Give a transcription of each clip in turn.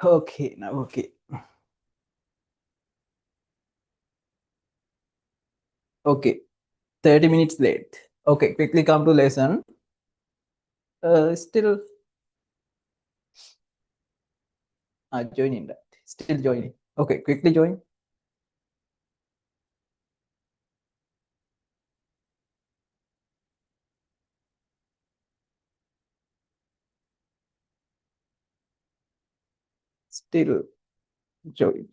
Okay, now okay. Okay, 30 minutes late. Okay, quickly come to lesson. Still joining that. Still joining. Okay, quickly join. Still join.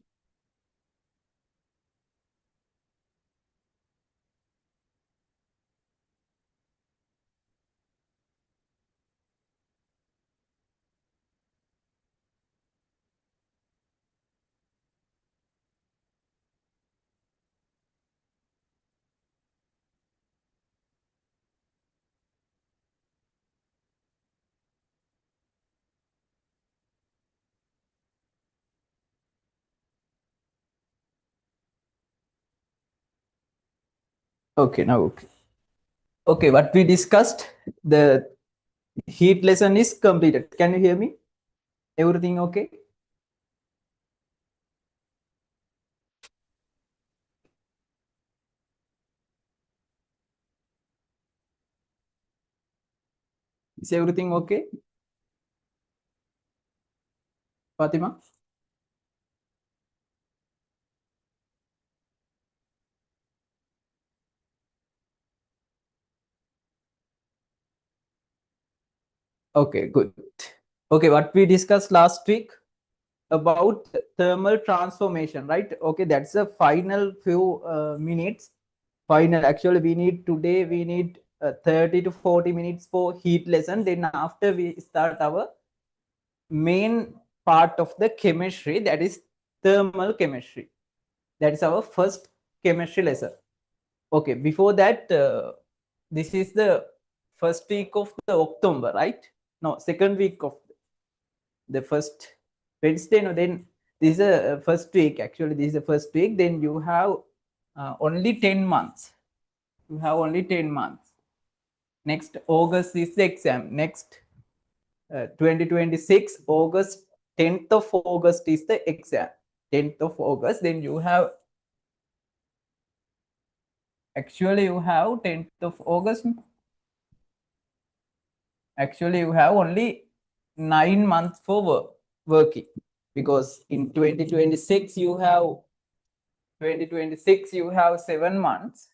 Okay, now okay. Okay, what we discussed, the heat lesson is completed. Can you hear me? Everything okay? Is everything okay? Fatima? Okay, good. Okay, what we discussed last week about thermal transformation, right? Okay, that's the final few minutes. Final, actually, we need 30 to 40 minutes for heat lesson. Then after we start our main part of the chemistry, that is thermal chemistry. That is our first chemistry lesson. Okay, before that, this is the first week of the October, right? No, second week of the first Wednesday. No, then this is the first week. Actually, this is the first week. Then you have only 10 months. You have only 10 months. Next August is the exam. Next 2026 August, 10th of August is the exam. 10th of August. Then you have, actually you have 10th of August. Actually you have only 9 months for working, because in 2026 you have 7 months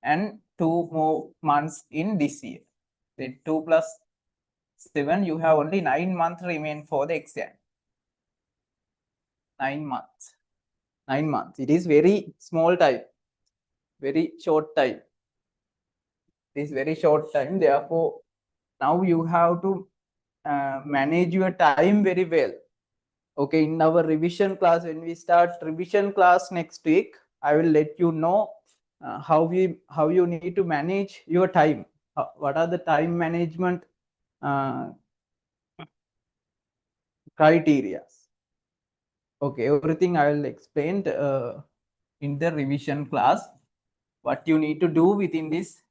and 2 more months in this year. Then 2 plus 7, you have only 9 months remain for the exam. 9 months. 9 months. It is very small time, very short time. It is very short time. Therefore, now you have to manage your time very well. Okay, in our revision class, when we start revision class next week, I will let you know how you need to manage your time. What are the time management criteria? Okay, everything I will explain in the revision class. What you need to do within this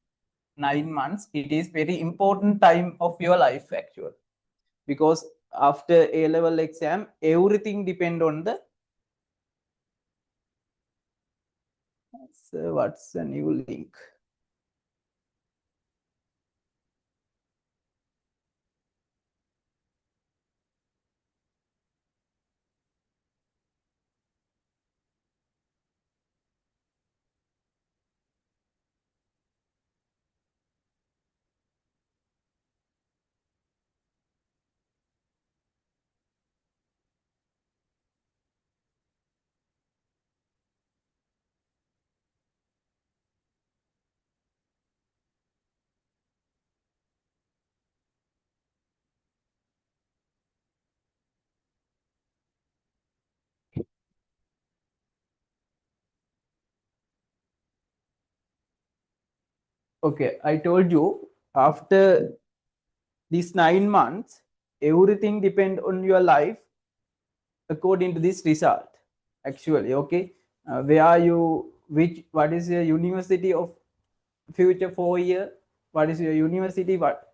9 months. It is very important time of your life, actually, because after A level exam, everything depend on the. So what's the new link? Okay, I told you, after these 9 months, everything depend on your life according to this result. Actually, okay, where are you? What is your university of future 4 year? What is your university? What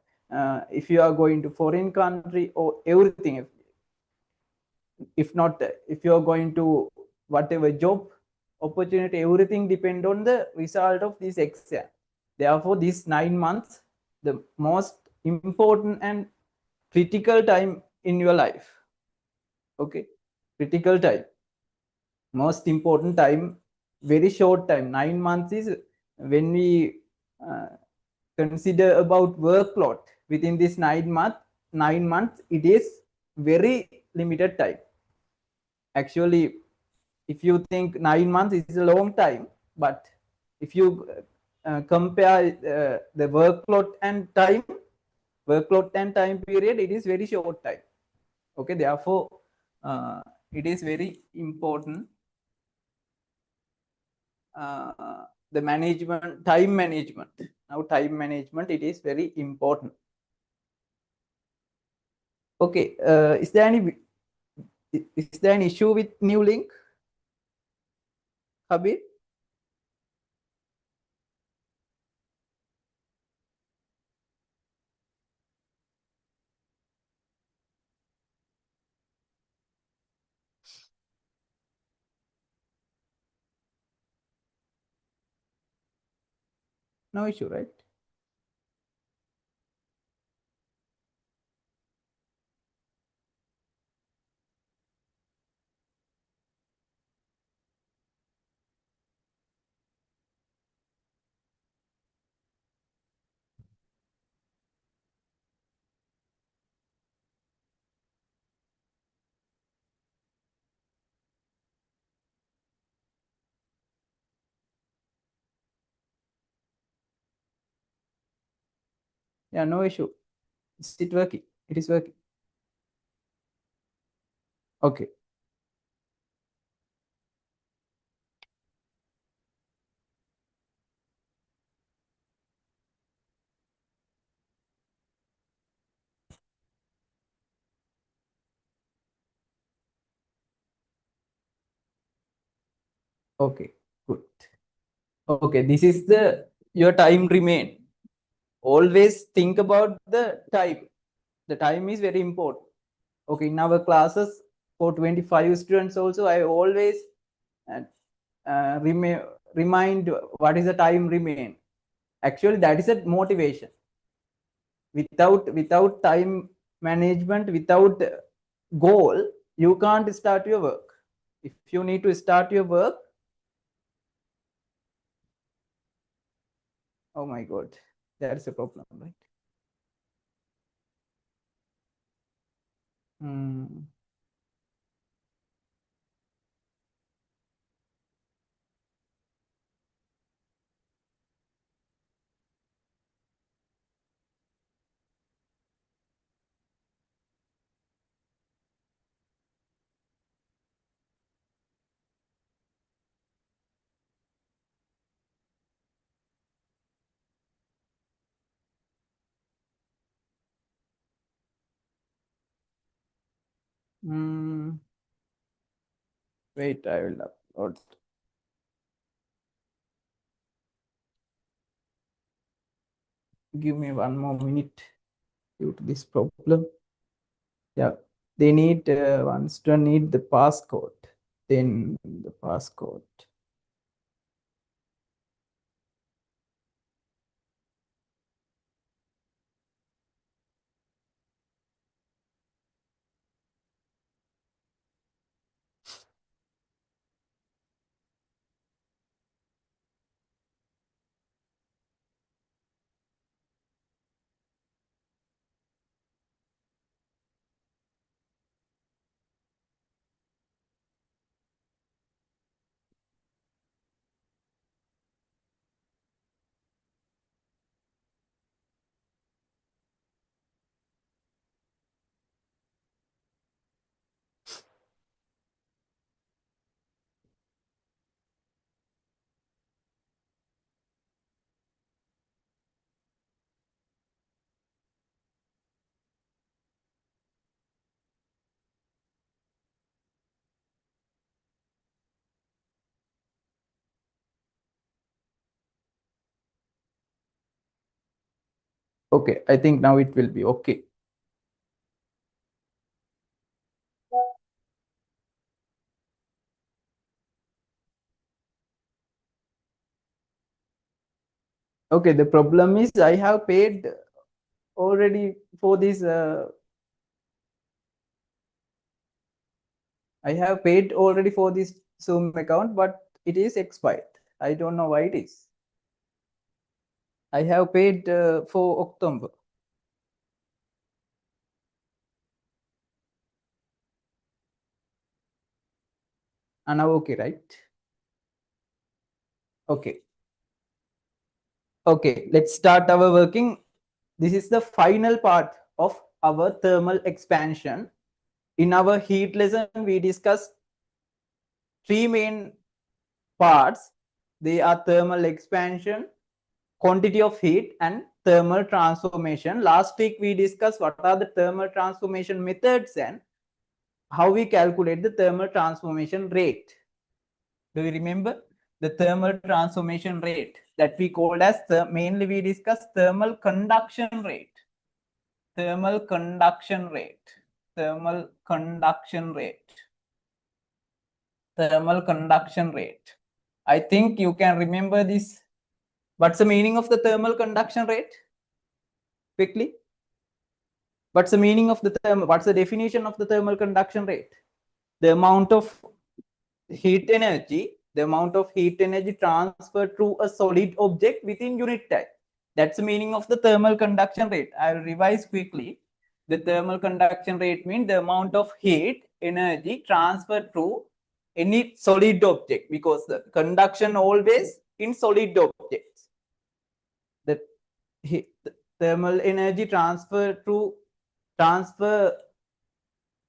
if you are going to foreign country or everything? if not, if you're going to whatever job opportunity, everything depend on the result of this exam. Therefore, these 9 months, the most important and critical time in your life. Okay, critical time, most important time, very short time. 9 months is when we consider about workload within this 9 month, 9 months. It is very limited time. Actually, if you think 9 months is a long time, but if you compare the workload and time period, it is very short time. Okay, therefore it is very important, the management, time management. Now time management, it is very important. Okay, is there an issue with new link, Habib? No issue, right? Yeah, no issue. Is it working? It is working. Okay. Okay, good. Okay, this is the your time remain. Always think about the time. The time is very important. Okay, in our classes for 25 students also, I always uh, remind what is the time remain. Actually, that is a motivation. Without time management, without goal, you can't start your work. If you need to start your work, oh my god, that's a problem, right? Hmm. Hmm. Wait, I will upload. Give me one more minute due to this problem. Yeah, they need one student need the passcode. Then the passcode. Okay, I think now it will be okay. Okay, the problem is I have paid already for this. I have paid already for this Zoom account, but it is expired. I don't know why it is. I have paid for October. And now okay, right? Okay. Okay, let's start our working. This is the final part of our thermal expansion. In our heat lesson, we discussed three main parts. They are thermal expansion, quantity of heat, and thermal transformation. Last week, we discussed what are the thermal transformation methods and how we calculate the thermal transformation rate. Do you remember the thermal transformation rate that we called as mainly we discussed thermal conduction rate, thermal conduction rate, thermal conduction rate, thermal conduction rate. I think you can remember this. What's the meaning of the thermal conduction rate? Quickly. What's the meaning of the thermal? What's the definition of the thermal conduction rate? The amount of heat energy, the amount of heat energy transferred through a solid object within unit time. That's the meaning of the thermal conduction rate. I'll revise quickly. The thermal conduction rate means the amount of heat energy transferred through any solid object, because the conduction always in solid objects. The thermal energy transfer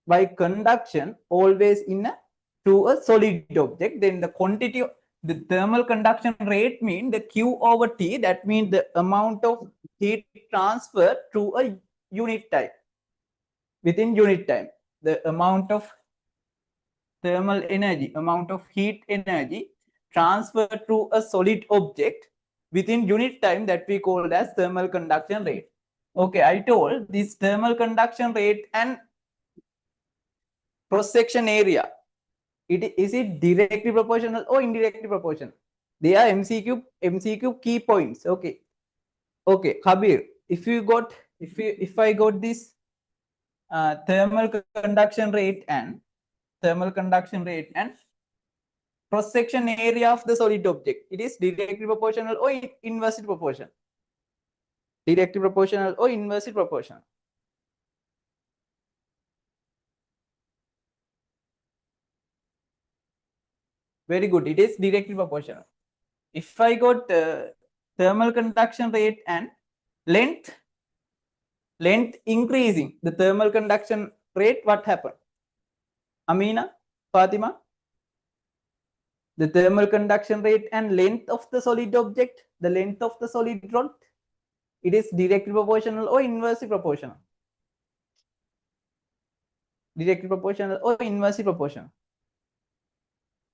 by conduction always in a to a solid object. Then the quantity of the thermal conduction rate mean the Q over T. That means the amount of heat transfer to a unit time. Within unit time, the amount of thermal energy, amount of heat energy transferred to a solid object within unit time, that we call as thermal conduction rate. Okay, I told this thermal conduction rate and cross section area, is it directly proportional or indirectly proportional? They are MCQ key points. Okay. Okay, Kabir, if I got this thermal conduction rate and cross section area of the solid object, it is directly proportional or inversely proportional? Directly proportional or inversely proportional? Very good. It is directly proportional. If I got thermal conduction rate and length increasing, the thermal conduction rate, what happened? Amina, Fatima, the thermal conduction rate and length of the solid object, the length of the solid rod, it is directly proportional or inversely proportional? Directly proportional or inversely proportional?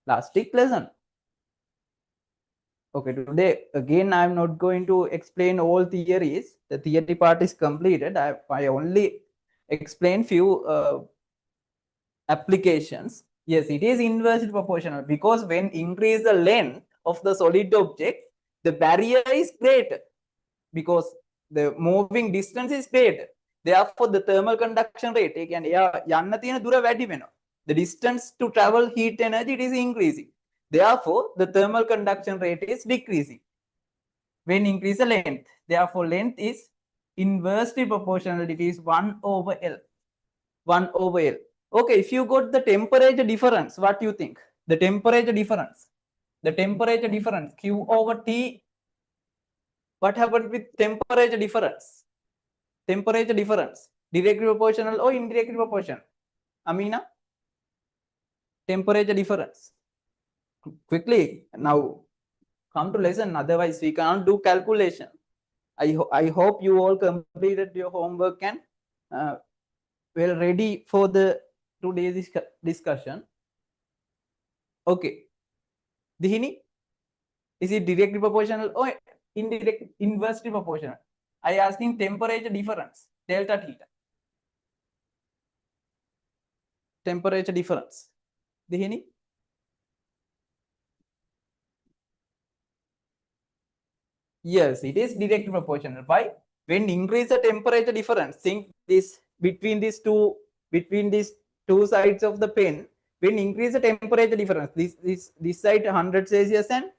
Last week lesson. Okay, today again I am not going to explain all theories. The theory part is completed. I only explain few applications. Yes, it is inversely proportional, because when increase the length of the solid object, the barrier is greater, because the moving distance is greater. Therefore, the thermal conduction rate, the distance to travel heat energy, it is increasing. Therefore, the thermal conduction rate is decreasing when increase the length. Therefore, length is inversely proportional. It is 1 over L. 1 over L. Okay, if you got the temperature difference, what do you think? The temperature difference. The temperature difference, Q over T. What happened with temperature difference? Temperature difference. Directly proportional or indirectly proportional? Amina? Temperature difference. Quickly, now come to lesson. Otherwise, we can't do calculation. I hope you all completed your homework and well ready for the today's discussion. Okay. Dihini, is it directly proportional or inversely proportional? I asking temperature difference, delta theta. Temperature difference. Dihini? Yes, it is directly proportional. Why? When increase the temperature difference, think this between these two sides of the pen, when increase the temperature difference, this side 100 Celsius and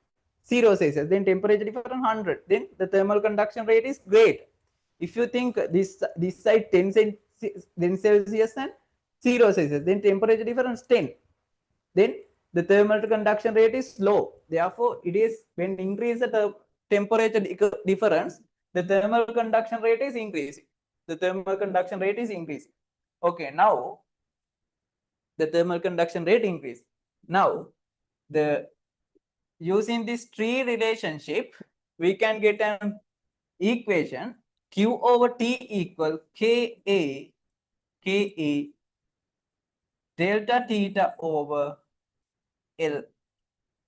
0 Celsius, then temperature difference 100, then the thermal conduction rate is great. If you think this side 10 Celsius and 0 Celsius, then temperature difference 10, then the thermal conduction rate is low. Therefore, it is when increase the temperature difference, the thermal conduction rate is increasing. The thermal conduction rate is increasing. Okay, now the thermal conduction rate increase. Now, the using this tree relationship, we can get an equation Q over T equal Ka delta theta over L.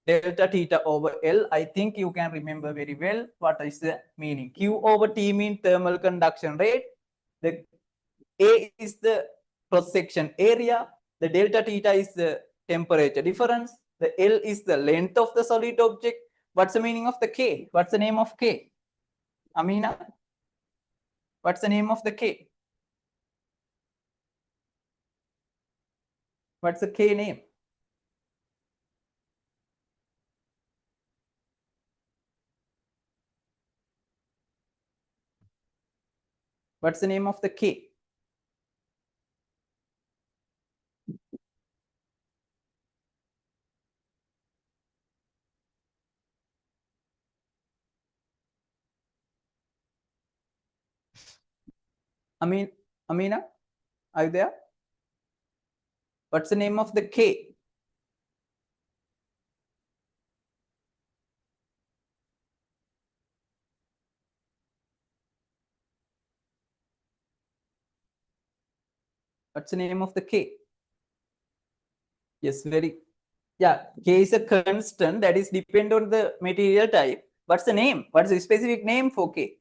Delta theta over L, I think you can remember very well what is the meaning. Q over T means thermal conduction rate. The A is the cross-section area. The delta theta is the temperature difference. The L is the length of the solid object. What's the meaning of the K? What's the name of K? Amina? What's the name of the K? What's the K name? What's the name of the K? Amina, are you there? What's the name of the K? What's the name of the K? Yes, yeah, K is a constant that is depend on the material type. What's the name? What's the specific name for K?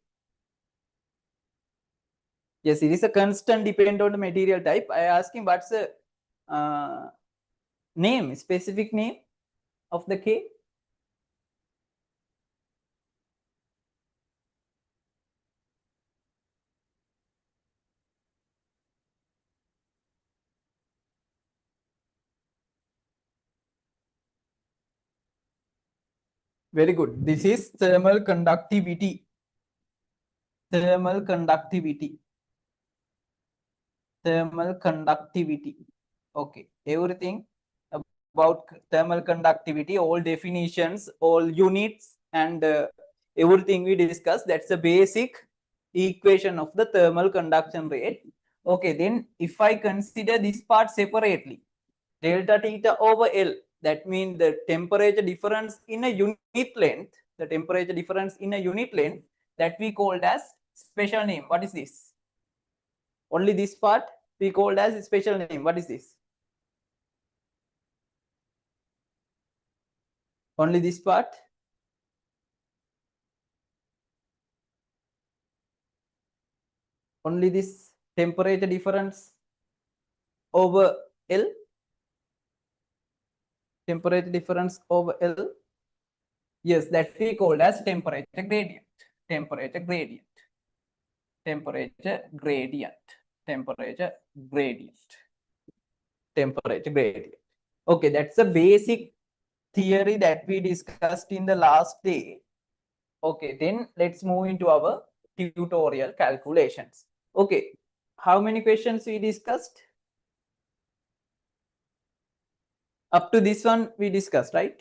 Yes, it is a constant depend on the material type. I ask him what's the name, specific name of the K? Very good. This is thermal conductivity. Thermal conductivity. Thermal conductivity. Okay, everything about thermal conductivity, all definitions, all units, and everything we discussed. That's the basic equation of the thermal conduction rate. Okay, then if I consider this part separately, delta theta over L, that means the temperature difference in a unit length, the temperature difference in a unit length, that we called as special name. What is this? Only this part we called as special name. What is this? Only this part? Only this temperature difference over L? Temperature difference over L? Yes, that we called as temperature gradient. Temperature gradient. Temperature gradient. Temperature gradient. Temperature gradient. Okay, that's the basic theory that we discussed in the last day. Okay, then let's move into our tutorial calculations. Okay, how many questions we discussed? Up to this one we discussed, right?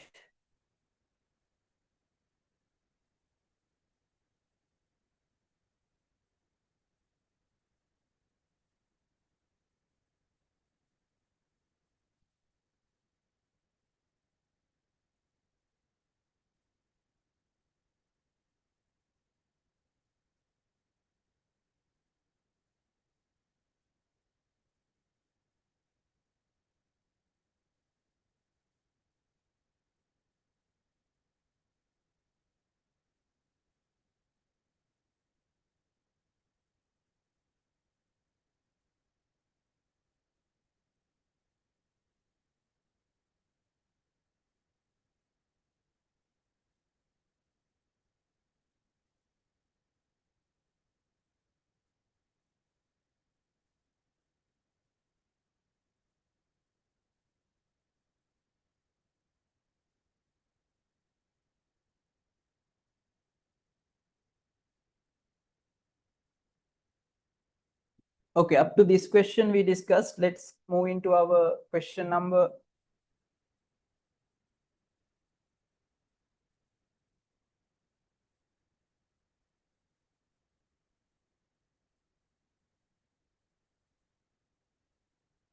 Okay, up to this question we discussed. Let's move into our question number.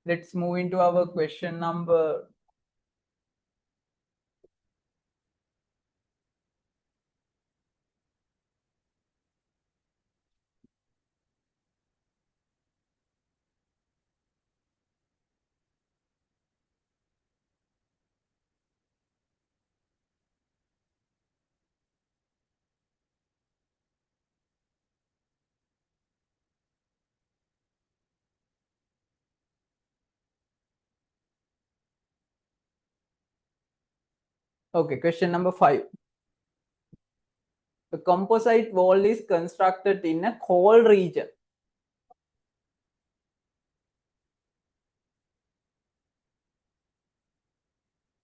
Let's move into our question number. Okay, question number 5. The composite wall is constructed in a cold region.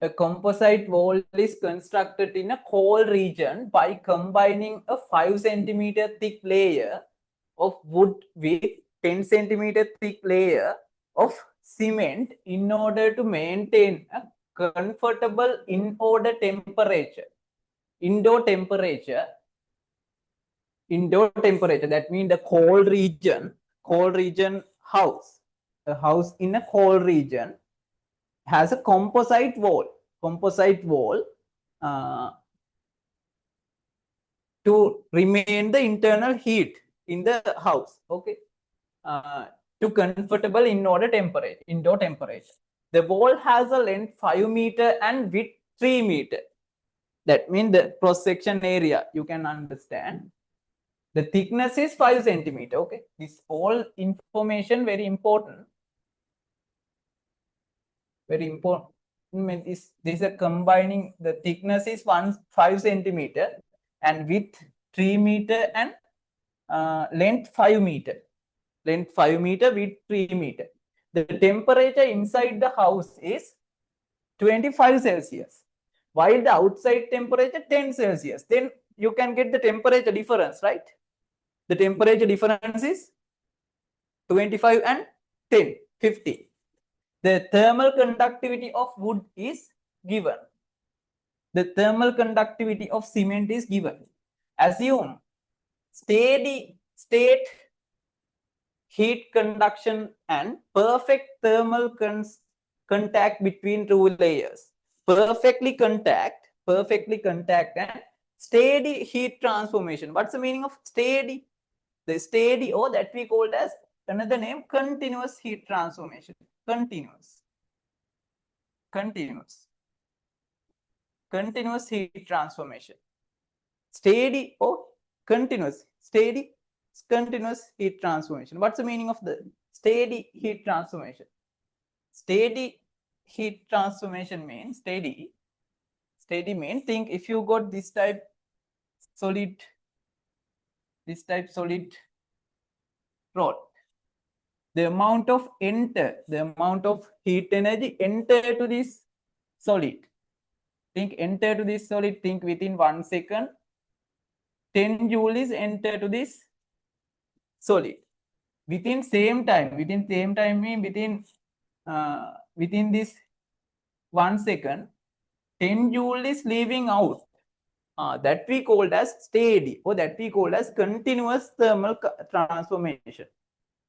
A composite wall is constructed in a cold region by combining a 5 centimeter thick layer of wood with 10 centimeter thick layer of cement in order to maintain a comfortable indoor temperature. Indoor temperature. That means the cold region house. A house in a cold region has a composite wall uh, to remain the internal heat in the house. Okay, to comfortable indoor temperature. The wall has a length 5 meter and width 3 meter. That means the cross section area, you can understand. The thickness is 5 centimeter. Okay, this all information very important. Very important. This is a combining, the thickness is 5 centimeter and width 3 meter and length 5 meter. Length 5 meter, width 3 meter. The temperature inside the house is 25 Celsius, while the outside temperature 10 Celsius. Then you can get the temperature difference, right? The temperature difference is 25 and 10, 50. The thermal conductivity of wood is given. The thermal conductivity of cement is given. Assume steady state heat conduction and perfect thermal contact between two layers. Perfectly contact and steady heat transformation. What's the meaning of steady? The steady, or that we called as another name, continuous heat transformation. Continuous heat transformation. Steady or continuous heat transformation. What's the meaning of the steady heat transformation? Steady heat transformation means steady means, think if you got this type solid rod, the amount of heat energy enter to this solid. Think enter to this solid, think within 1 second 10 joule is enter to this solid. Within same time mean within this 1 second 10 joule is leaving out. That we called as steady, or that we called as continuous thermal transformation.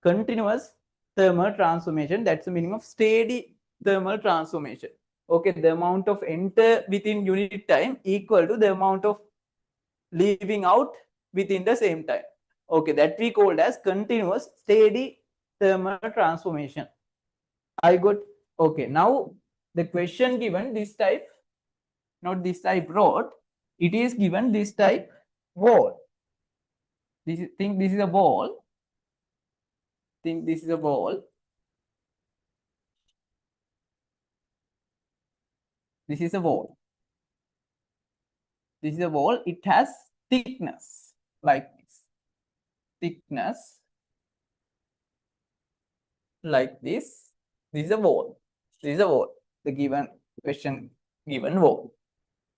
Continuous thermal transformation, that's the meaning of steady thermal transformation. Okay, the amount of enter within unit time equal to the amount of leaving out within the same time. Okay, that we called as continuous steady thermal transformation. I got. Okay, now the question given this type, not this type rod, it is given this type wall. Think this is a wall. Think this is a wall. This is a wall. This is a wall. It has thickness like this. Thickness like this. This is a wall. This is a wall. The given question given wall.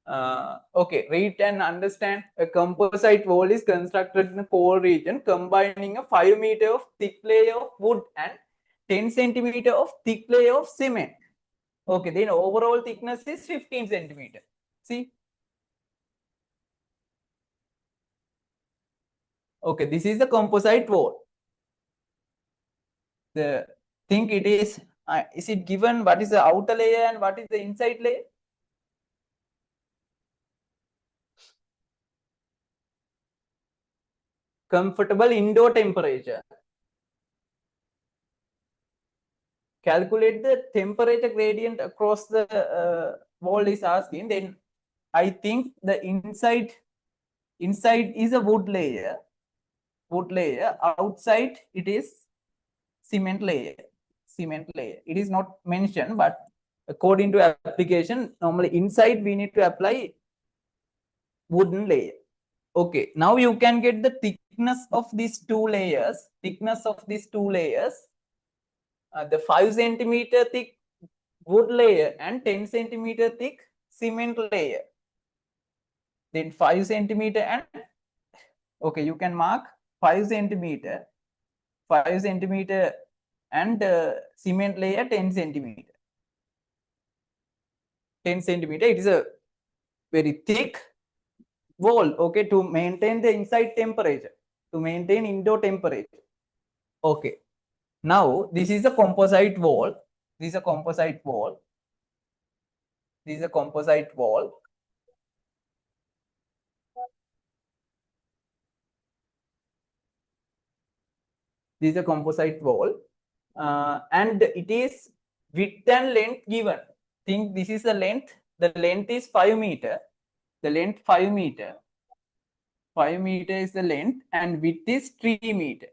Okay, read and understand. A composite wall is constructed in a core region combining a 5 meter of thick layer of wood and 10 centimeter of thick layer of cement. Okay, then overall thickness is 15 centimeter. See? Okay, this is the composite wall. The think it is it given what is the outer layer and what is the inside layer? Comfortable indoor temperature. Calculate the temperature gradient across the wall is asking. Then I think the inside is a wood layer. Outside it is cement layer. It is not mentioned, but according to application, normally inside we need to apply wooden layer. Okay, now you can get the thickness of these two layers. The 5 centimeter thick wood layer and 10 centimeter thick cement layer. Then 5 centimeter and okay, you can mark 5 centimeter and cement layer 10 centimeter. 10 centimeter. It is a very thick wall, okay, to maintain the inside temperature, to maintain indoor temperature. Okay, now this is a composite wall. This is a composite wall. This is a composite wall. This is a composite wall, and it is width and length given. Think this is the length. The length is 5 meter. The length 5 meter. 5 meter is the length, and width is 3 meter.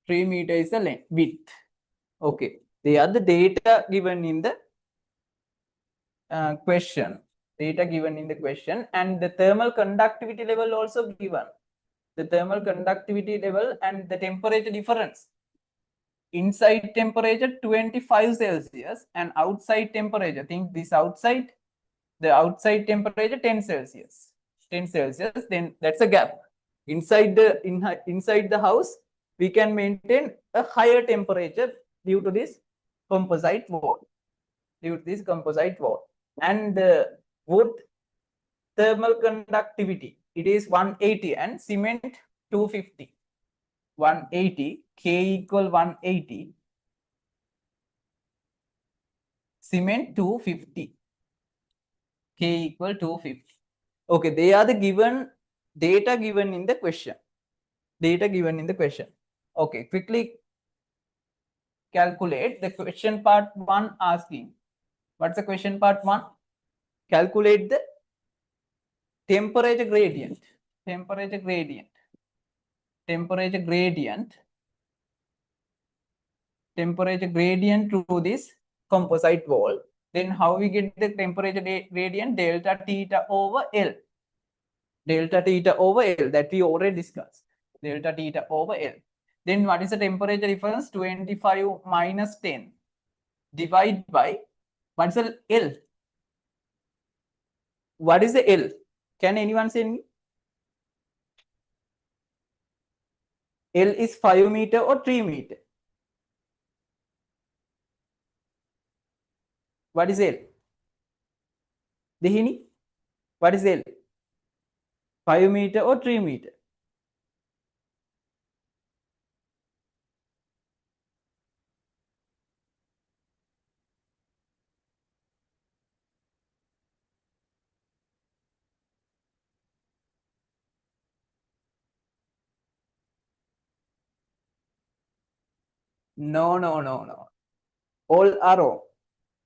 3 meter is the length, width. Okay, they are the data given in the question. Data given in the question, and the thermal conductivity level also given. The thermal conductivity level and the temperature difference. Inside temperature 25 Celsius and outside temperature, think this outside, the outside temperature 10 Celsius. 10 Celsius, then that's a gap. Inside the house, we can maintain a higher temperature due to this composite wall. And the wood thermal conductivity, it is 180 and cement 250. 180, K equal 180, cement 250, K equal 250. Okay, they are the given data given in the question. Okay, quickly calculate the question part 1 asking. What's the question part 1? Calculate the temperature gradient. Temperature gradient to this composite wall. Then how we get the temperature gradient? Delta theta over L. That we already discussed. Delta theta over L. Then what is the temperature difference? 25 minus 10 divided by, what's the L? What is the L? Can anyone say me? L is 5 meter or 3 meter? What is L? Dehini, what is L? 5 meter or 3 meter? No. All are wrong.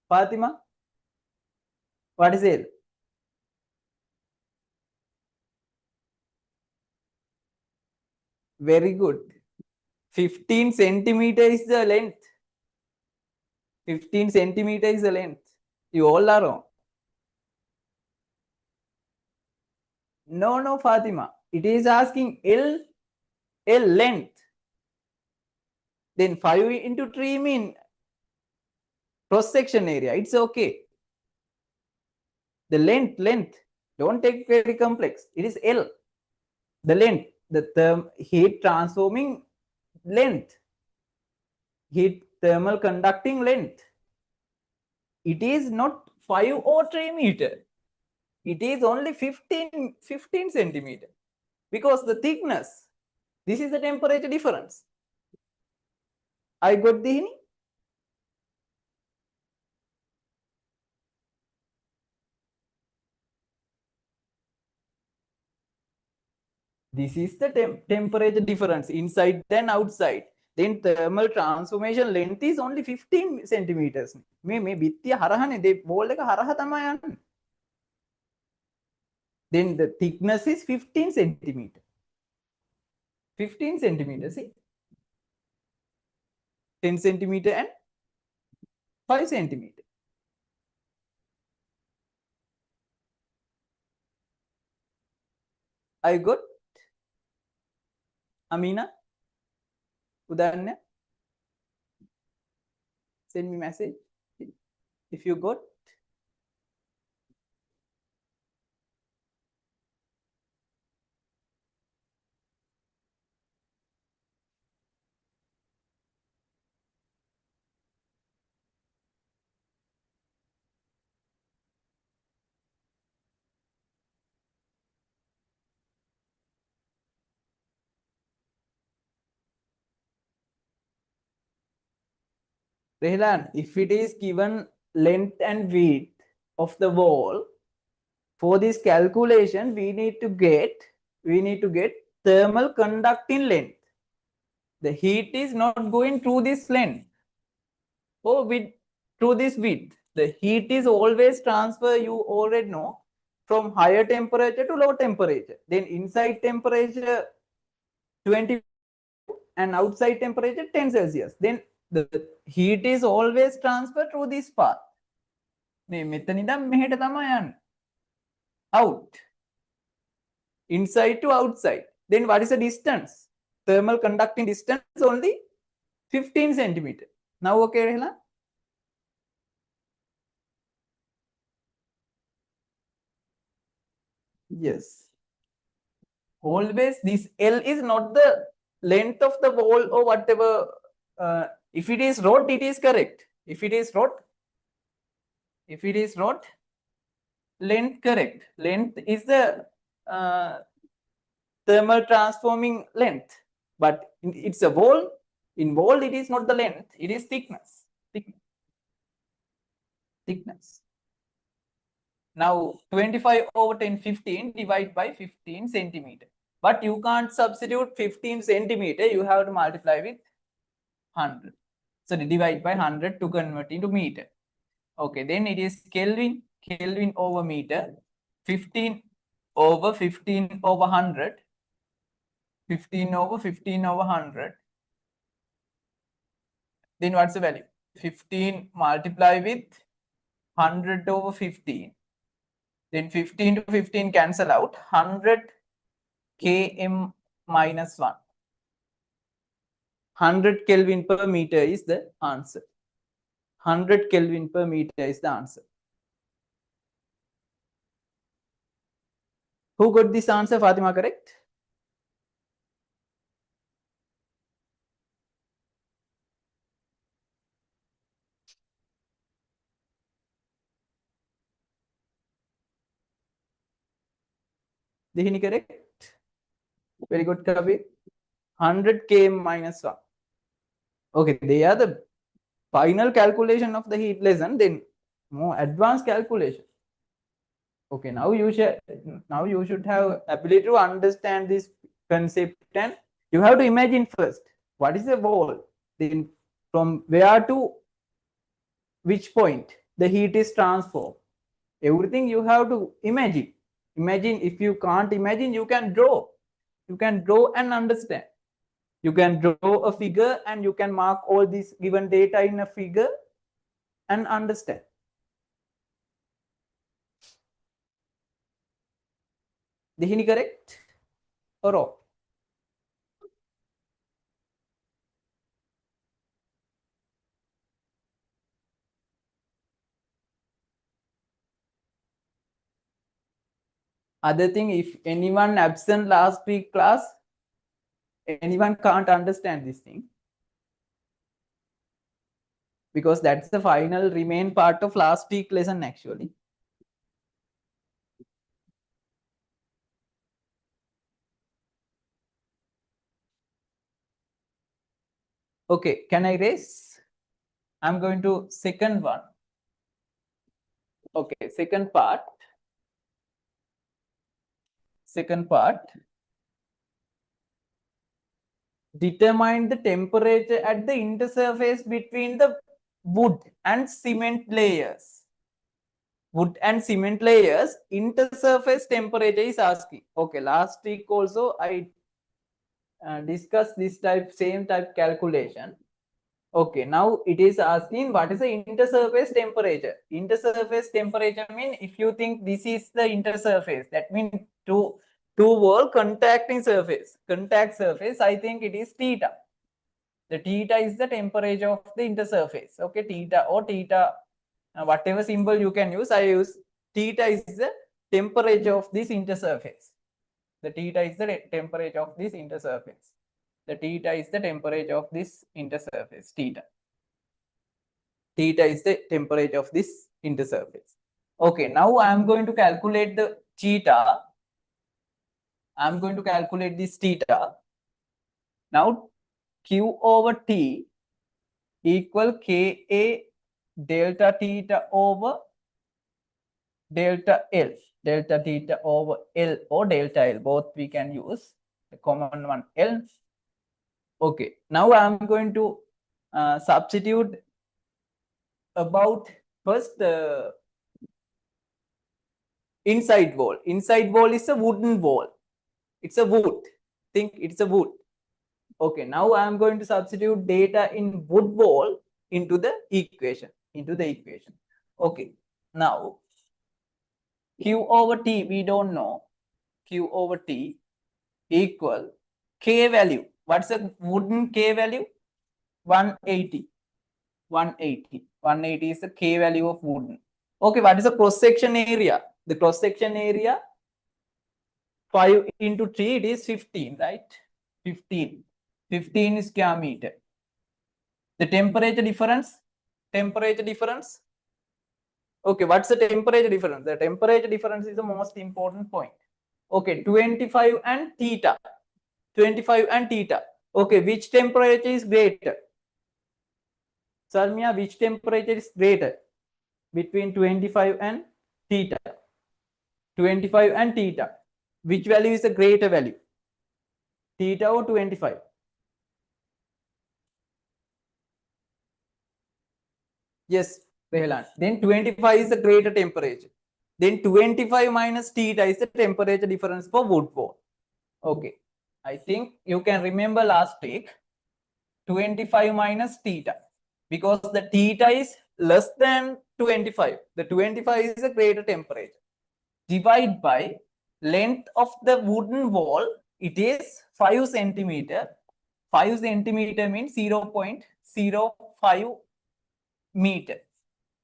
Fatima, what is L? Very good. 15 centimeter is the length. 15 centimeter is the length. You all are wrong. No, Fatima. It is asking L length. Then 5 into 3 mean cross section area. It's okay. The length. Don't take very complex. It is L. The length, the heat transforming length, heat thermal conducting length. It is not 5 or 3 meter. It is only 15 centimeter because the thickness. This is the temperature difference. I got the hint. This is the temperature difference inside and outside. Then thermal transformation length is only 15 centimeters. මේ බිත්තිය හරහනේ දෙ ball එක හරහ තමයි යන්නේ. Then the thickness is 15 centimeter. 15 centimeters. See? 10 centimeter and 5 centimeter. I got Amina. Udanya. Send me message if you got. Rehlan, if it is given length and width of the wall, for this calculation, we need to get thermal conducting length. The heat is not going through this length or through this width. The heat is always transfer, you already know, from higher temperature to low temperature. Then inside temperature 20 and outside temperature 10 Celsius. Then the heat is always transferred through this path. Out. Inside to outside. Then what is the distance? Thermal conducting distance only 15 centimeter. Now okay, Rehla? Yes. Always this L is not the length of the wall or whatever. If it is rod, it is correct. If it is rod, length correct. Length is the thermal transforming length. But it's a wall. In wall, it is not the length. It is thickness. Thickness. Now 25 over 10, 15 divided by 15 centimeter. But you can't substitute 15 centimeter. You have to multiply with 100. So divide by 100 to convert into meter. Okay, then it is Kelvin over meter. 15 over 15 over 100. 15 over 15 over 100. Then what's the value? 15 multiply with 100 over 15. Then 15 to 15 cancel out. 100 km minus 1. 100 Kelvin per meter is the answer. 100 Kelvin per meter is the answer. Who got this answer, Fatima, correct? Dihini correct? Very good, Kabir. 100 km minus 1. Okay, they are the final calculation of the heat lesson, then more advanced calculation. Okay, now you should have ability to understand this concept, and you have to imagine first what is the wall, then from where to which point the heat is transformed. Everything you have to imagine. If you can't imagine, you can draw and understand. You can draw a figure and you can mark all these given data in a figure and understand. Dihini correct or wrong? Other thing, if anyone absent last week class, anyone can't understand this thing, because that's the final remain part of last week lesson actually. Okay, can I raise? I'm going to second one. Okay, second part. Second part. Determine the temperature at the intersurface between the wood and cement layers. Wood and cement layers, intersurface temperature is asking. Okay, last week also I discussed this same type calculation. Okay, now it is asking what is the intersurface temperature. Intersurface temperature means, if you think this is the intersurface, that means two wall contacting surface, contact surface, I think it is theta. The theta is the temperature of the intersurface. Okay, theta or theta, whatever symbol you can use, I use theta is the temperature of this intersurface. The theta is the temperature of this intersurface. The theta is the temperature of this intersurface, theta. Theta is the temperature of this intersurface. Okay, now I am going to calculate the theta. I am going to calculate this theta. Now Q over T equal Ka delta theta over delta L. Delta theta over L or delta L. Both we can use. The common one L. Okay, now I am going to substitute about first inside wall. Inside wall is a wooden wall. It's a wood. Think it's a wood. Okay, now I am going to substitute data in wood wall into the equation. Okay, now Q over T we don't know. Q over T equal K value. What's the wooden K value? 180. 180. 180 is the K value of wooden. Okay, what is the cross section area? The cross section area 5 into 3, it is 15, right? 15. 15 square meter. The temperature difference? Temperature difference? Okay, what's the temperature difference? The temperature difference is the most important point. Okay, 25 and theta. 25 and theta. Okay, which temperature is greater? Sarmia, which temperature is greater between 25 and theta? 25 and theta. Which value is the greater value? Theta or 25? Yes, Rehelan. Then 25 is the greater temperature. Then 25 minus theta is the temperature difference for wood wall. Okay. I think you can remember last week 25 minus theta, because the theta is less than 25. The 25 is a greater temperature. Divide by length of the wooden wall, it is 5 centimeter. 5 centimeter means 0.05 meter.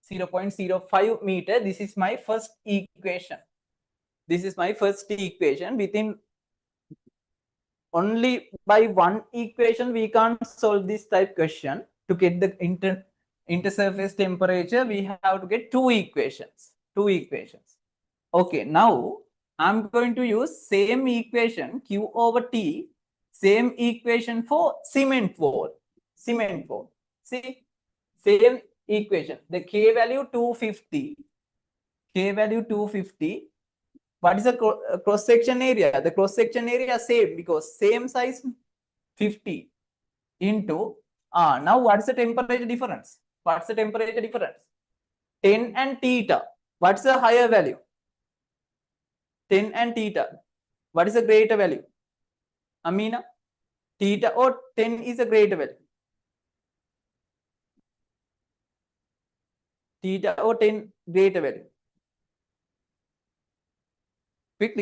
0.05 meter. This is my first equation. This is my first equation. Within only by one equation we can't solve this type question. To get the intersurface temperature, we have to get two equations. Okay, now I'm going to use same equation Q over T, same equation for cement wall. See, same equation. The K value 250. What is the cross section area? The cross section area same, because same size 50 into now what is the temperature difference? 10 and theta. What's the higher value? 10 and theta. What is the greater value? Amina, theta or 10 is a greater value? Theta or 10 greater value? Quick.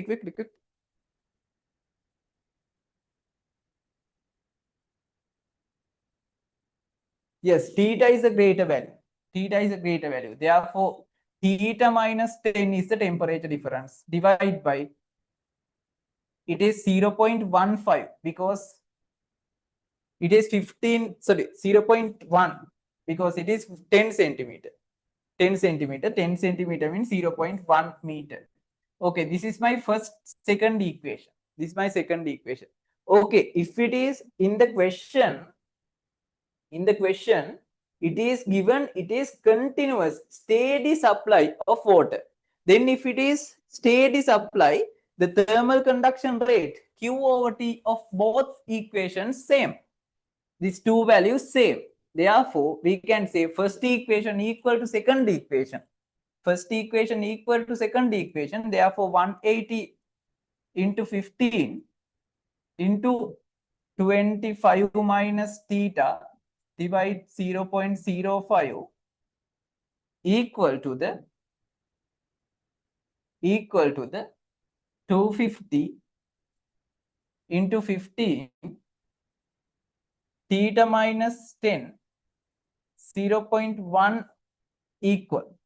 Yes, theta is a greater value. Therefore, theta minus 10 is the temperature difference. Divide by it is 0.15 because it is 15, sorry, 0.1 because it is 10 centimeter. 10 centimeter, 10 centimeter means 0.1 meter. Okay, this is my second equation. This is my second equation. Okay, if it is in the question, it is given, it is continuous, steady supply of water. Then if it is steady supply, the thermal conduction rate, Q over T of both equations same. These two values same. Therefore, we can say first equation equal to second equation. First equation equal to second equation. Therefore, 180 into 15 into 25 minus theta divide 0.05 equal to the 250 into 15 theta minus 10 0.1 equal.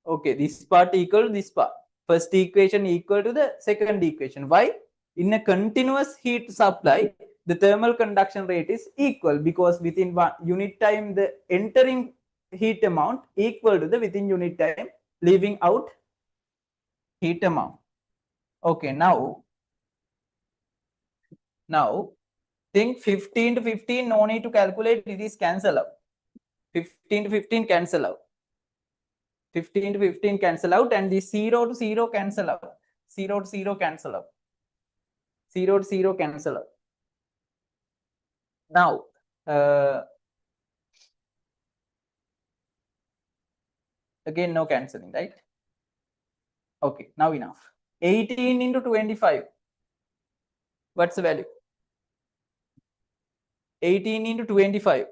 Okay, this part equal to this part. First equation equal to the second equation. Why? In a continuous heat supply, the thermal conduction rate is equal because within 1 unit time, the entering heat amount equal to the within unit time leaving out heat amount. Okay, now think 15 to 15, no need to calculate, it is cancel out. 15 to 15 cancel out. 15 to 15 cancel out, and the 0 to 0 cancel out. 0 to 0 cancel out. 0 to 0 cancel out. Now, again, no cancelling, right? Okay, now enough. 18 into 25. What's the value? 18 into 25.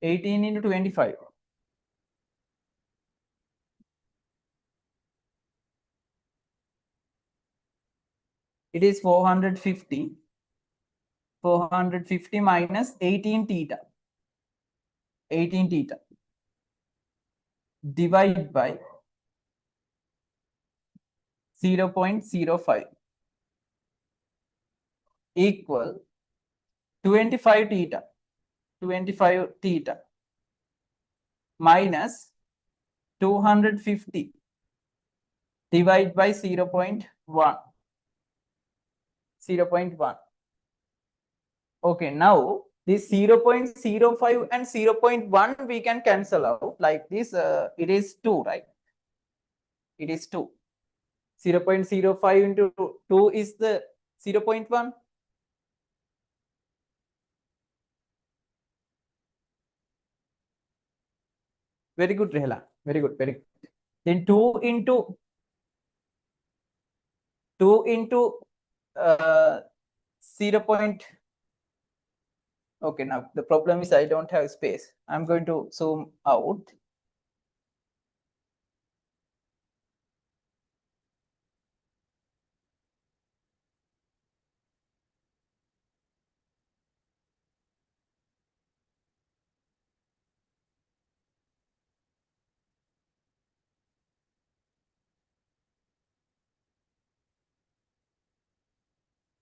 18 into 25. It is 450. 450 minus 18 theta. 18 theta. Divide by 0.05 equal 25 theta. 25 theta minus 250 divide by 0.1. 0.1. Okay, now this 0.05 and 0.1 we can cancel out like this. It is 2, right? It is 2. 0.05 into 2 is the 0.1. Very good, Rehla. Very good, very good. Then 2 into 0. Okay, now the problem is I don't have space. I'm going to zoom out.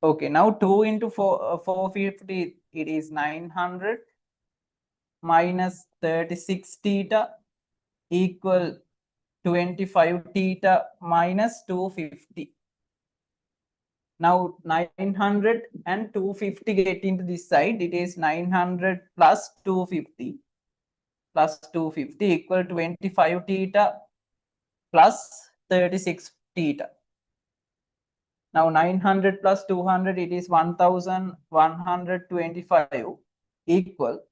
Okay, now 2 into 450, it is 900 minus 36 theta equal 25 theta minus 250. Now 900 and 250 get into this side. It is 900 plus 250 equal 25 theta plus 36 theta. Now 900 plus 200, it is 1125 equal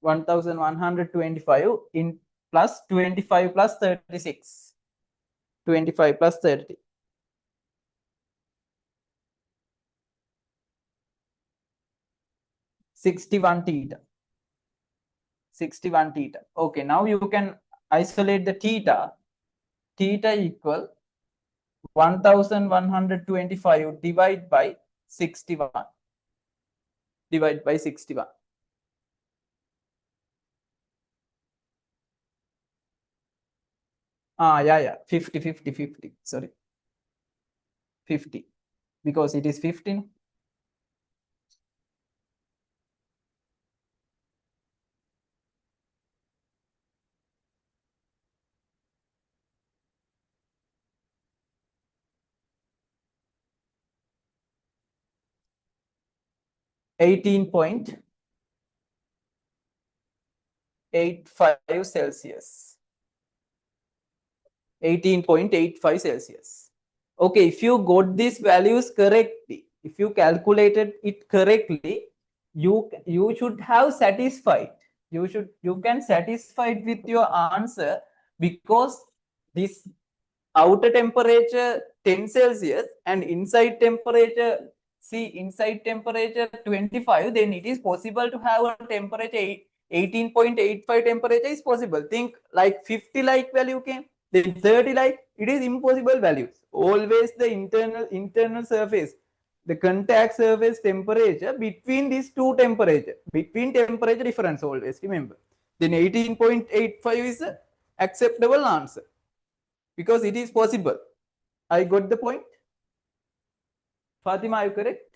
1125 in plus 25 plus 36. 25 plus 30. 61 theta. 61 theta. Okay, now you can isolate the theta. Theta equal 1125 divided by 61. Divide by 61. Yeah, 50. Sorry, 50, because it is 15. (18.85 Celsius). 18.85 Celsius. Okay, if you got these values correctly, if you calculated it correctly, you should have satisfied. You can satisfied with your answer, because this outer temperature 10 Celsius and inside temperature, see, inside temperature 25, then it is possible to have a temperature 18.85 temperature is possible. Think like 50 like value came, then 30 like, it is impossible values. Always the internal surface, the contact surface temperature between these two temperature, between temperature difference always remember. Then 18.85 is a acceptable answer, because it is possible. I got the point. Fatima, are you correct?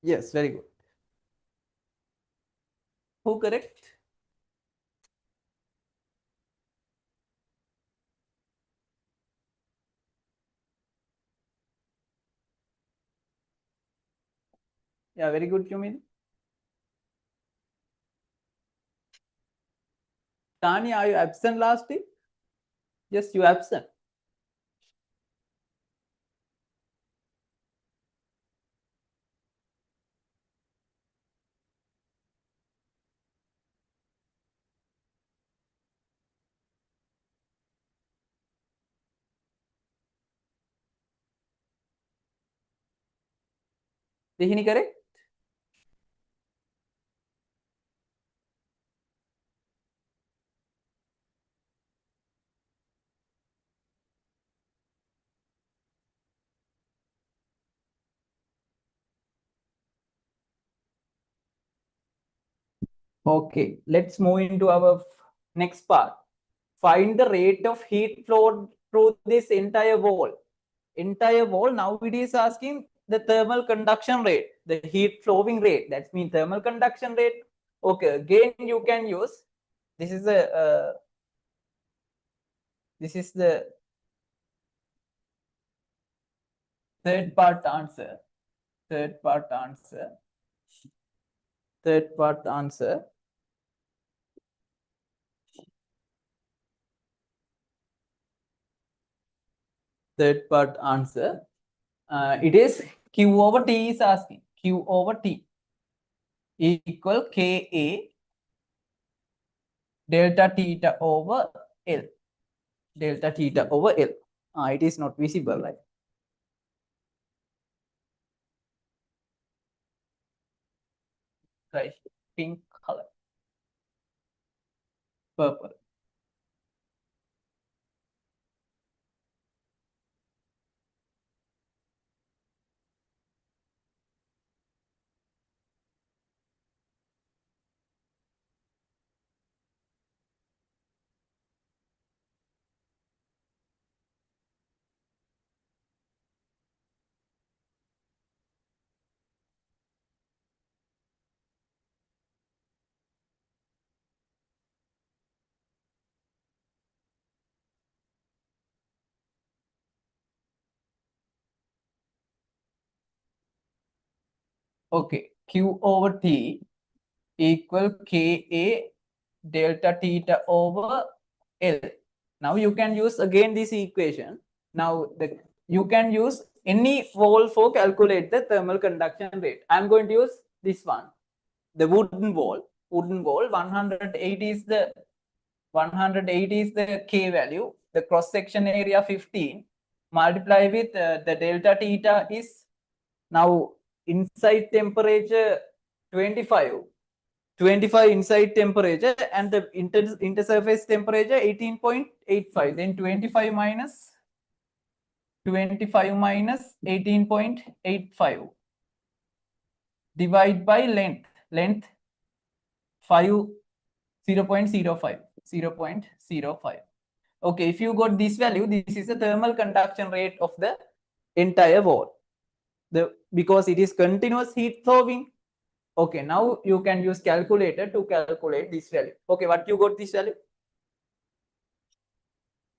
Yes, very good. Who correct? Yeah, very good, Yumin. Tani, are you absent last week? Yes, you absent. Dihini correct? Okay, let's move into our next part. Find the rate of heat flow through this entire wall. Entire wall, now it is asking the thermal conduction rate, the heat flowing rate. That means thermal conduction rate. Okay, again you can use, this is the third part answer. Third part answer. Third part answer. Third part answer. It is Q over T is asking. Q over T equal Ka delta theta over L. Delta theta over L. It is not visible, right? Right. Pink color. Purple. Okay. Q over T equal Ka delta theta over L. Now you can use again this equation. Now you can use any wall for calculate the thermal conduction rate. I'm going to use this one, the wooden wall. 108 is the 108 is the K value. The cross section area 15. Multiply with the delta theta is now inside temperature 25. 25 inside temperature, and the intersurface temperature 18.85. Then 25 minus 25 minus 18.85 divide by length. Length 5, 0.05. 0.05. Okay, if you got this value, this is the thermal conduction rate of the entire wall. Because it is continuous heat flowing. Okay, now you can use calculator to calculate this value. Okay, what you got this value?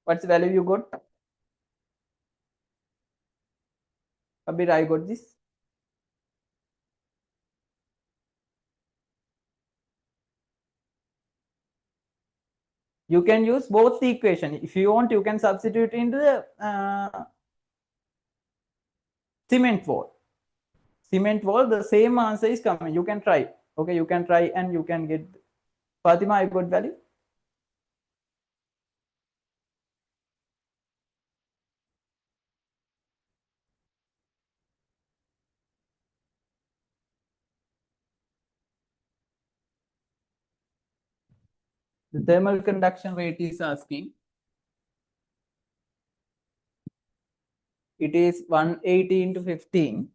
What's the value you got? Abir, I got this. You can use both the equation. If you want, you can substitute into the cement wall. Cement wall, the same answer is coming. You can try. Okay, you can try and you can get. Fatima, I got value. The thermal conduction rate is asking. It is 180 into 15.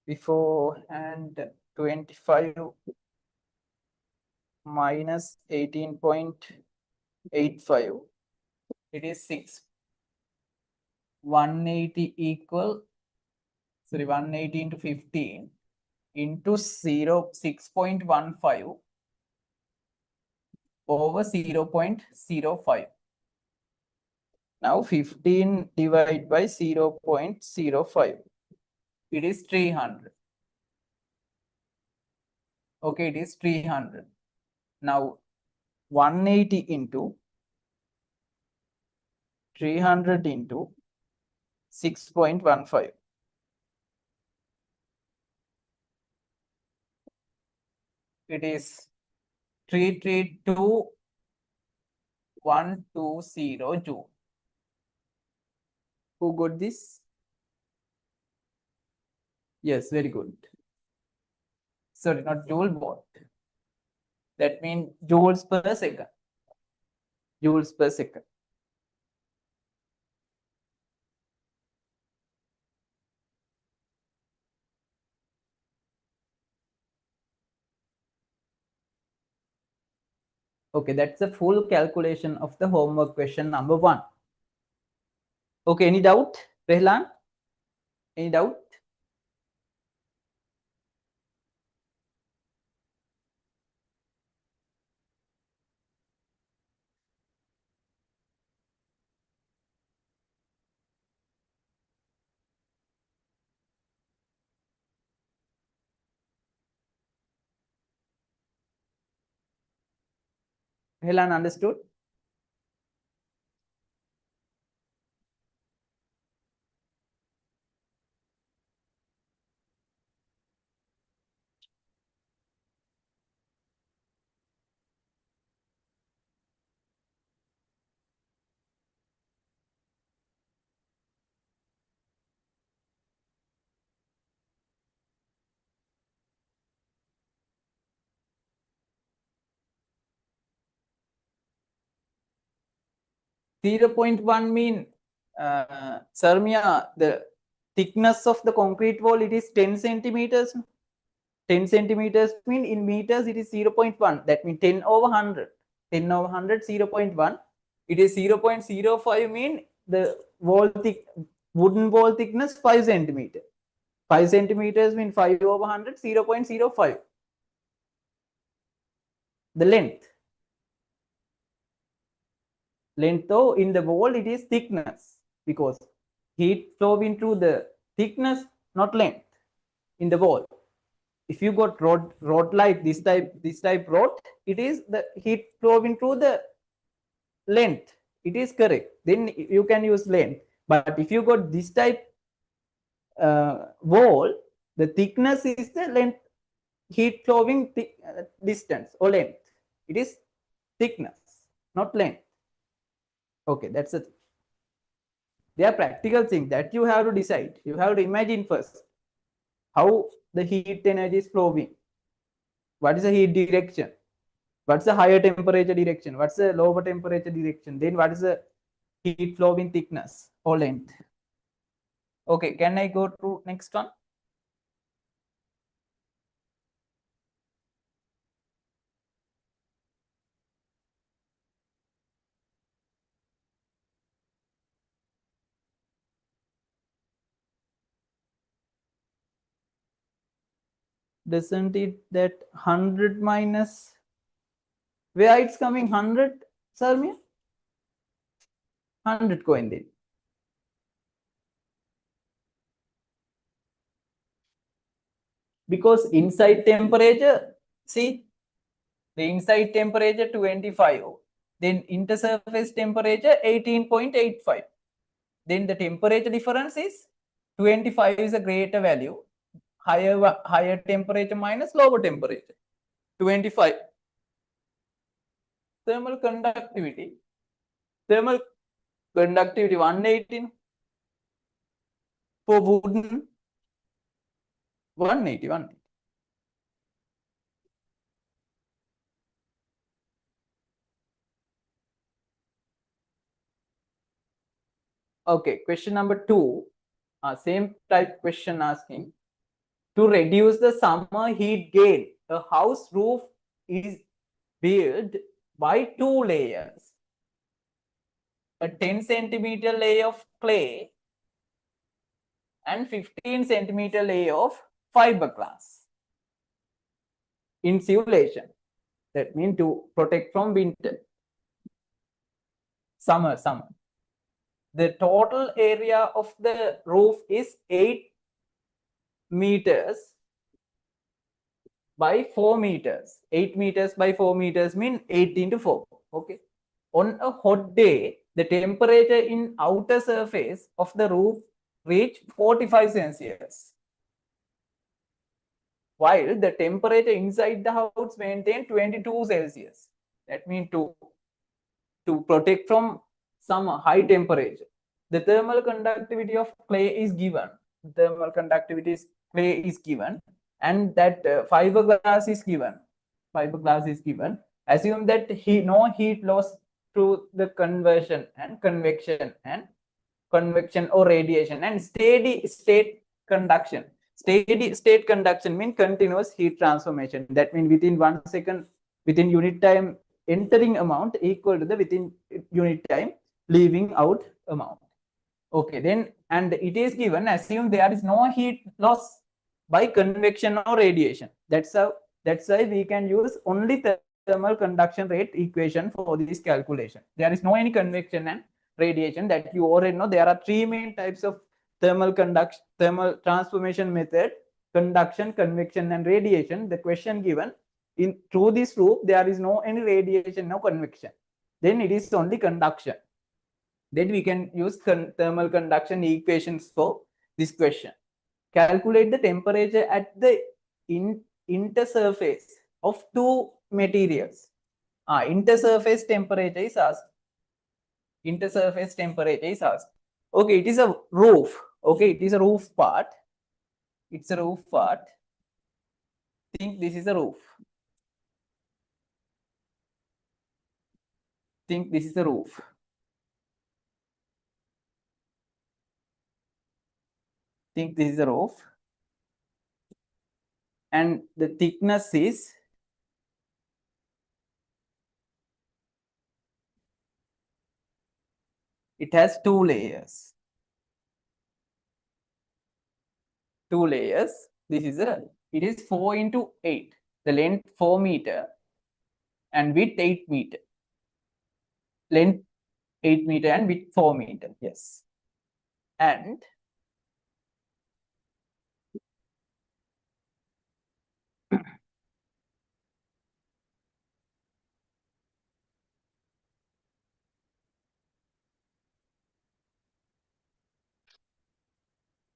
Before and 25 minus 18.85. It is 6. 180 equal, sorry, 180 into 15 into 6.15 over 0.05. Now 15 divided by 0.05. It is 300. Okay, it is 300. Now 180 into 300 into 6.15. It is 332,120 joule. Who got this? Yes, very good. Sorry, not joule watt. That means joules per second. Joules per second. Okay, that's the full calculation of the homework question number 1. Okay, any doubt, Rehlan? Any doubt? Rehlan understood? .1 mean, Sarmia, the thickness of the concrete wall, it is 10 centimeters. 10 centimeters mean in meters it is 0.1. That means 10 over 100. 10 over 100, 0.1. It is 0.05 mean the wall thick, wooden wall thickness 5 centimeters. 5 centimeters mean 5 over 100, 0.05. The length. Length though in the wall it is thickness because heat flow into the thickness, not length in the wall. If you got rod like this type rod, it is the heat flow into the length. It is correct. Then you can use length. But if you got this type wall, the thickness is the length, heat flowing distance or length. It is thickness, not length. Okay, that's it. They are practical things that you have to decide. You have to imagine first how the heat energy is flowing. What is the heat direction? What's the higher temperature direction? What's the lower temperature direction? Then what is the heat flow in thickness or length? Okay, can I go to next one? Doesn't it that 100 minus, where it's coming 100, Sarmia? 100 coin then. Because inside temperature, see, the inside temperature 25, then intersurface temperature 18.85. Then the temperature difference is 25 is a greater value, higher temperature minus lower temperature, 25. Thermal conductivity 118 for wooden, 180. Okay, question number 2, same type question asking, to reduce the summer heat gain, a house roof is built by 2 layers, a 10 centimeter layer of clay and 15 centimeter layer of fiberglass. Insulation, that means to protect from winter, summer. The total area of the roof is 8 meters by 4 meters. 8 meters by 4 meters mean 8 into 4. Okay. On a hot day, the temperature in outer surface of the roof reach 45 Celsius, while the temperature inside the house maintain 22 Celsius. That means to protect from some high temperature. The thermal conductivity of clay is given. Thermal conductivity is clay is given, and that fiberglass is given. Fiberglass is given. Assume that no heat loss through the conversion and convection or radiation, and steady state conduction. Steady state conduction means continuous heat transformation. That means within 1 second, within unit time, entering amount equal to the within unit time leaving out amount. Okay, then, and it is given, assume there is no heat loss by convection or radiation. That's why we can use only thermal conduction rate equation for this calculation. There is no any convection and radiation, that you already know. There are 3 main types of thermal transformation method: conduction, convection, and radiation. The question given, in through this loop there is no any radiation, no convection, then it is only conduction. Then we can use thermal conduction equations for this question. Calculate the temperature at the intersurface of 2 materials. Intersurface temperature is asked. Intersurface temperature is asked. Okay, it is a roof. Okay, it is a roof part. It's a roof part. Think this is a roof. Think this is a roof. Think this is a roof. And the thickness is it has 2 layers. 2 layers. This is it is 4 into 8. The length 4 meter and width 8 meter. Length 8 meter and width 4 meter. Yes. And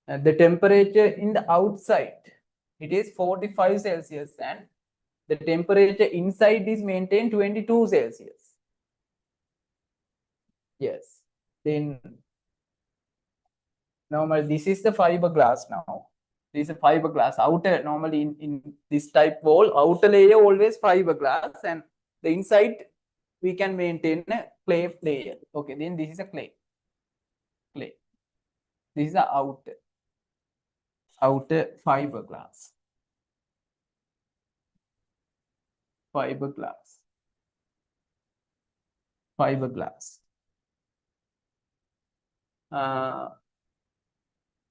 the temperature in the outside, it is 45 Celsius, and the temperature inside is maintained 22 Celsius. Yes. Then normally this is the fiberglass now. This is a fiberglass outer. Normally in this type wall, outer layer always fiberglass, and The inside we can maintain a clay layer. Okay, then this is a clay. This is the outer fiberglass.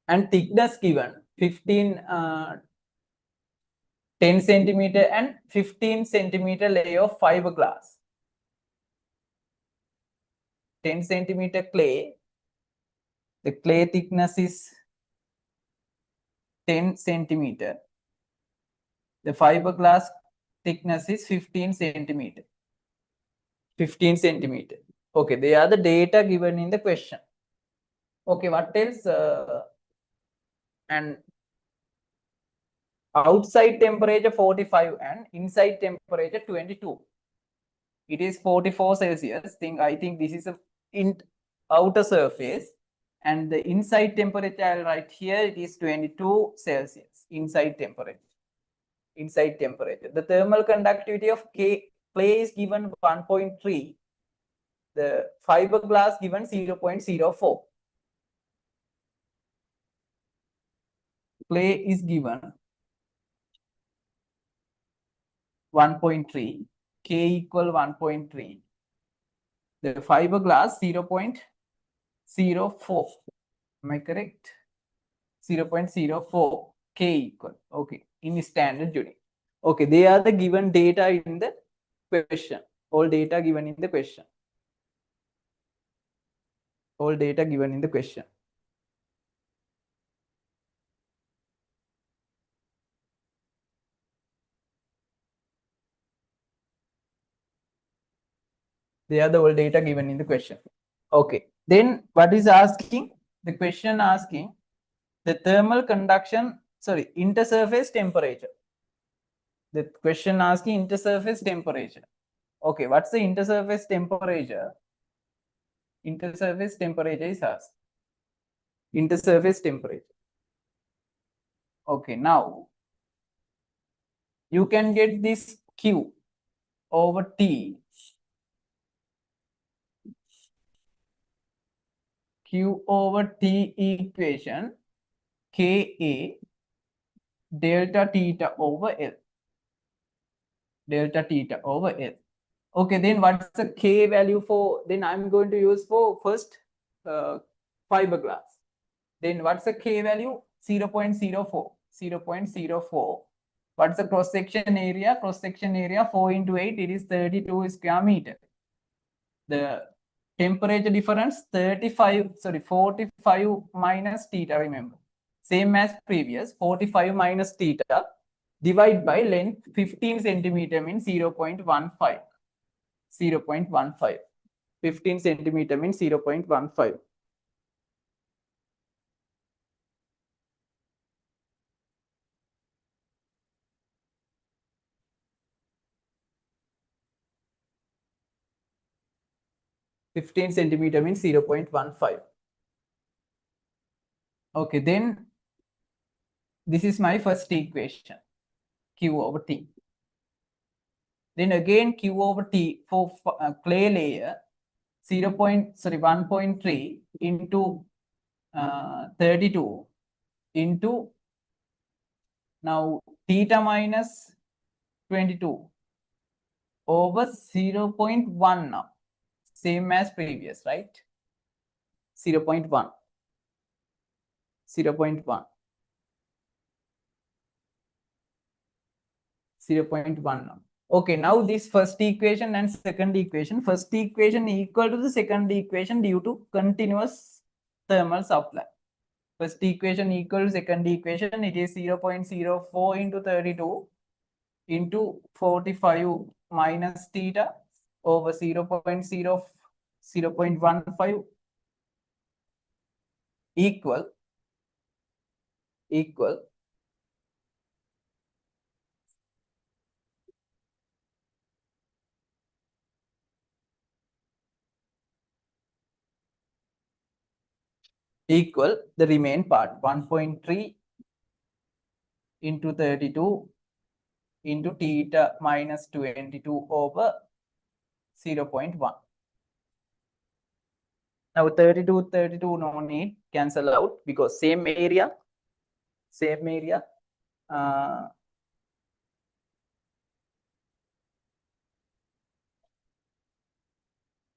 And thickness given 10 centimeter and 15 centimeter layer of fiberglass. 10 centimeter clay. The clay thickness is 10 centimeter. The fiberglass thickness is 15 centimeter. 15 centimeter. Okay, they are the data given in the question. Okay, what else? And outside temperature 45 and inside temperature 22. It is 44 Celsius. I think this is a in outer surface, and the inside temperature I'll write here, it is 22 Celsius. Inside temperature. The thermal conductivity of clay is given 1.3. The fiberglass given 0.04. Clay is given 1.3. K equal 1.3. The fiberglass 0.04. Am I correct? 0.04. K equal. Okay. In standard unit. Okay. They are the given data in the question. All data given in the question. All data given in the question. They are the all data given in the question. Okay. Then what is asking? The question asking the thermal conduction, intersurface temperature. The question asking intersurface temperature. Okay, what's the intersurface temperature? Intersurface temperature is asked. Intersurface temperature. Okay, now you can get this Q over T. Q over T equation Ka delta theta over L. Delta theta over L. Okay, then what's the K value for? Then I'm going to use for first fiberglass. Then what's the K value? 0.04. 0.04. What's the cross section area? Cross section area 4 into 8. It is 32 square meter. The temperature difference 45 minus theta. Remember, same as previous. 45 minus theta divide by length 15 centimeter means 0.15. 0.15. 15 centimeter means 0.15. Centimeter means 0.15. Okay, then this is my first equation, Q over T. Then again Q over T for clay layer 1.3 into 32 into now theta minus 22 over 0.1 now. Same as previous, right? 0.1. 0.1. 0.1 now. Okay, now this first equation and second equation. First equation equal to the second equation due to continuous thermal supply. First equation equal to second equation. It is 0.04 into 32 into 45 minus theta over 0.15 equal the remaining part 1.3 into 32 into theta minus 22 over 0.1. Now 32, 32 no need, cancel out because same area.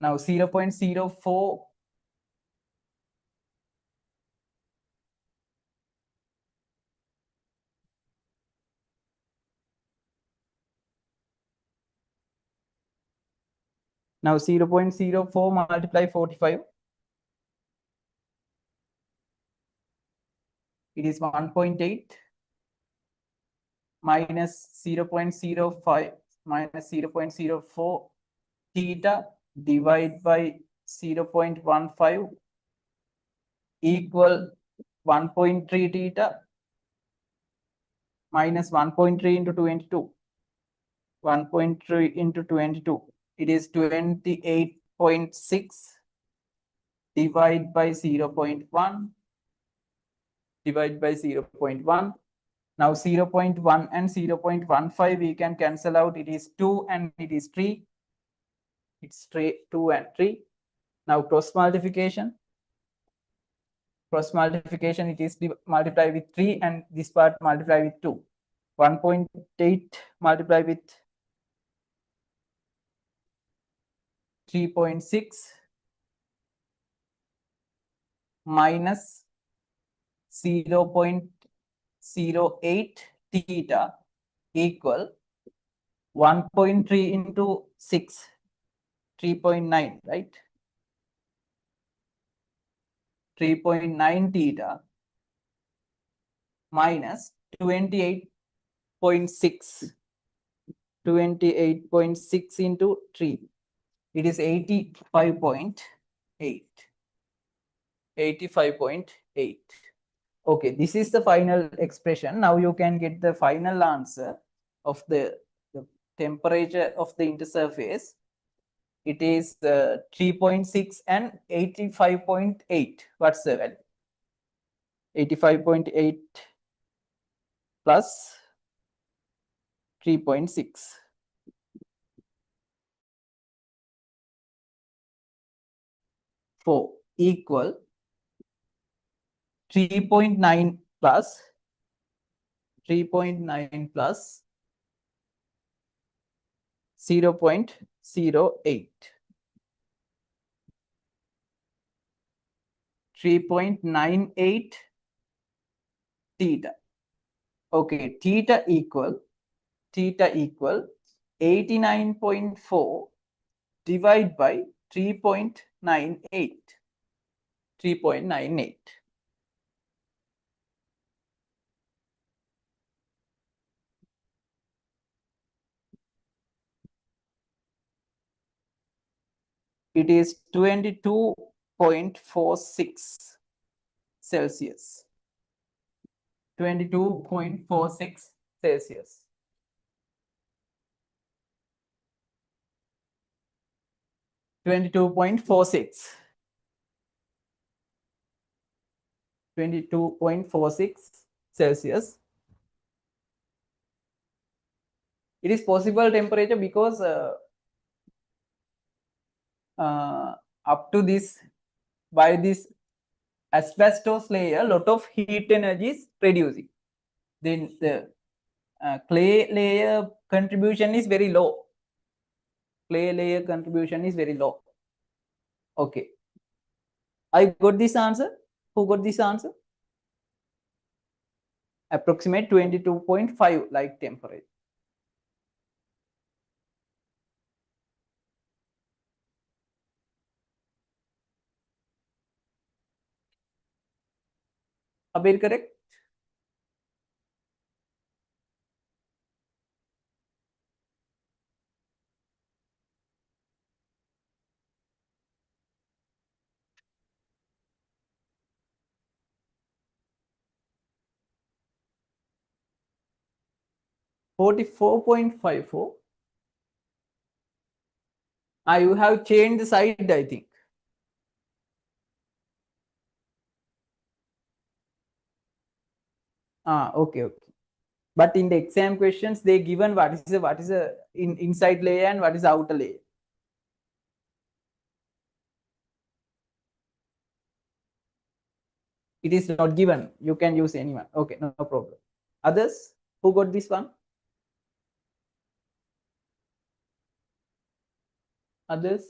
Now 0.04. Now 0.04 multiply 45. It is 1.8 minus 0.05 minus 0.04 theta divided by 0.15 equal 1.3 theta minus 1.3 into 22. 1.3 into 22. It is 28.6 divided by 0.1 divided by 0.1. Now 0.1 and 0.15 we can cancel out. It is 2 and it is 3. It's 2 and 3. Now cross multiplication. Cross multiplication, it is multiplied with 3 and this part multiplied with 2. 1.8 multiplied with 3.6 minus 0.08 theta equal 1.3 into 6, 3.9, right? 3.9 theta minus 28.6. 28.6 into 3. It is 85.8. 85.8. Okay, this is the final expression. Now you can get the final answer of the temperature of the intersurface. It is 3.6 and 85.8. What's the value? 85.8 plus 3.6. 4 equal 3.9 plus 3.9 plus 0.08. 3.98 theta. Okay, theta equal 89.4 divided by 3.98. 3.98. It is 22.46 Celsius. 22.46 Celsius. 22.46. 22.46 Celsius. It is possible temperature because up to this, by this asbestos layer, lot of heat energy is reducing. Then the clay layer contribution is very low. Clay layer contribution is very low. Okay. I got this answer. Who got this answer? Approximate 22.5 like temperature. Abir correct? $44.54. You have changed the side, I think. Okay. But in the exam questions, they given what is the inside layer and what is the outer layer. It is not given. You can use anyone. Okay, no problem. Others who got this one? Others?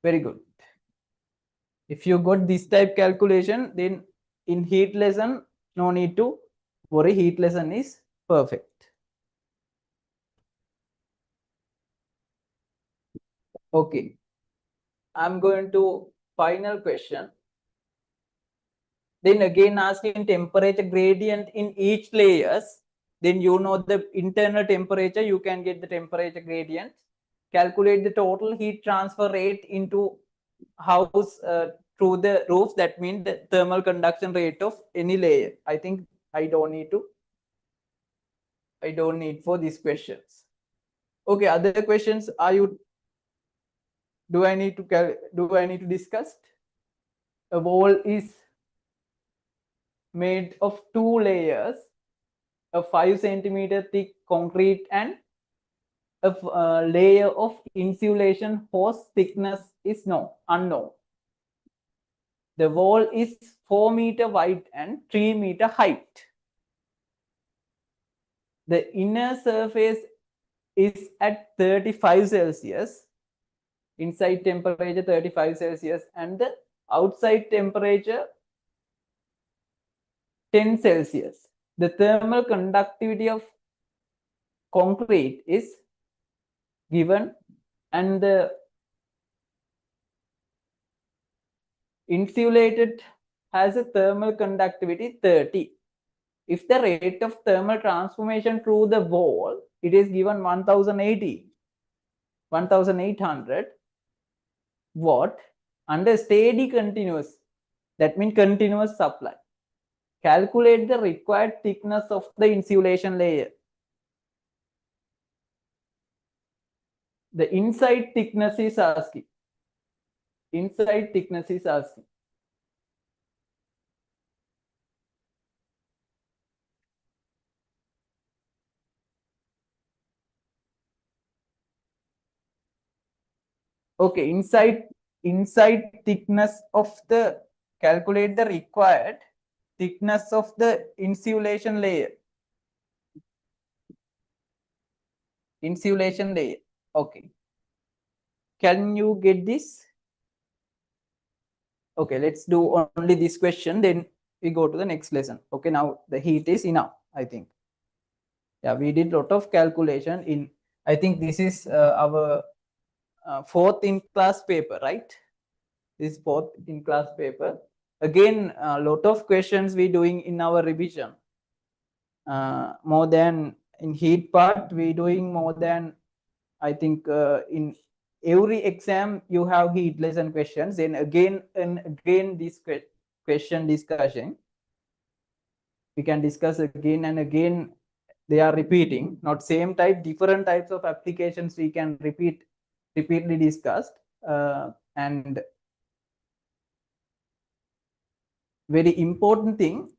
Very good. If you got this type calculation, then in heat lesson, no need to worry. Heat lesson is perfect. Okay. I'm going to final question. Then again asking temperature gradient in each layers. Then you know the internal temperature, you can get the temperature gradient. Calculate the total heat transfer rate into house through the roof. That means the thermal conduction rate of any layer. I think I don't need for these questions. Okay, other questions? Are you? Do I need to discuss? A wall is made of two layers, a 5 centimeter thick concrete and a layer of insulation whose thickness is unknown. The wall is 4 meter wide and 3 meter height. The inner surface is at 35 Celsius, inside temperature 35 Celsius, and the outside temperature 10 Celsius. The thermal conductivity of concrete is given, and the insulated has a thermal conductivity 30. If the rate of thermal transformation through the wall, it is given 1800 watt under steady continuous, that means continuous supply. Calculate the required thickness of the insulation layer. The inside thickness is asking. Inside thickness is asking. Okay, inside thickness of the, calculate the required thickness of the insulation layer. Insulation layer. Okay. Can you get this? Okay, let's do only this question, then we go to the next lesson. Okay, now the heat is enough, I think. Yeah, we did a lot of calculation in, I think this is our fourth in class paper, right? This fourth in class paper. Again, a lot of questions we doing in our revision. More than in heat part, we doing more than, I think in every exam you have heat lesson questions. Then again and again this question discussion. We can discuss again and again. They are repeating, not same type, different types of applications we can repeatedly discussed. And very important thing,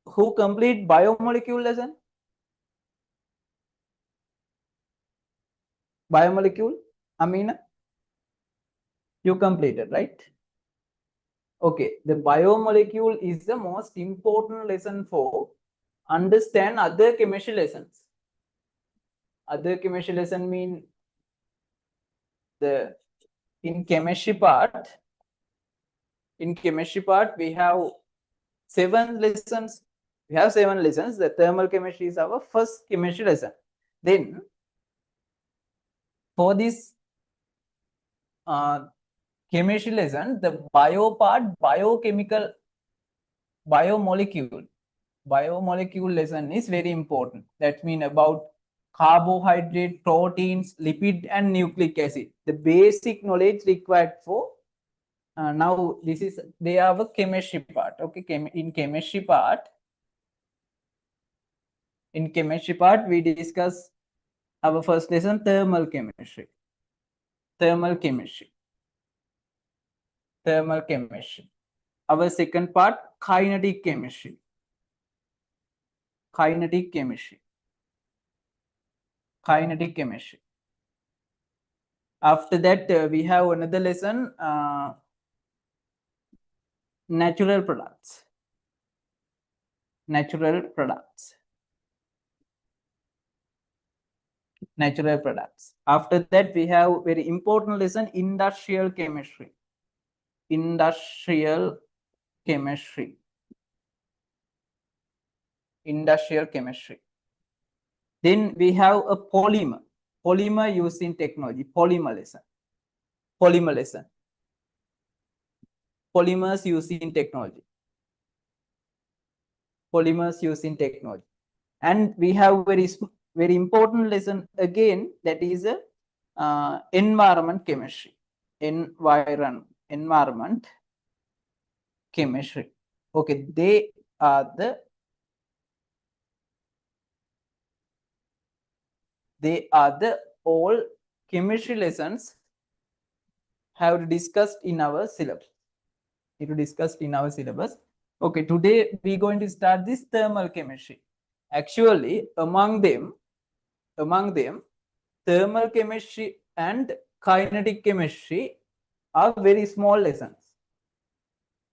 who complete biomolecule lesson? Biomolecule, Amina, you completed, right? Okay, the biomolecule is the most important lesson for understand other chemistry lessons. Other chemistry lesson mean the in chemistry part. In chemistry part, we have 7 lessons. We have 7 lessons. The thermal chemistry is our first chemistry lesson. Then for this chemistry lesson, the bio part, biomolecule lesson is very important. That means about carbohydrate, proteins, lipid, and nucleic acid. The basic knowledge required for now this is they are a chemistry part. Okay, in chemistry part we discuss our first lesson, thermal chemistry. Our second part, kinetic chemistry. kinetic chemistry. After that, we have another lesson, natural products. Natural products. Natural products. After that, we have very important lesson, industrial chemistry. Industrial chemistry. Industrial chemistry. Then we have a polymer. Polymer used in technology. Polymer lesson. Polymer lesson. Polymers used in technology. Polymers used in technology. And we have very important lesson again, that is a environment chemistry. Environment chemistry. Okay, they are the all chemistry lessons have discussed in our syllabus. It discussed in our syllabus. Okay, today we're going to start this thermal chemistry. Actually, among them, thermal chemistry and kinetic chemistry are very small lessons.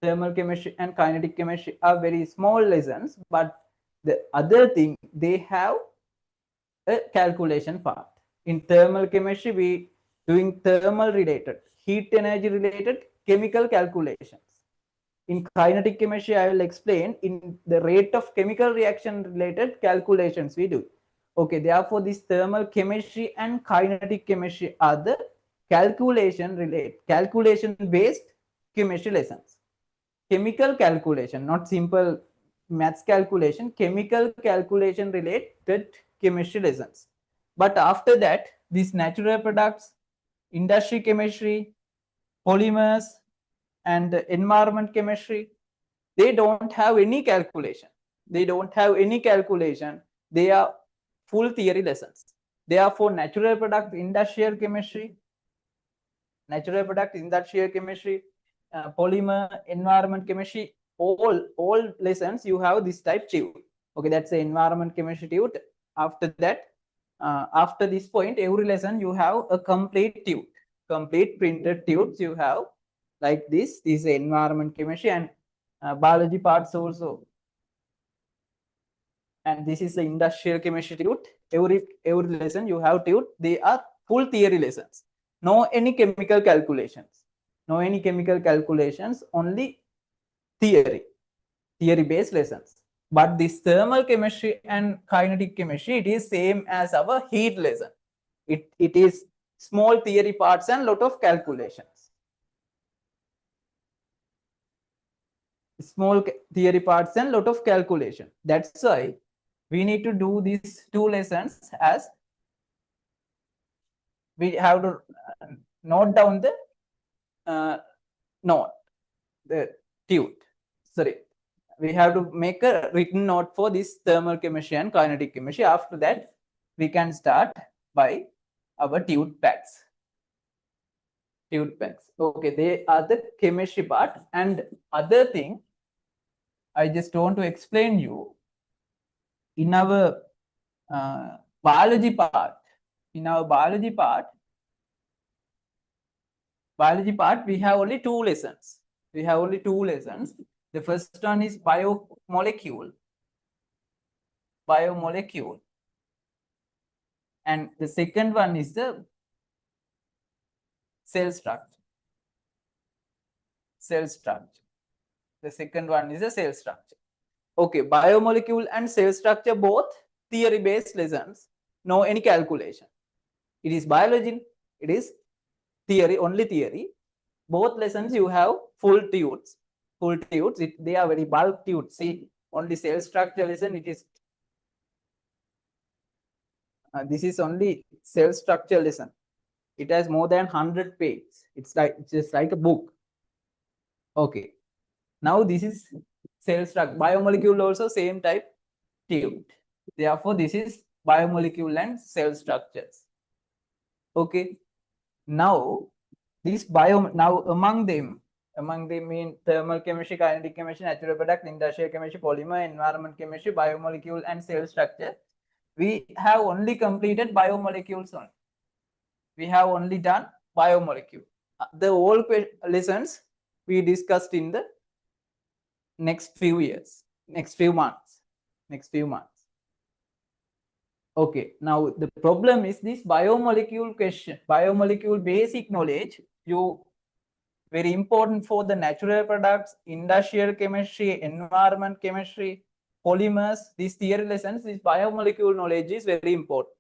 Thermal chemistry and kinetic chemistry are very small lessons, but the other thing, they have a calculation part. In thermal chemistry, we doing thermal related, heat energy related chemical calculations. In kinetic chemistry, I will explain in the rate of chemical reaction related calculations we do. Okay, therefore this thermal chemistry and kinetic chemistry are the calculation based chemistry lessons. Chemical calculation, not simple maths calculation, chemical calculation related chemistry lessons. But after that, these natural products, industry chemistry, polymers, and environment chemistry, they don't have any calculation. They are full theory lessons. Therefore, natural product, industrial chemistry, polymer, environment chemistry, all lessons you have this type tube. Okay, that's the environment chemistry tube. After that, after this point, every lesson you have a complete tube, complete printed tubes you have like this. This is environment chemistry and biology parts also. And this is the industrial chemistry tube. Every lesson you have tube. They are full theory lessons. No any chemical calculations. Only theory-based lessons. But this thermal chemistry and kinetic chemistry, it is same as our heat lesson. It is small theory parts and lot of calculations. Small theory parts and lot of calculation. That's why we need to do these two lessons as we have to note down the tube. Sorry, we have to make a written note for this thermal chemistry and kinetic chemistry. After that, we can start by our tube packs. Okay, they are the chemistry part. And other thing, I just want to explain you, in our biology part, we have only two lessons. The first one is biomolecule. And the second one is the cell structure. The second one is the cell structure. Okay, biomolecule and cell structure, both theory-based lessons. No any calculation. It is biology. It is theory, only theory. Both lessons you have full tubes. They are very bulk tubes. See, only cell structure lesson. It is this is only cell structure lesson. It has more than 100 pages. It's just like a book. Okay. Now this is cell structure. Biomolecule also same type tube. Therefore, this is biomolecule and cell structures. Okay. Now this among them mean thermal chemistry, kinetic chemistry, natural product, industrial chemistry, polymer, environment chemistry, biomolecule, and cell structure. we have only completed biomolecules only. We have only done biomolecule. The whole lessons we discussed in the next few years, next few months. Okay, now the problem is this biomolecule question, biomolecule basic knowledge, you very important for the natural products, industrial chemistry, environment chemistry, polymers, these theory lessons, this biomolecule knowledge is very important.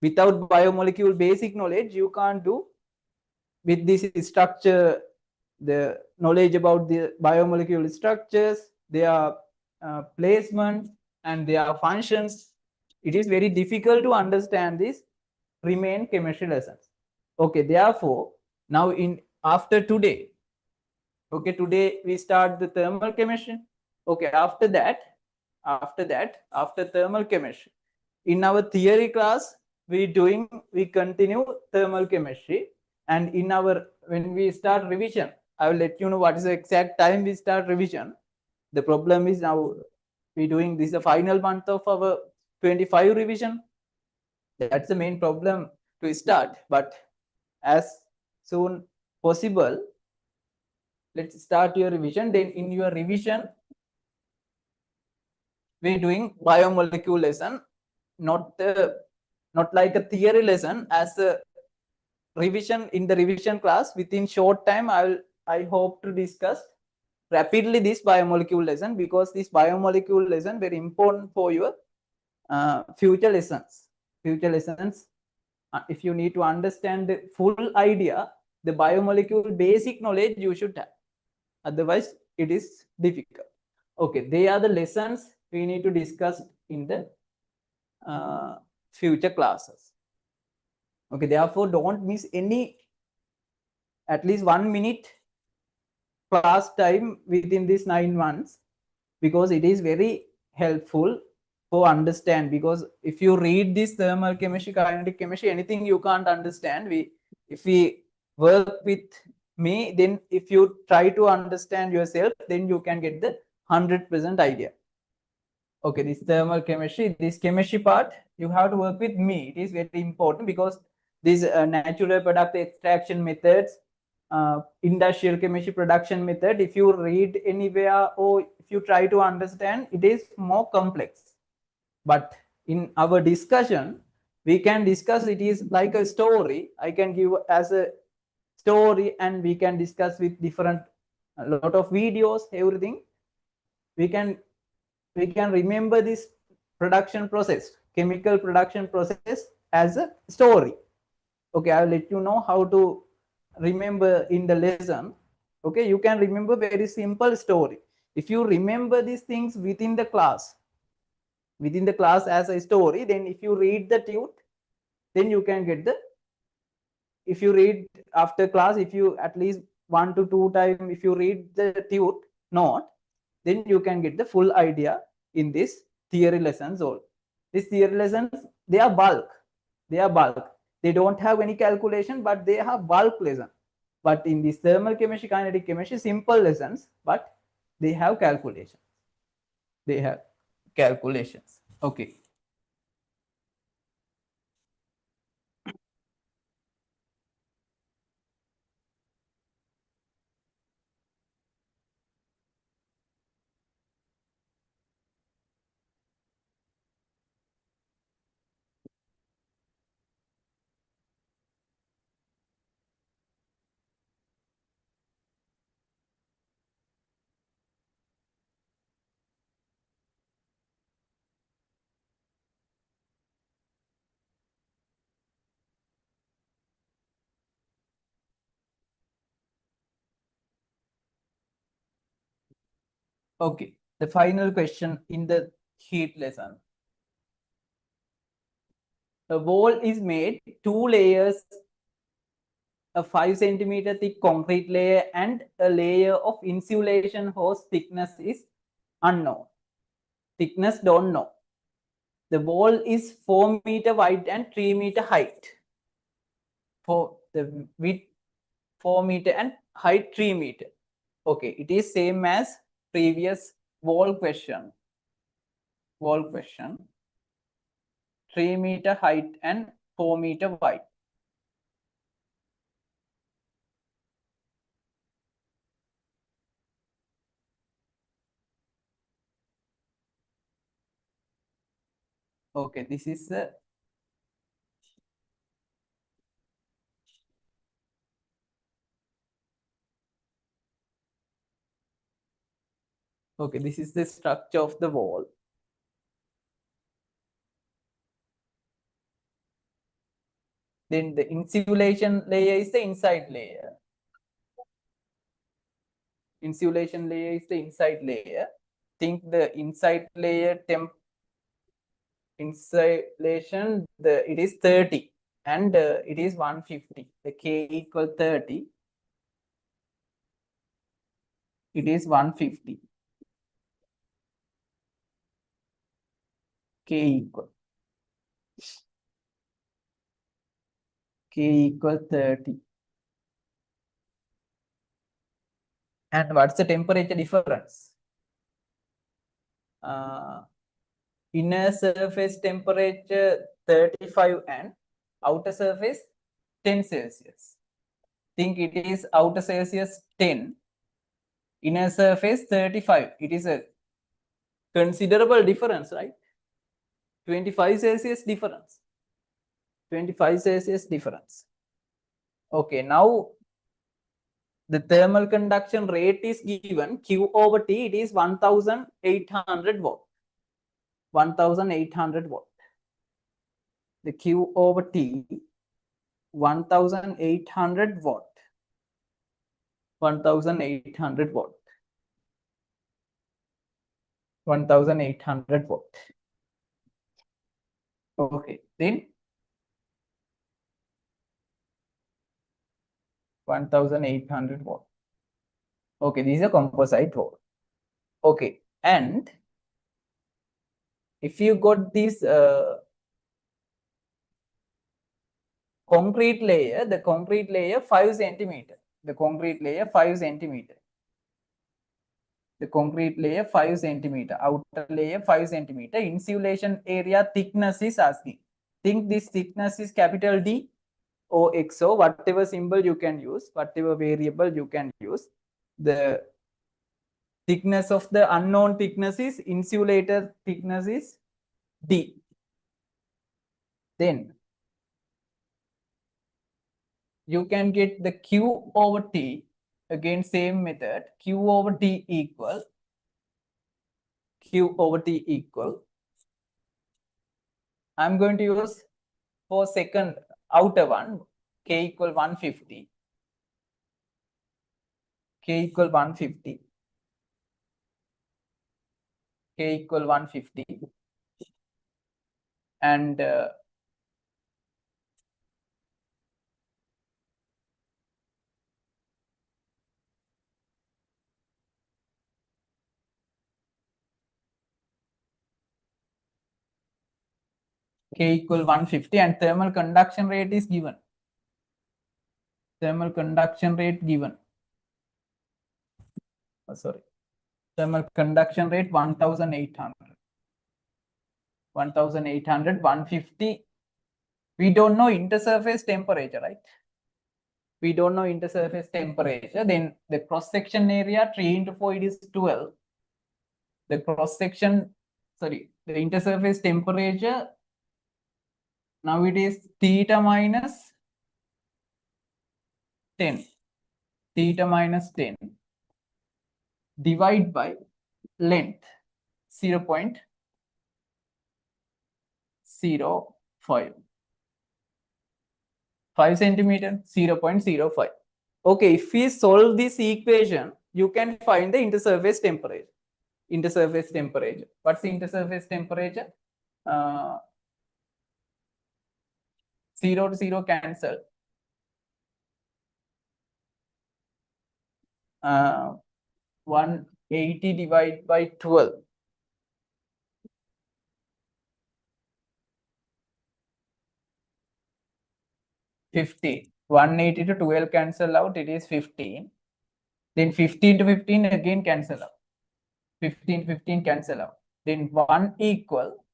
Without biomolecule basic knowledge, you can't do with this structure, the knowledge about the biomolecule structures, their placement and their functions. It is very difficult to understand this remain chemistry lessons. Okay, therefore, now in after today, okay, today we start the thermal chemistry. Okay, after thermal chemistry, in our theory class, we continue thermal chemistry, and in our when we start revision, I will let you know what is the exact time we start revision. The problem is now we doing this the final month of our 25 revision. That's the main problem to start, but as soon possible, let's start your revision. Then in your revision, we're doing biomolecule lesson, not like a theory lesson. As a revision in the revision class, within short time, I hope to discuss rapidly this biomolecule lesson, because this biomolecule lesson very important for your future lessons. If you need to understand the full idea, the biomolecule basic knowledge you should have. Otherwise, it is difficult. Okay, they are the lessons we need to discuss in the future classes. Okay, therefore, don't miss any, at least 1 minute class time within these 9 months, because it is very helpful for understand. Because if you read this thermal chemistry, kinetic chemistry, anything you can't understand, if we work with me, then if you try to understand yourself, then you can get the 100% idea. Okay, this thermal chemistry, this chemistry part, you have to work with me. It is very important, because these natural product extraction methods, industrial chemistry production method, if you read anywhere or if you try to understand, it is more complex. But in our discussion, we can discuss, it is like a story. I can give as a story, and we can discuss with different, a lot of videos, everything. We can remember this production process, chemical production process, as a story. Okay, I'll let you know how to remember in the lesson. Okay, you can remember very simple story. If you remember these things within the class as a story, then if you read the tune, then you can get the, if you read after class, if you at least 1 to 2 times, if you read the tune note, then you can get the full idea in this theory lessons. All these theory lessons, they are bulk. They don't have any calculation, but they have bulk lesson. But in this thermal chemistry, kinetic chemistry, simple lessons, but they have calculations. Okay. Okay, the final question in the heat lesson. A wall is made 2 layers, a 5 centimeter thick concrete layer and a layer of insulation hose. Thickness is unknown. Thickness don't know. The wall is 4 meter wide and 3 meter height. For the width 4 meter and height 3 meter. Okay, it is same as previous wall question. 3 meter height and 4 meter wide. Okay, this is the structure of the wall. Then the insulation layer is the inside layer. Insulation layer is the inside layer. Think the inside layer insulation, it is 30 and it is 150. The K equal 30. It is 150. K equal 30. And what's the temperature difference? Inner surface temperature 35 and outer surface 10 Celsius. Think it is outer Celsius 10, inner surface 35. It is a considerable difference, right? 25 Celsius difference. 25 Celsius difference. Okay, now the thermal conduction rate is given Q over T. It is 1800 watt. 1800 watt. The Q over T 1800 watt. 1800 watt. 1800 watt. Okay, then 1800 watt. Okay, this is a composite wall. Okay, and if you got this concrete layer, the concrete layer 5 centimeter. The concrete layer 5 centimeter. The concrete layer 5 centimeter. Outer layer 5 centimeter. Insulation area thickness is asking. Think this thickness is capital D or XO, whatever symbol you can use, whatever variable you can use. The thickness of the unknown thickness is insulator thickness is D. Then you can get the Q over T, again same method, Q over T equal, I'm going to use for second outer one, K equal 150, K equal 150, K equal 150, and K equal 150, and thermal conduction rate is given. Thermal conduction rate given. Thermal conduction rate 1800. 1800, 150. We don't know intersurface temperature, right? We don't know intersurface temperature. Then the cross-section area 3 into 4, it is 12. The cross-section, the intersurface temperature, now it is theta minus 10. Theta minus 10 divided by length 0.05. 5 centimeter, 0.05. Okay, if we solve this equation, you can find the intersurface temperature. Intersurface temperature. What's the intersurface temperature? 0 to 0 cancel. 180 divided by 12. 15. 180 to 12 cancel out, it is 15. Then 15 to 15 again cancel out. 15 cancel out. Then 1 equal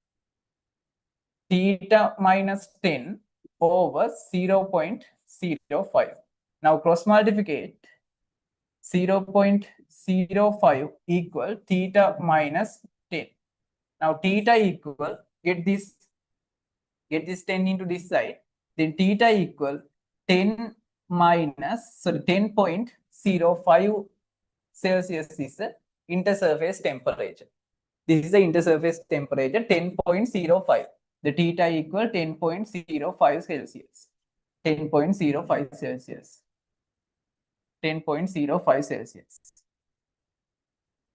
theta minus 10 over 0.05. Now cross multiplicate 0.05 equal theta minus 10. Now theta equal, get this 10 into this side, then theta equal 10 minus, 10.05 Celsius is the intersurface temperature. This is the intersurface temperature, 10.05. The theta equal 10.05 Celsius. 10.05 Celsius. 10.05 Celsius.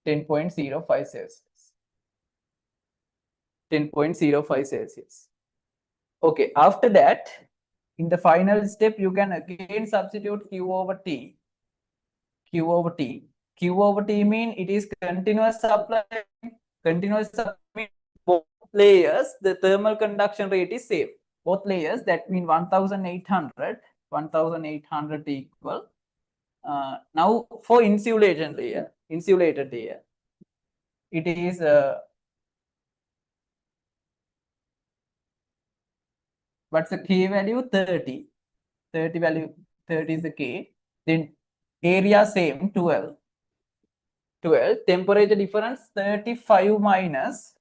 10.05 Celsius. 10.05 Celsius. Okay, after that, in the final step, you can again substitute Q over T. Q over T. Q over T mean it is continuous supply. Continuous supply mean both layers, the thermal conduction rate is same. Both layers, that mean 1800. 1800 equal. Now for insulated layer, it is what's the K value? 30. 30 value, 30 is the K. Then area same, 12. 12. Temperature difference 35 minus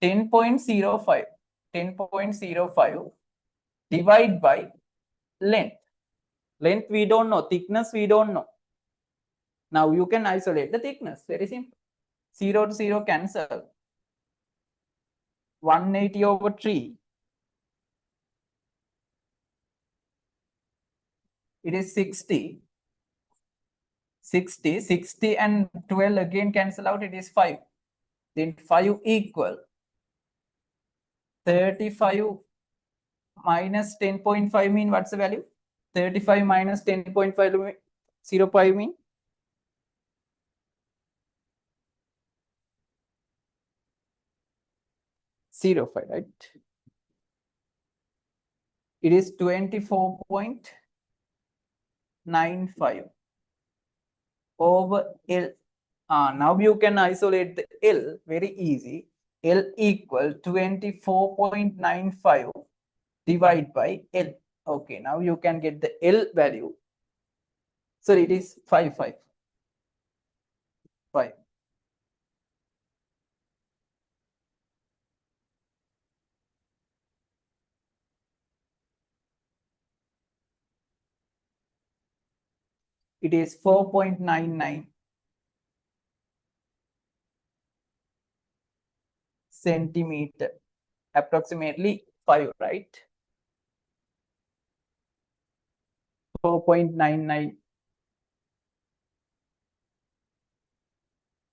10.05. 10.05 divide by length. Length we don't know. Thickness we don't know. Now you can isolate the thickness. Very simple. 0 to 0 cancel. 180 over 3. It is 60. 60 and 12 again cancel out. It is 5. Then 5 equal 35 minus 10.5 mean what's the value? 35 minus 10.5 0.5 mean? Zero 5, right? It is 24.95 over L. Now you can isolate the L very easy. L equal 24.95 divided by L. Okay, now you can get the L value. So it is 5. It is 4.99 centimeter, approximately 5, right? 4.99.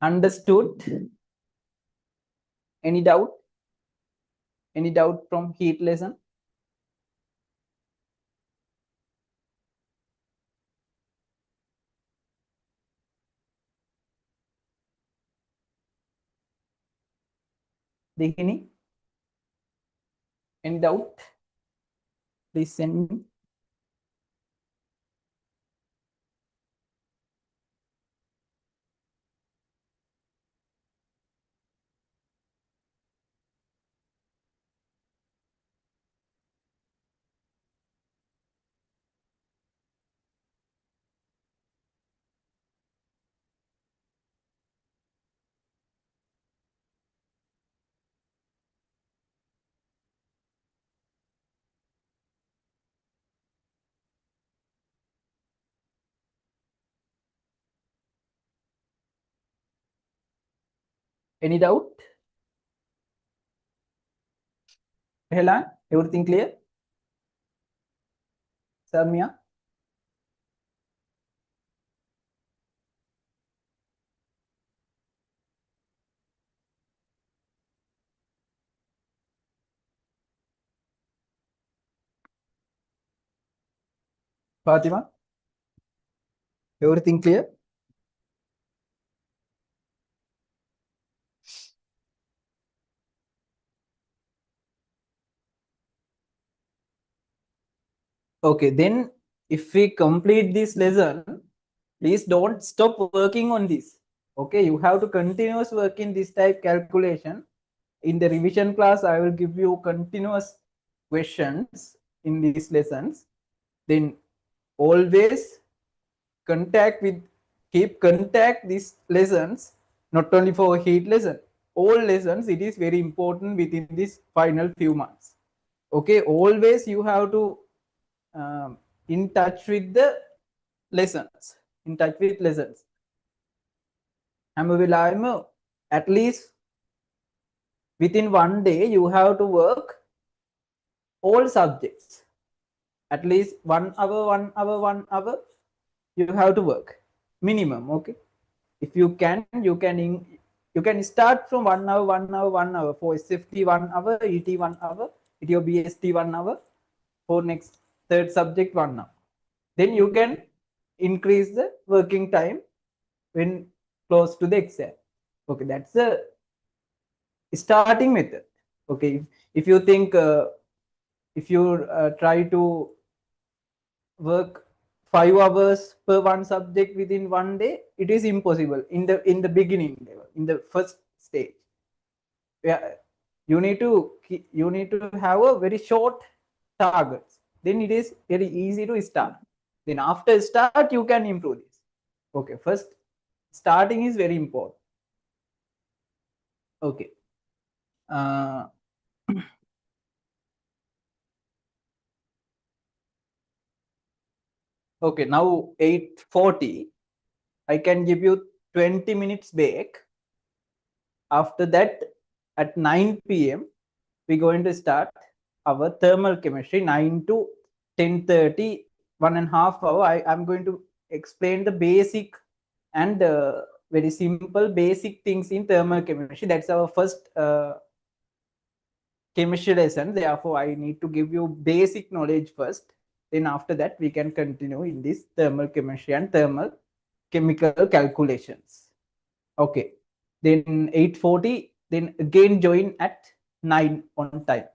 Understood? Any doubt? Any doubt from heat lesson? Dihini? Any doubt? Please send me. Any doubt? Hela, everything clear? Samya? Fatima? Everything clear? Okay, then if we complete this lesson, please don't stop working on this. Okay, you have to continuous work in this type calculation. in the revision class, I will give you continuous questions in these lessons. Then always contact with, keep contact these lessons, not only for heat lesson, all lessons. It is very important within this final few months. Okay, always you have to in touch with the lessons, in touch with lessons. හැම වෙලාවෙම at least within one day you have to work all subjects. At least 1 hour, 1 hour, 1 hour you have to work minimum. Okay, if you can, you can start from 1 hour, 1 hour, 1 hour for SFT 1 hour, ET 1 hour, it your BST 1 hour, for next third subject 1 hour. Then you can increase the working time when close to the exam. Okay, that's the starting method. Okay, if you think if you try to work 5 hours per one subject within one day, it is impossible in the beginning level, in the first stage. Yeah, you need to have a very short targets, then it is very easy to start. Then after start you can improve this. Okay, first starting is very important. Okay, okay, now 8:40, I can give you 20 minutes break. After that, at 9 p.m., we're going to start our thermal chemistry, 9 to 10:30, 1.5 hours. I'm going to explain the basic and very simple basic things in thermal chemistry. That's our first chemistry lesson. Therefore, I need to give you basic knowledge first. Then after that, we can continue in this thermal chemistry and thermal chemical calculations. Okay, then 8:40, then again join at 9 on time.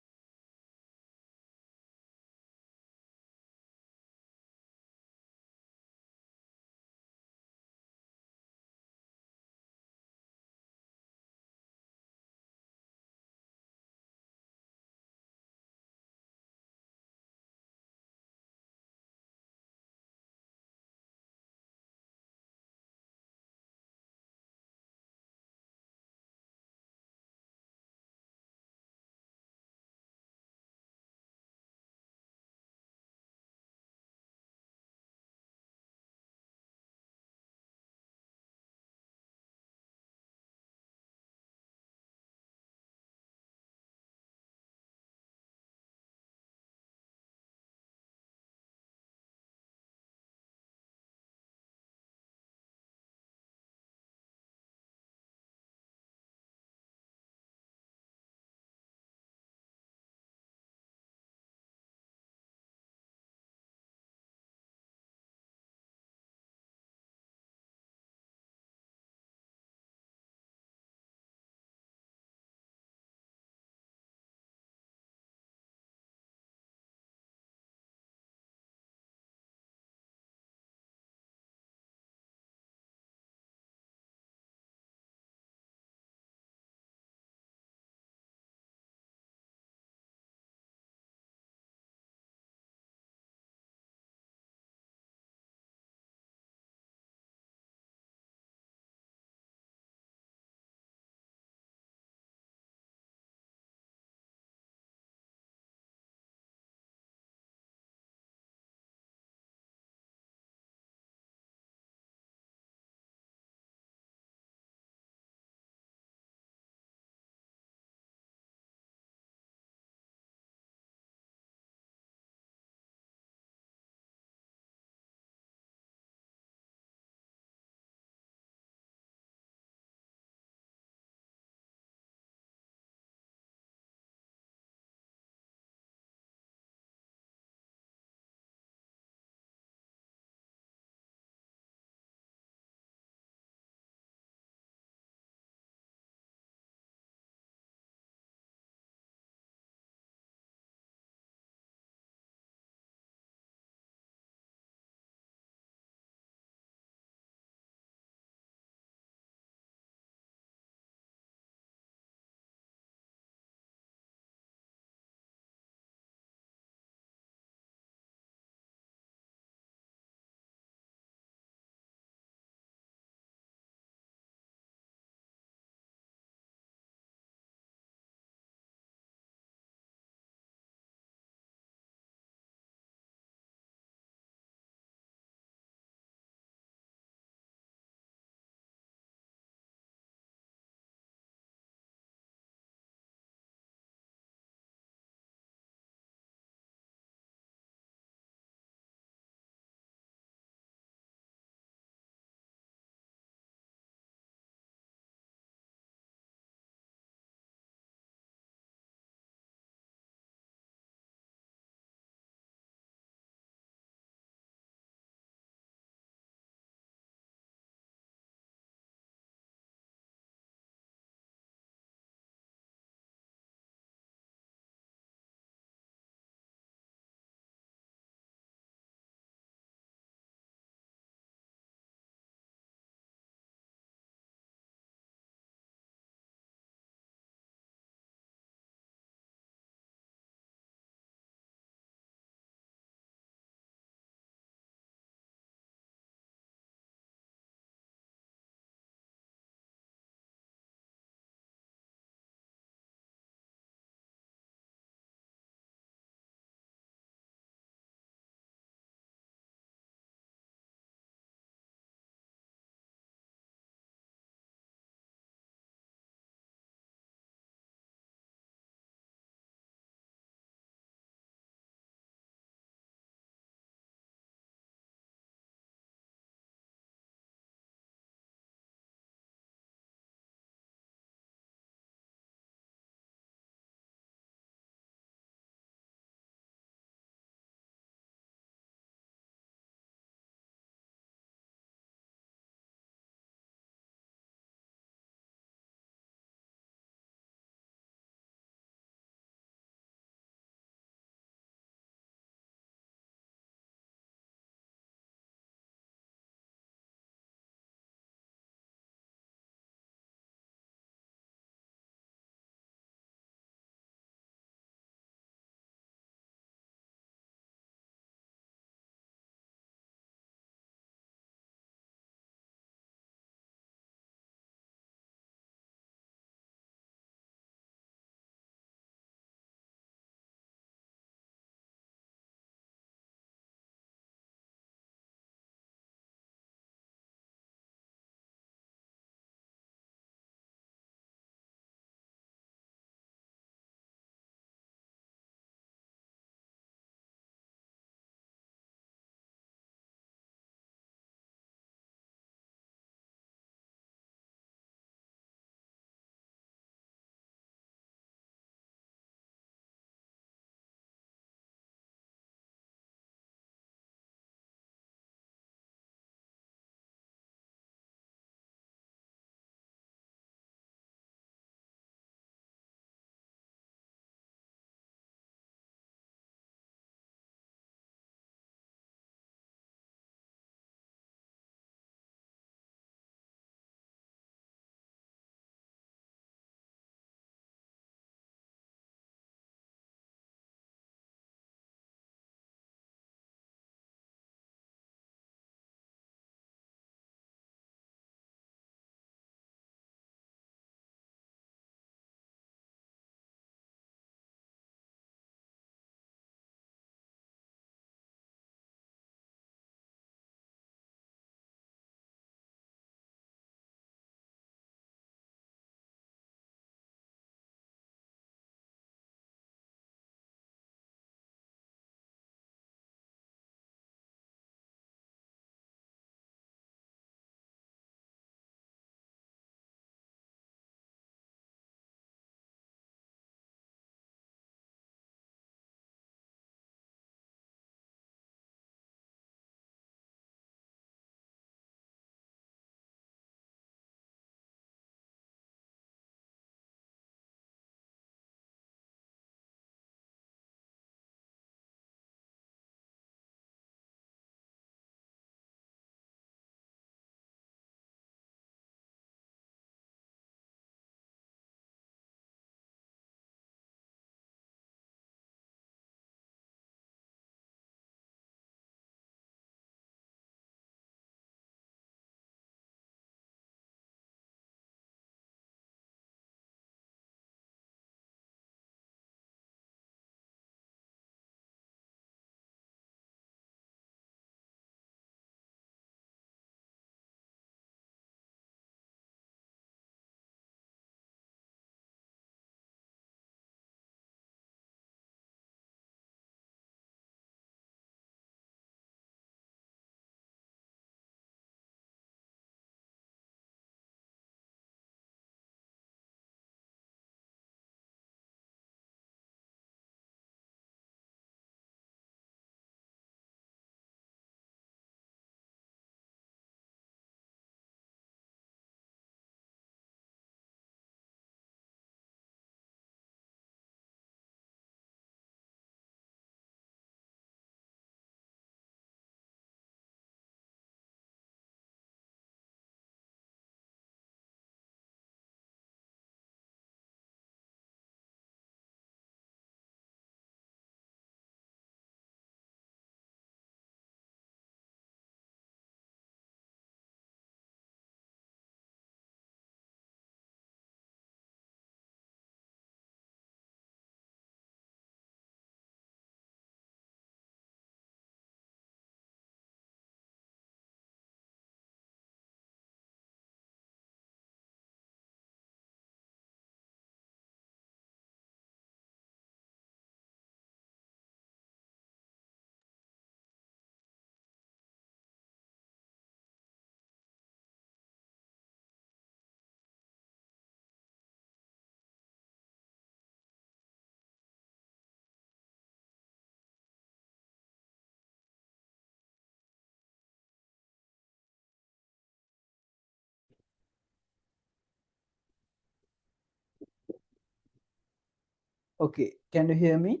Okay, can you hear me?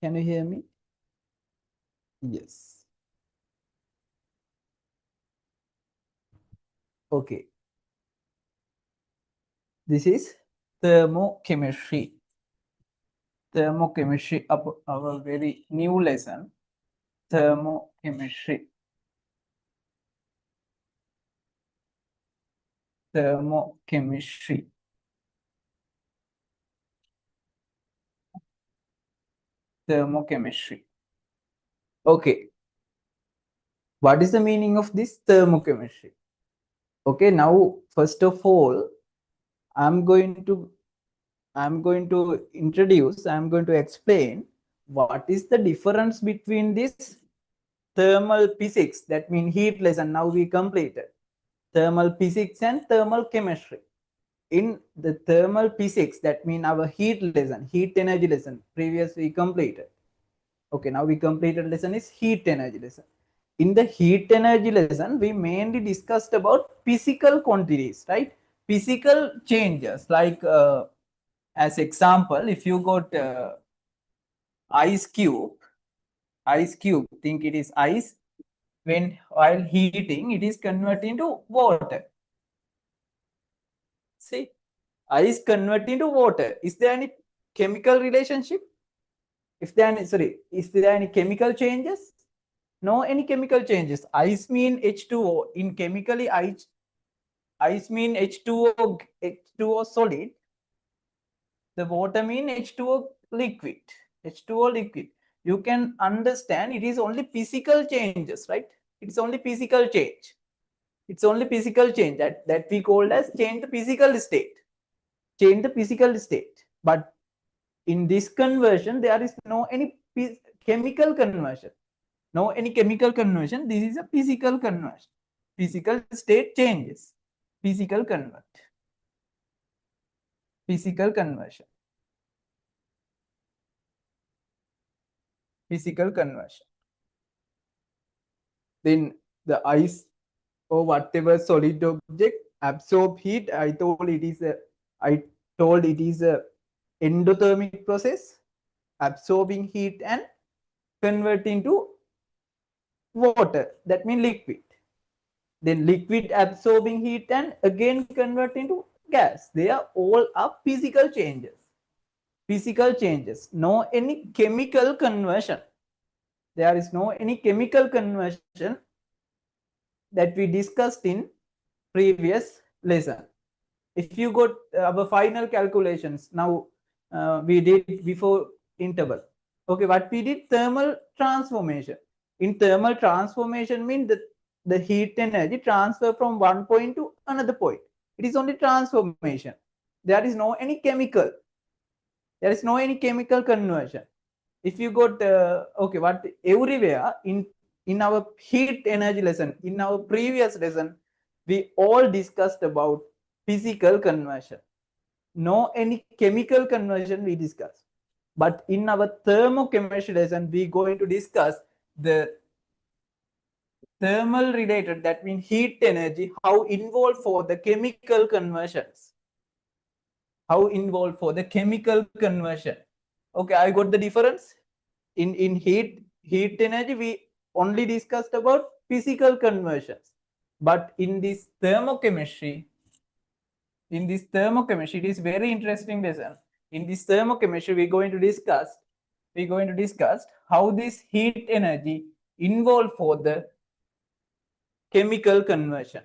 Can you hear me? Yes. Okay. This is thermochemistry. Thermochemistry, our very new lesson. Thermochemistry. Thermochemistry. Thermochemistry. Okay. What is the meaning of this thermochemistry? Okay, now first of all, I'm going to I'm going to explain what is the difference between this thermal physics, that means heat lesson. Now we completed thermal physics and thermal chemistry. In the thermal physics, that means our heat lesson, heat energy lesson, previously completed. Okay, now we completed lesson is heat energy lesson. In the heat energy lesson, we mainly discussed about physical quantities, right? Physical changes, like as example, if you got ice cube, think it is ice. When while heating, it is converted into water. See, ice convert into water. Is there any chemical relationship? If there any, sorry, is there any chemical changes? No, any chemical changes. Ice mean H2O. In chemically, ice mean H2O solid. The water mean H2O liquid. H2O liquid. You can understand it is only physical changes, right? It's only physical change. It's only physical change that we call as change the physical state. Change the physical state. But in this conversion, there is no any chemical conversion. No any chemical conversion. This is a physical conversion. Physical state changes. Physical convert. Physical conversion. Physical conversion. Then the ice or whatever solid object absorb heat. I told it is a endothermic process, absorbing heat and converting to water. That means liquid. Then liquid absorbing heat and again convert into gas. They are all up physical changes. Physical changes. No any chemical conversion. There is no any chemical conversion that we discussed in previous lesson. If you got our final calculations, now we did before interval. Okay, what we did, thermal transformation. In thermal transformation means the heat energy transfer from one point to another point. It is only transformation. There is no any chemical. There is no any chemical conversion. If you got okay, what everywhere in our heat energy lesson, in our previous lesson, we all discussed about physical conversion. No any chemical conversion we discussed. But in our thermochemistry lesson, we going to discuss the thermal related, that means heat energy, how involved for the chemical conversions. How involved for the chemical conversion. Okay, I got the difference. In heat energy, we only discussed about physical conversions. But in this thermochemistry, it is very interesting lesson. In this thermochemistry, we're going to discuss how this heat energy involved for the chemical conversion.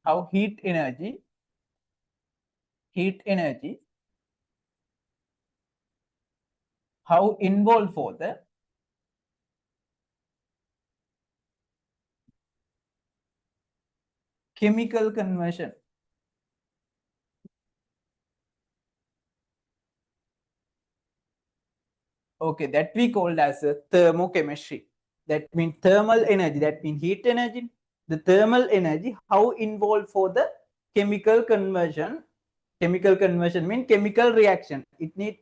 How heat energy how involved for the chemical conversion. Okay, that we called as a thermochemistry. That means thermal energy, that means heat energy. The thermal energy, how involved for the chemical conversion. Chemical conversion means chemical reaction. It need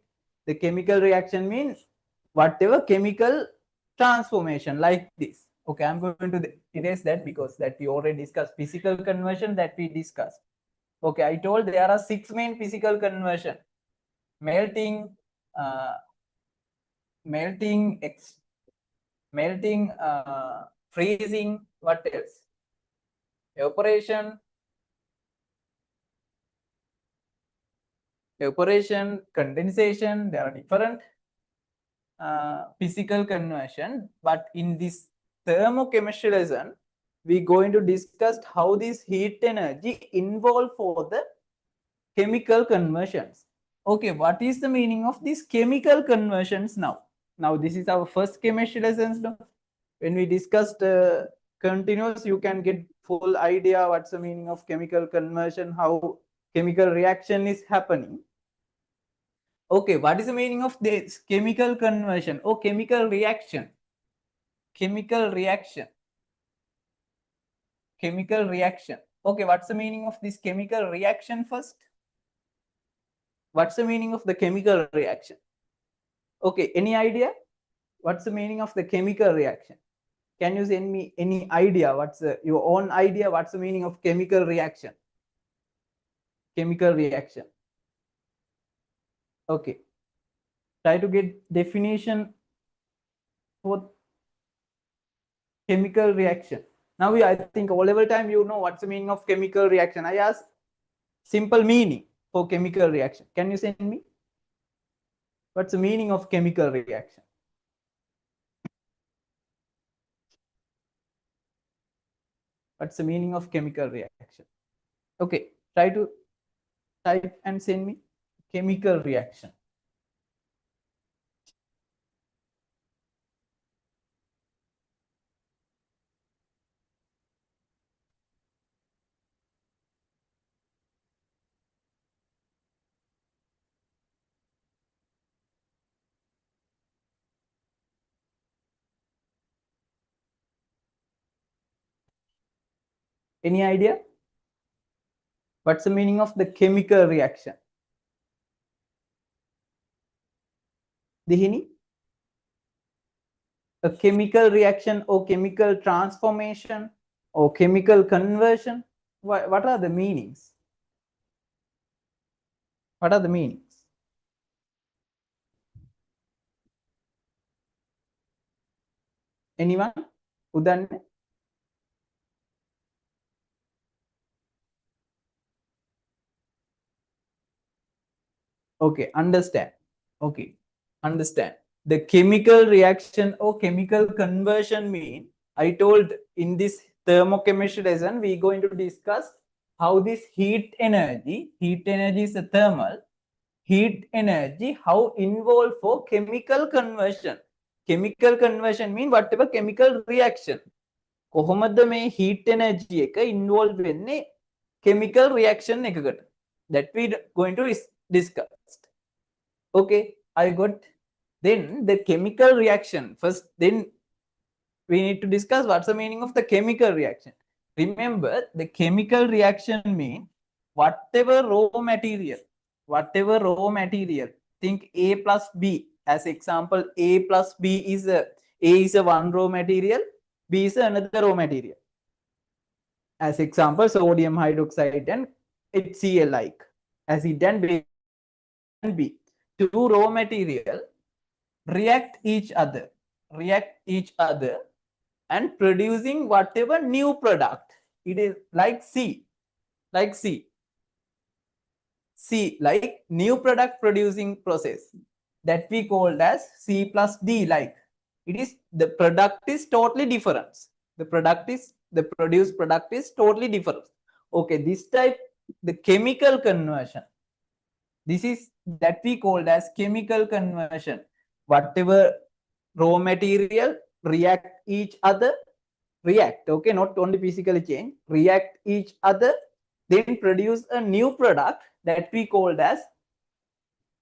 the chemical reaction means whatever chemical transformation like this. Okay, I'm going to erase that because that we already discussed physical conversion that we discussed. Okay, I told there are 6 main physical conversion: melting, uh, melting, freezing. What else? Evaporation, condensation. There are different physical conversion, but in this thermochemistry lesson, we're going to discuss how this heat energy involved for the chemical conversions. Okay, what is the meaning of these chemical conversions now? Now, this is our first chemistry lessons. No? When we discussed continuous, you can get full idea what's the meaning of chemical conversion, how chemical reaction is happening. Okay, what is the meaning of this chemical conversion or chemical reaction? Chemical reaction. Chemical reaction. Okay, what's the meaning of this chemical reaction first? What's the meaning of the chemical reaction? Okay, any idea? What's the meaning of the chemical reaction? Can you send me any idea? What's your own idea? What's the meaning of chemical reaction? Chemical reaction. Okay. Try to get definition for chemical reaction. Now, I think all level time you know what's the meaning of chemical reaction. I ask simple meaning for chemical reaction. Can you send me? What's the meaning of chemical reaction? What's the meaning of chemical reaction? Okay, try to type and send me chemical reaction. Any idea? What's the meaning of the chemical reaction? Dihini? A chemical reaction or chemical transformation or chemical conversion? What are the meanings? What are the meanings? Anyone? Udan? Okay, understand. Okay, understand. The chemical reaction or chemical conversion mean, I told in this thermochemistry lesson, we're going to discuss how this heat energy is a thermal, heat energy, how involved for chemical conversion. Chemical conversion mean whatever chemical reaction. කොහොමද මේ heat energy එක involve වෙන්නේ chemical reaction එකකට. That we going to discuss. Okay, I got. Then the chemical reaction first. Then we need to discuss what's the meaning of the chemical reaction. Remember, the chemical reaction mean whatever raw material. Think A plus B as example. A plus B is a one raw material. B is another raw material. As example, sodium hydroxide and HCl like acid and base and B. Two raw material react each other and producing whatever new product. It is like C, like new product producing process that we called as C plus D. Like it is, the product is totally different. The produced product is totally different. Okay, this type, the chemical conversion. This is that we called as chemical conversion. Whatever raw material react each other, okay, not only physically change, react each other, then produce a new product that we called as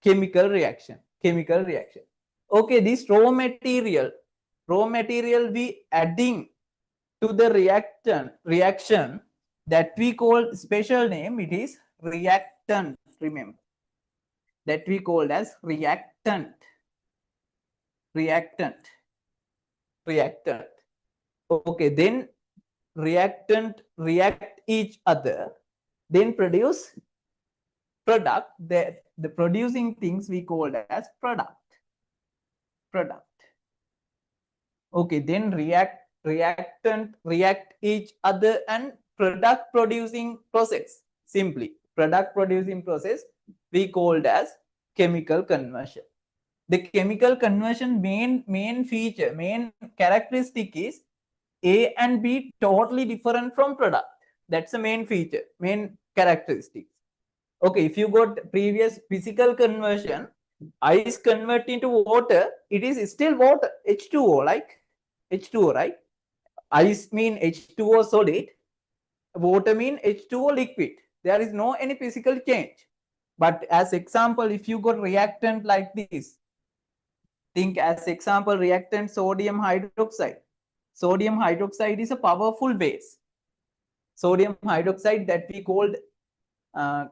chemical reaction. Okay, this raw material we adding to the reaction that we call special name, it is reactant. Remember, that we called as reactant. Okay, then reactant react each other then produce product. The producing things we call as product. Okay, then reactant react each other and product producing process. Simply product producing process we called as chemical conversion. The chemical conversion main feature, main characteristic is A and B totally different from product. That's the main feature, main characteristics. Okay, if you got previous physical conversion, ice convert into water, it is still water, H2O, like H2O, right? Ice mean H2O solid, water mean H2O liquid. There is no any physical change. But as example, if you got reactant like this, think as example reactant sodium hydroxide. Sodium hydroxide is a powerful base. Sodium hydroxide that we called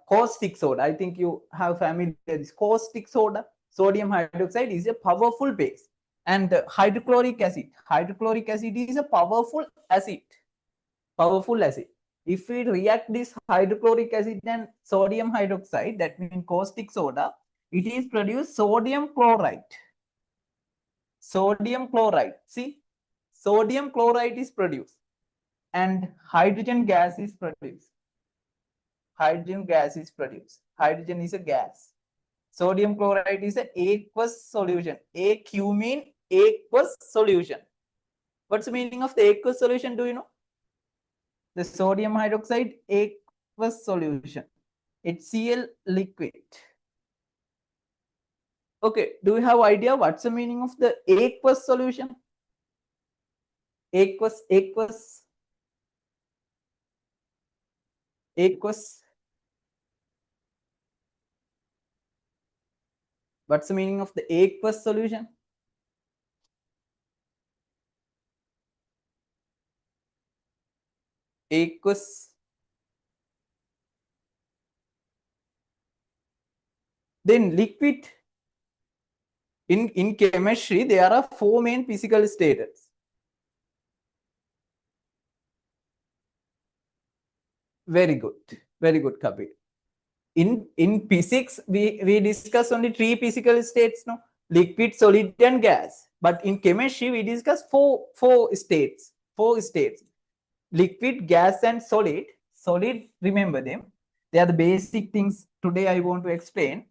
caustic soda. I think you have familiar this caustic soda. Sodium hydroxide is a powerful base. And hydrochloric acid. Hydrochloric acid is a powerful acid. Powerful acid. If we react this hydrochloric acid and sodium hydroxide, that means caustic soda, it is produced sodium chloride. Sodium chloride. See, sodium chloride is produced and hydrogen gas is produced. Hydrogen gas is produced. Hydrogen is a gas. Sodium chloride is an aqueous solution. AQ mean aqueous solution. What's the meaning of the aqueous solution? Do you know? The sodium hydroxide aqueous solution. HCl liquid. Okay, do you have idea what's the meaning of the aqueous solution? Aqueous. What's the meaning of the aqueous solution? Aqueous. Then liquid. In chemistry, there are 4 main physical states. Very good, Kabir. In physics, we discuss only 3 physical states, no? Liquid, solid, and gas. But in chemistry, we discuss four states. 4 states. Liquid, gas, and solid. Solid, remember them. They are the basic things today I want to explain.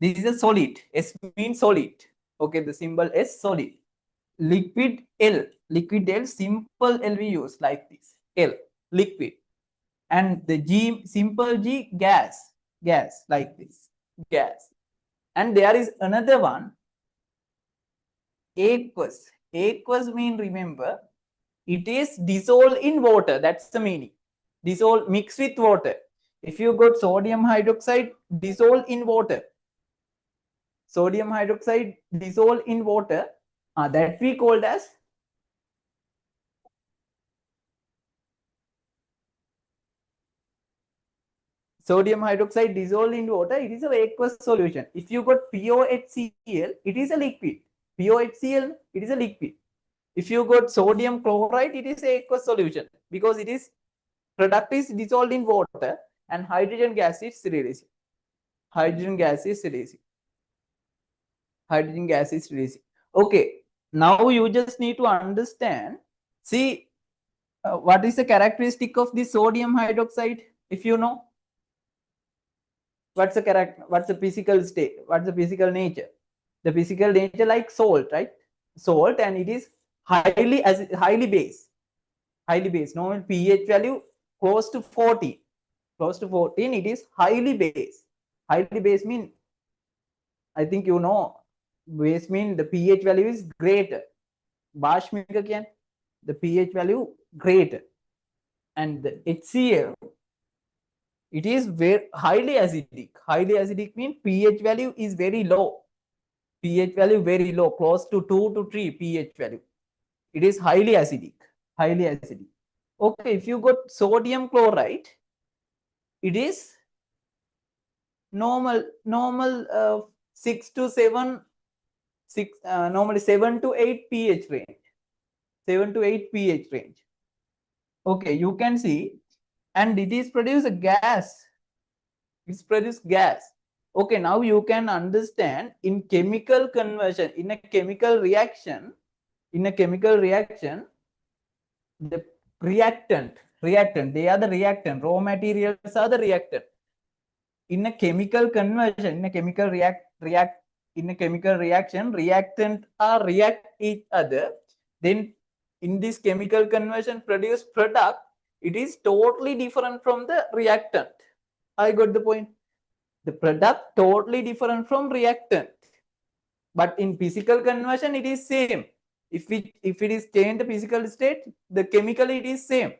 This is a solid. S means solid. Okay, the symbol S, solid. Liquid L. Liquid L, simple L we use like this. L, liquid. And the G, simple G, gas. Gas, like this. Gas. And there is another one, aqueous. Aqueous mean, remember, it is dissolved in water. That's the meaning. Dissolve, mix with water. If you got sodium hydroxide, dissolve in water. Sodium hydroxide dissolved in water, that we called as sodium hydroxide dissolved in water, it is a aqueous solution. If you got POHCl, it is a liquid. POHCl, it is a liquid. If you got sodium chloride, it is a aqueous solution because it is product is dissolved in water and hydrogen gas is released. Hydrogen gas is released. Hydrogen gas is released. Okay, now you just need to understand. See, what is the characteristic of the sodium hydroxide? If you know, what's the character? What's the physical state? What's the physical nature? The physical nature like salt, right? Salt, and it is highly base. Highly base. Normal pH value close to 40. Close to 14, it is highly base. Highly base mean, I think you know, base mean the pH value is greater. The pH value greater. And the HCl, it is very highly acidic. Highly acidic means pH value is very low. pH value very low, close to 2 to 3 pH value. It is highly acidic. Highly acidic. Okay, if you got sodium chloride, it is normal 6 to 7, normally 7 to 8 pH range. 7 to 8 pH range. Okay, you can see, and it is produce a gas. It's produce gas. Okay, now you can understand in chemical conversion, in a chemical reaction, the reactant, they are the reactant, raw materials are the reactant. In a chemical conversion, in a chemical reaction, reactant are react each other. Then in this chemical conversion produced product, it is totally different from the reactant. I got the point. The product totally different from reactant. But in physical conversion, it is same. If it is changed the physical state, the chemical it is same.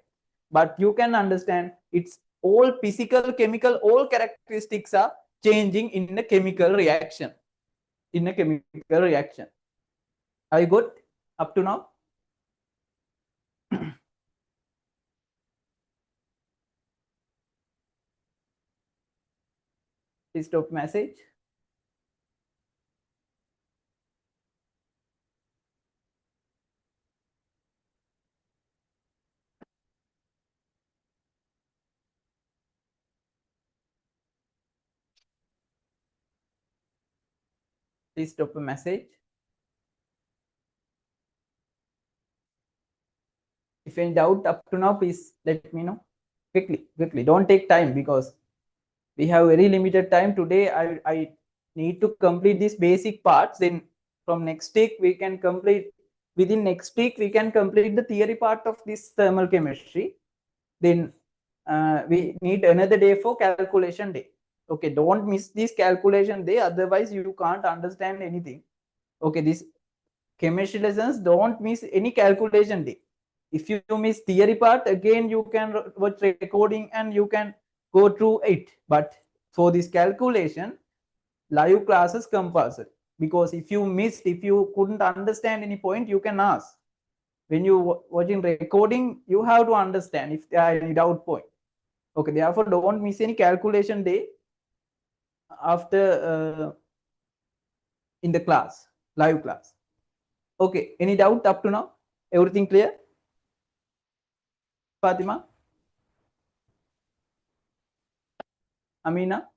But you can understand it's all physical, chemical, all characteristics are changing in a chemical reaction. In a chemical reaction. Are you good up to now? Please stop message. Please stop a message. If any doubt up to now, please let me know quickly. Don't take time because we have very limited time today. I need to complete this basic parts. Then from next week we can complete. Within next week we can complete the theory part of this thermal chemistry. Then we need another day for calculation day. Okay, don't miss this calculation day. Otherwise you can't understand anything. Okay, this chemistry lessons don't miss any calculation day. If you miss theory part, again you can watch recording and you can go through it. But for this calculation, live classes compulsory. Because if you missed, if you couldn't understand any point, you can ask. When you watching recording, you have to understand if there are any doubt point. Okay, therefore don't miss any calculation day after in the class, live class. Okay, any doubt up to now? Everything clear? Fatima? Amina?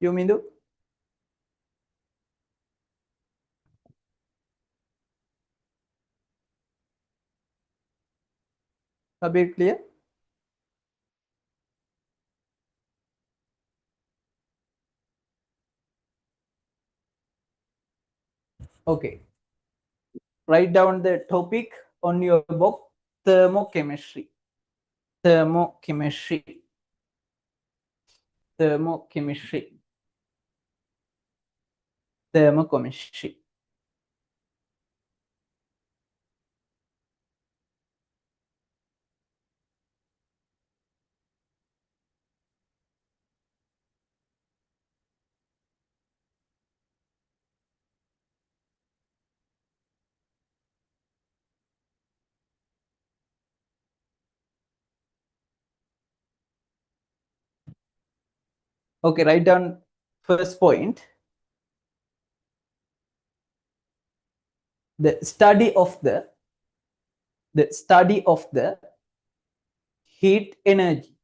Yumindu? Kabir, clear? Okay. Write down the topic on your book, thermochemistry. Thermochemistry. Thermochemistry. Thermochemistry. Okay, write down first point. The study of the heat energy.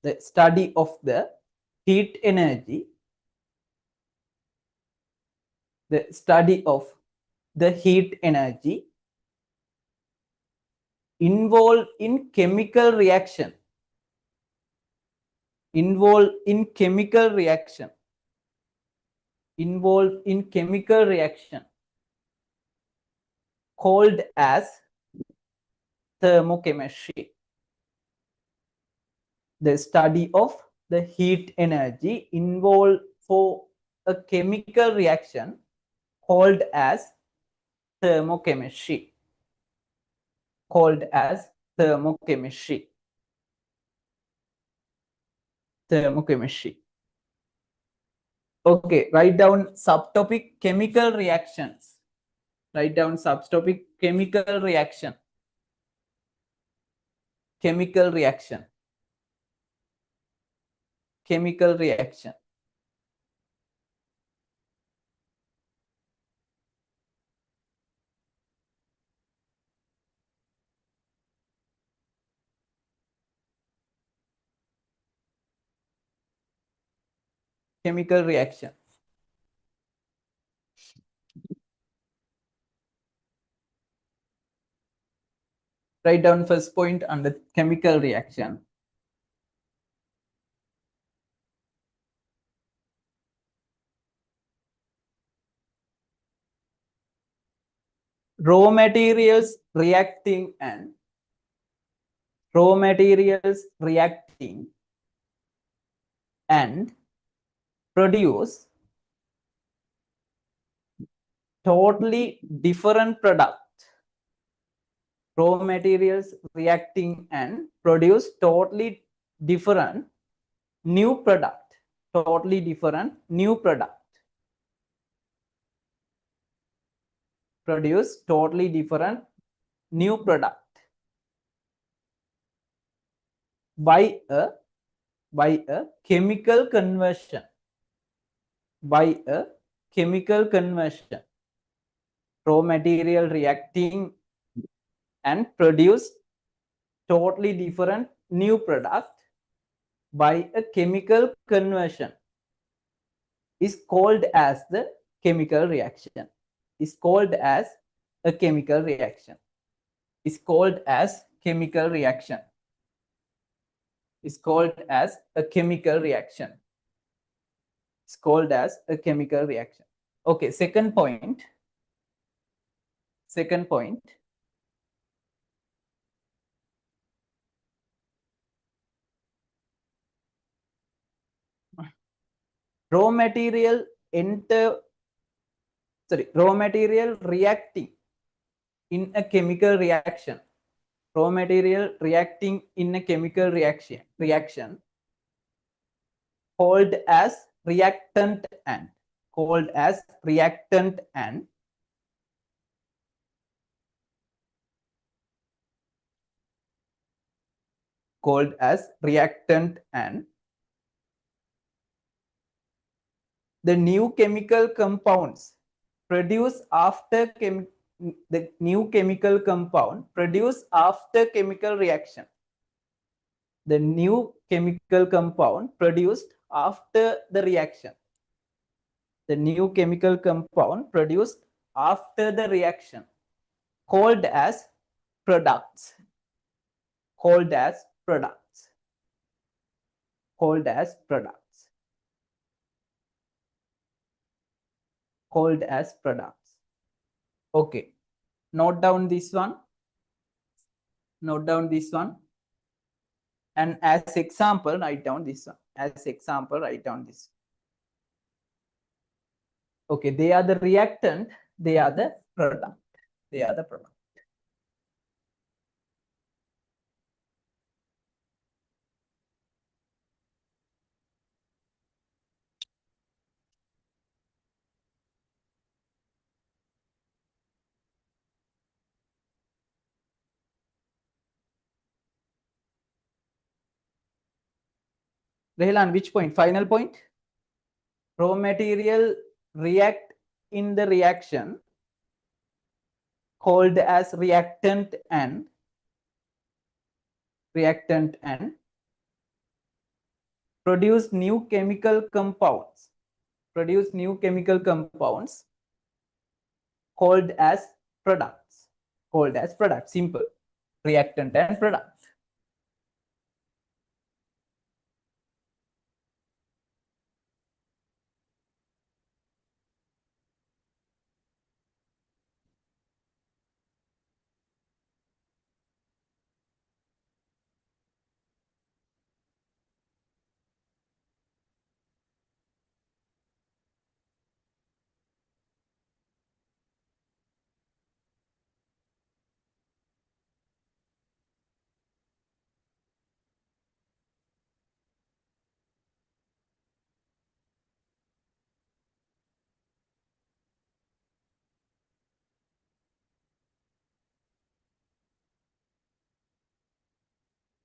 The study of the heat energy. The study of the heat energy involved in chemical reaction. Involved in chemical reaction. Involved in chemical reaction called as thermochemistry. The study of the heat energy involved for a chemical reaction called as thermochemistry. Called as thermochemistry. Thermochemistry. Okay, write down subtopic chemical reactions. Write down subtopic chemical reaction. Chemical reaction. Chemical reaction. chemical reaction. Write down first point under chemical reaction. Raw materials reacting and produce totally different product. Raw materials reacting and produce totally different new product. Totally different new product. Produce totally different new product by a chemical conversion. By a chemical conversion. Raw material reacting and produce totally different new product by a chemical conversion is called as the chemical reaction. Is called as a chemical reaction. Is called as chemical reaction. Is called as a chemical reaction. It's called as a chemical reaction. Okay, second point. Second point. Raw material reacting in a chemical reaction. Raw material reacting in a chemical reaction called as reactant and called as reactant and called as reactant and the new chemical compounds produced after the new chemical compound produced after chemical reaction. The new chemical compound produced after the reaction. The new chemical compound produced after the reaction called as products. Called as products. Called as products. Called as products. Okay. Note down this one. Note down this one. And as example, write down this one. As example, write down this. Okay, they are the reactant, they are the product. They are the product. Rehelan, which point? Final point? Raw material react in the reaction called as reactant and produce new chemical compounds. Produce new chemical compounds called as products. Called as products. Simple. Reactant and product.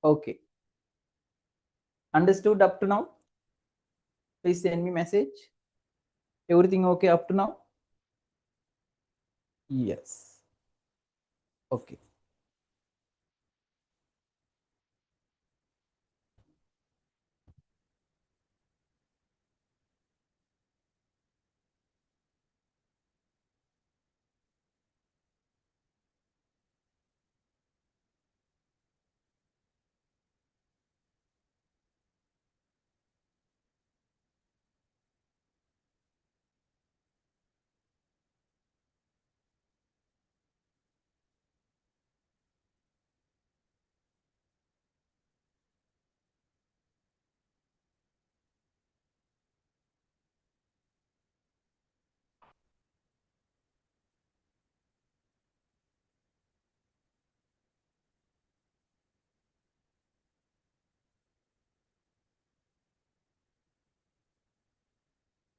Okay. Understood up to now? Please send me message. Everything okay up to now? Yes. Okay.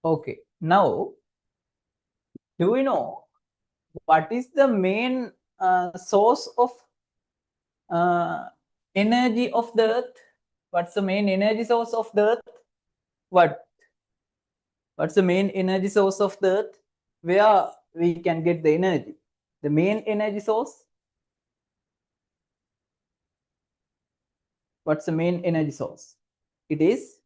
Okay, now do we know what is the main source of energy of the earth? What's the main energy source of the earth? What's the main energy source of the earth? Where we can get the energy? The main energy source? What's the main energy source? It is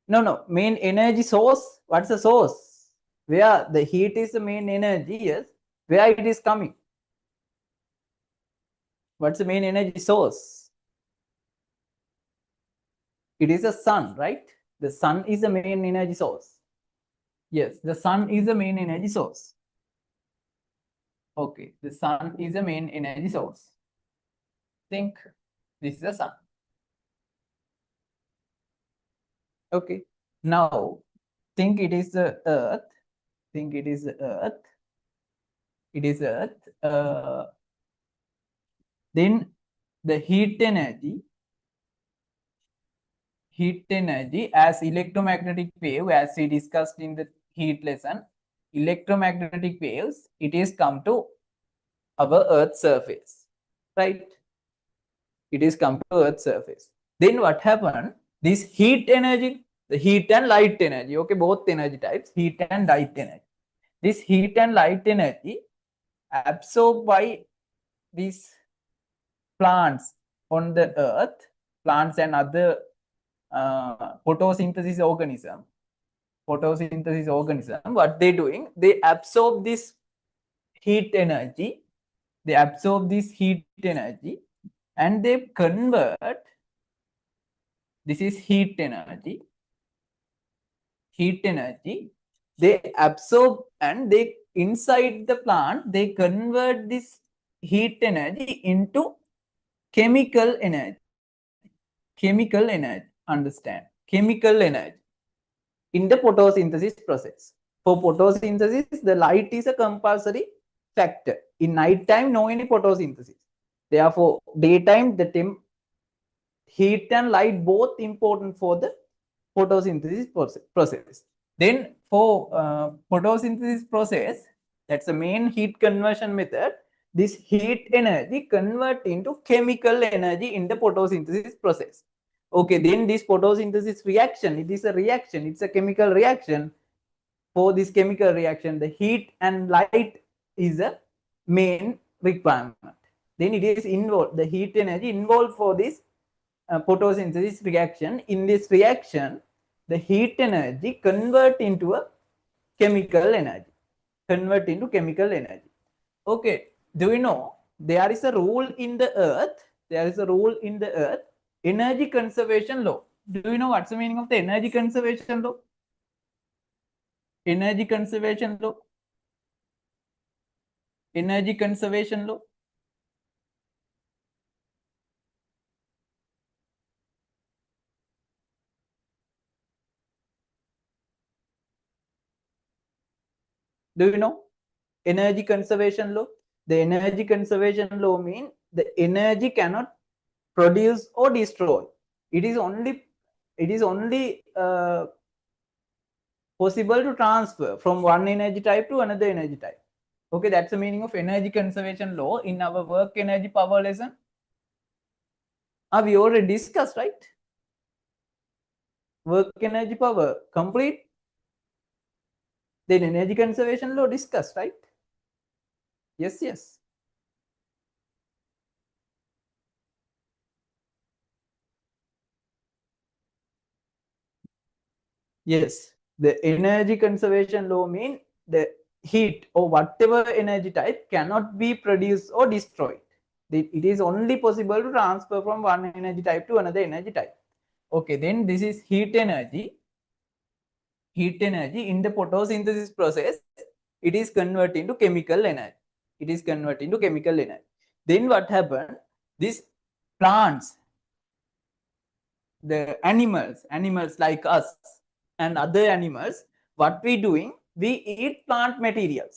no main energy source. What's the source? Where the heat is the main energy? Yes. Where it is coming? What's the main energy source? It is the sun, right? The sun is the main energy source. Yes, the sun is the main energy source. Okay, the sun is the main energy source. Think this is the sun. Okay, now think it is the earth. Think it is the earth. It is earth. Then the heat energy as electromagnetic wave, as we discussed in the heat lesson, electromagnetic waves, it is come to our earth surface, right? It is come to earth surface. Then what happened? This heat energy, the heat and light energy, okay, both energy types, heat and light energy. This heat and light energy absorbed by these plants on the earth, plants and other photosynthesis organism, what they doing? They absorb this heat energy, and they convert, this is heat energy, they absorb, and they inside the plant they convert this heat energy into chemical energy. Understand? Chemical energy in the photosynthesis process. For photosynthesis, the light is a compulsory factor. In night time, no any photosynthesis. Therefore, daytime, the heat and light both important for the photosynthesis process. Then for photosynthesis process, that's the main heat conversion method. This heat energy convert into chemical energy in the photosynthesis process. Okay, then this photosynthesis reaction, it is a reaction, it's a chemical reaction. For this chemical reaction, the heat and light is a main requirement. Then it is involved, the heat energy involved for this photosynthesis reaction. In this reaction, the heat energy convert into a chemical energy. Okay, do you know there is a rule in the earth? Energy conservation law. Do you know what's the meaning of the energy conservation law? Energy conservation law. Do you know energy conservation law? The energy conservation law means the energy cannot produce or destroy. It is only possible to transfer from one energy type to another energy type. Okay, that's the meaning of energy conservation law in our work energy power lesson. We already discussed, right? Work energy power complete. Then energy conservation law discussed, right? Yes. Yes, the energy conservation law means the heat or whatever energy type cannot be produced or destroyed. It is only possible to transfer from one energy type to another energy type. Okay, then this is heat energy. Heat energy in the photosynthesis process, it is converted into chemical energy. Then what happened? These plants, the animals like us and other animals, what we doing? We eat plant material,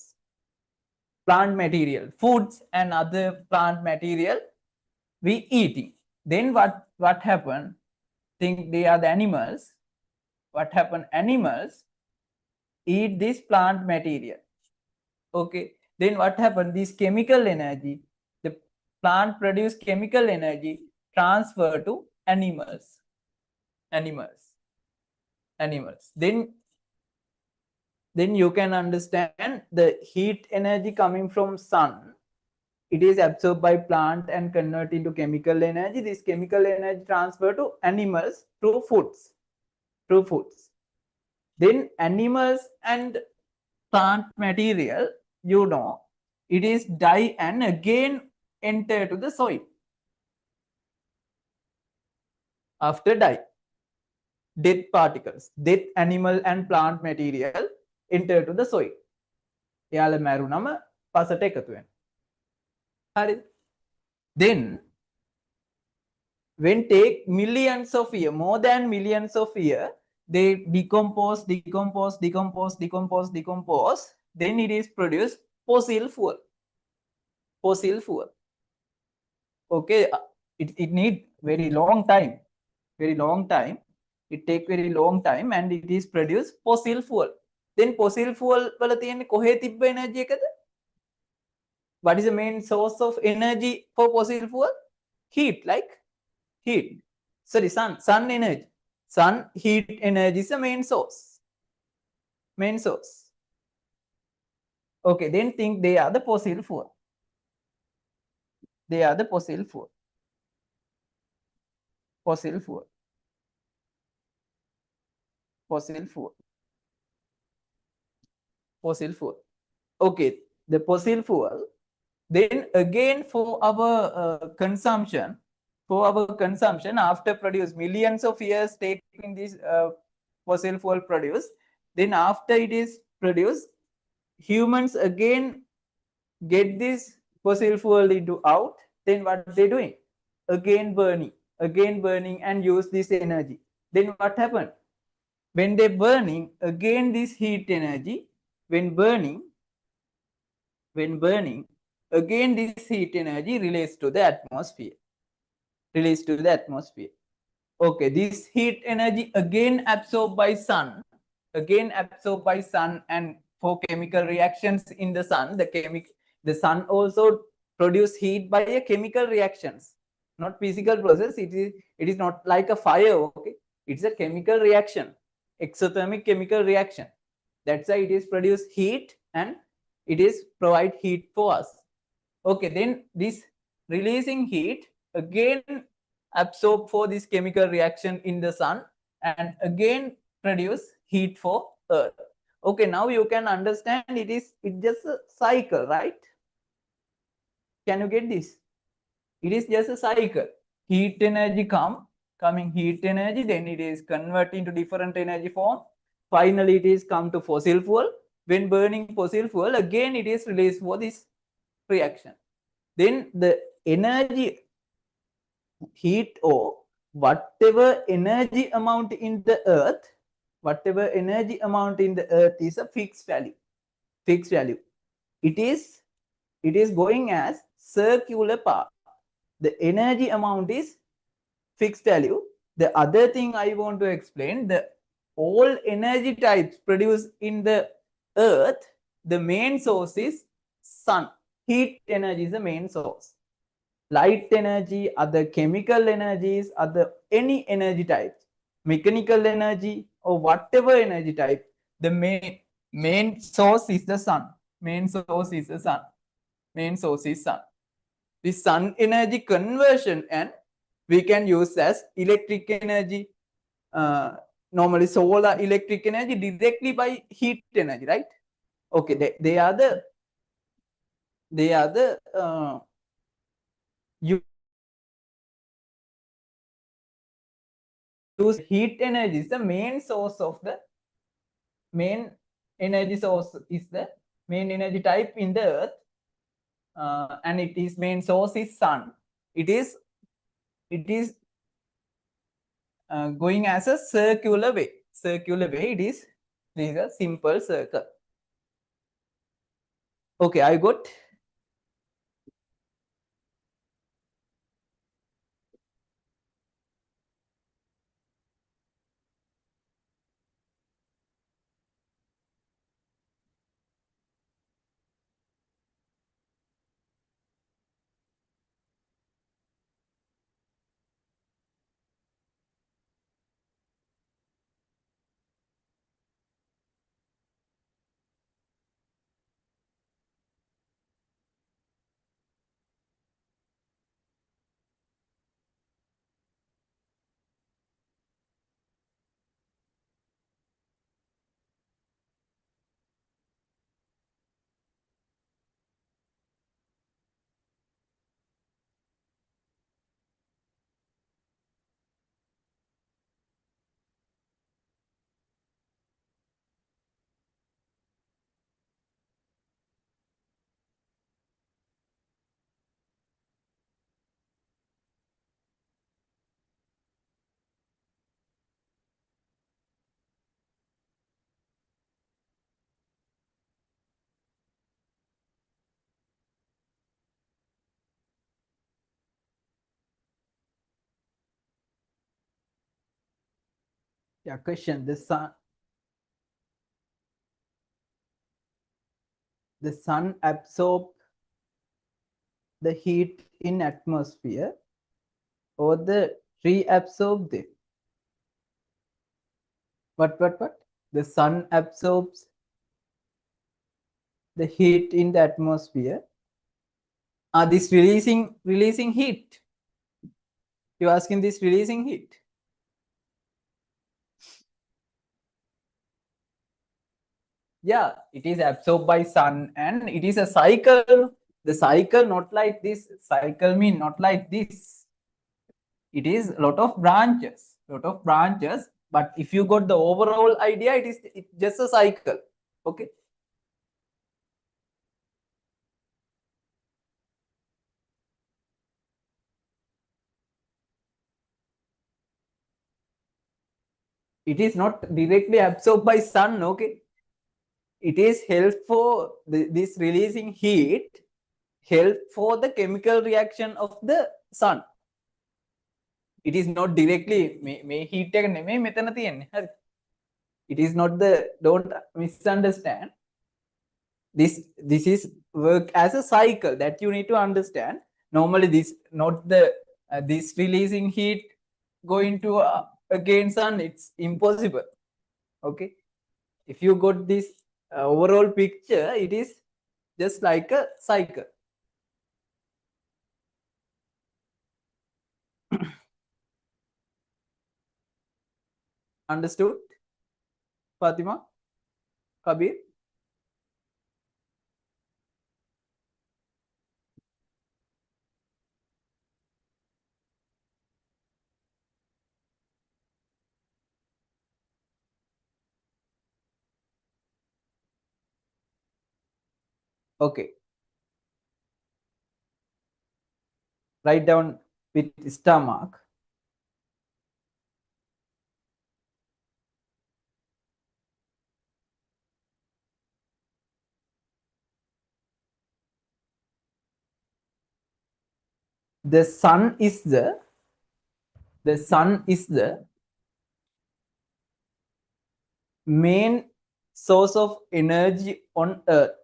foods and other plant material we eating. Then what happened? Think they are the animals. what happen? Animals eat this plant material. Okay, then what happened? This chemical energy, the plant produce chemical energy, transfer to animals. Then you can understand the heat energy coming from sun. It is absorbed by plant and convert into chemical energy. This chemical energy transfer to animals through foods. Then animals and plant material, it is die and again enter to the soil. After die, dead particles, dead animal and plant material enter to the soil. එයාලා මැරුණම පසට එකතු වෙනවා. හරිද? Then when take millions of years, more than millions of years, they decompose, then it is produced fossil fuel. Okay, it need very long time. It take very long time and it is produced fossil fuel. Then fossil fuel වල තියෙන්නේ කොහේ තිබ්බ energy එකද? What is the main source of energy for fossil fuel? Heat, like heat. Sorry, sun energy. Sun heat energy is the main source. Okay, then think they are the fossil fuel. Fossil fuel. Okay, the fossil fuel. Then again for our consumption, after produce millions of years taking this fossil fuel produce, then after it is produced, humans again get this fossil fuel into out. Then what they doing? Again burning and use this energy. Then what happened? When they burning, again this heat energy, when burning, again this heat energy released to the atmosphere. Okay, this heat energy again absorbed by sun, and for chemical reactions in the sun, the sun also produce heat by a chemical reactions, not physical process. It is not like a fire. Okay, it's a chemical reaction, exothermic chemical reaction. That's why it is produce heat and it is provide heat for us. Okay, then this releasing heat again absorb for this chemical reaction in the sun and again produce heat for earth. Okay, now you can understand it's just a cycle, right? Can you get this? It is just a cycle. Heat energy coming heat energy, then it is converted into different energy form. Finally, it is come to fossil fuel. When burning fossil fuel, again it is released for this reaction. Then the energy, heat, or whatever energy amount in the earth, is a fixed value. It is going as circular path. The energy amount is fixed value. The other thing I want to explain, the all energy types produced in the earth, the main source is sun. Heat energy is the main source. Light energy, other chemical energies, other any energy types, mechanical energy or whatever energy type, the main source is the sun. This sun energy conversion, and we can use as electric energy, normally solar electric energy directly by heat energy, right? Okay, they are the use heat energy is the main source of the main energy source, is the main energy type in the earth, and it is main source is sun. It is going as a circular way. It is a simple circle. Okay, I got. Yeah, question. The sun absorb the heat in atmosphere, or the tree absorb them? What? The sun absorbs the heat in the atmosphere. This releasing heat. You're asking this releasing heat. Yeah, it is absorbed by sun, and it is a cycle. The cycle not like this. Cycle mean not like this. It is a lot of branches. But if you got the overall idea, it's just a cycle. Okay. It is not directly absorbed by sun. Okay. It is help for this releasing heat, help for the chemical reaction of the sun. It is not directly මේ heat එක නෙමෙයි මෙතන තියෙන්නේ. හරි. It is not the, don't misunderstand. This is work as a cycle that you need to understand. Normally this not the this releasing heat going to again sun, it's impossible. Okay. If you got this overall picture, it is just like a cycle. Understood, Fatima? Kabir? Okay. Write down with star mark. The sun is the main source of energy on earth.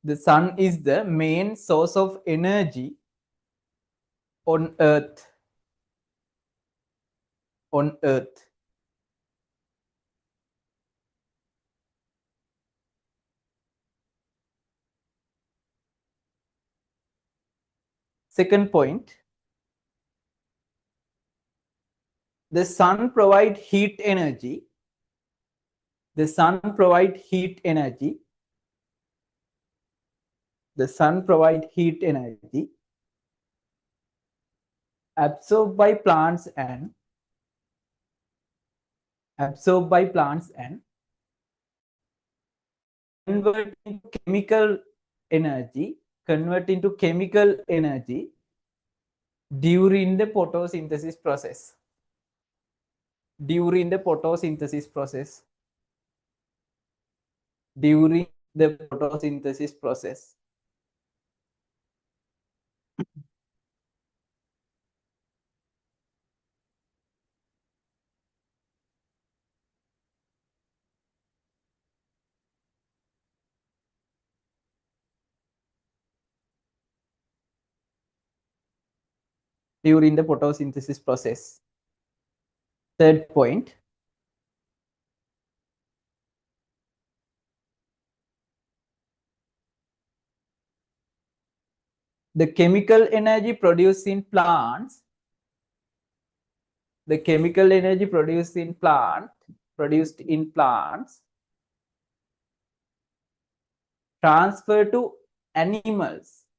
The sun is the main source of energy on earth. Second point, the sun provide heat energy. The sun provide heat energy absorbed by plants and convert into chemical energy during the photosynthesis process. During the photosynthesis process. During the photosynthesis process. Third point, the chemical energy produced in plants transfer to animals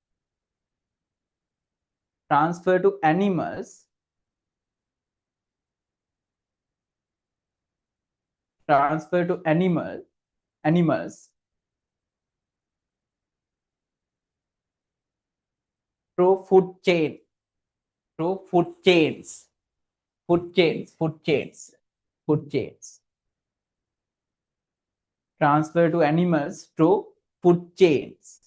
through food chains. Transfer to animals through food chains.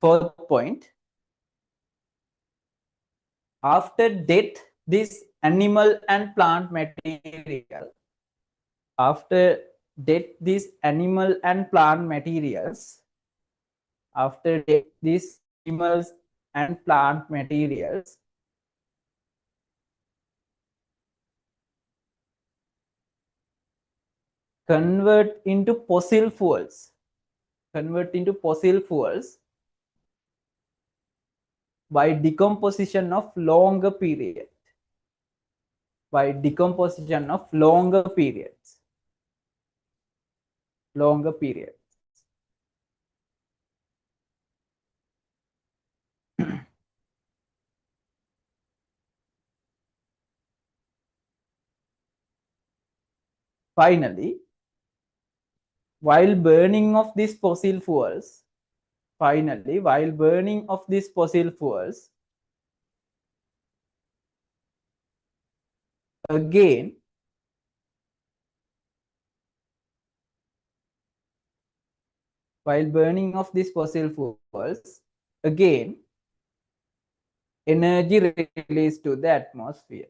Fourth point, After death, this animal and plant material, after death, these animal and plant materials, after death, these animals and plant materials convert into fossil fuels, convert into fossil fuels by decomposition of longer period, by decomposition of longer periods, longer periods. Finally, while burning of these fossil fuels, finally, while burning of these fossil fuels, again, while burning of these fossil fuels, again, energy released to the atmosphere.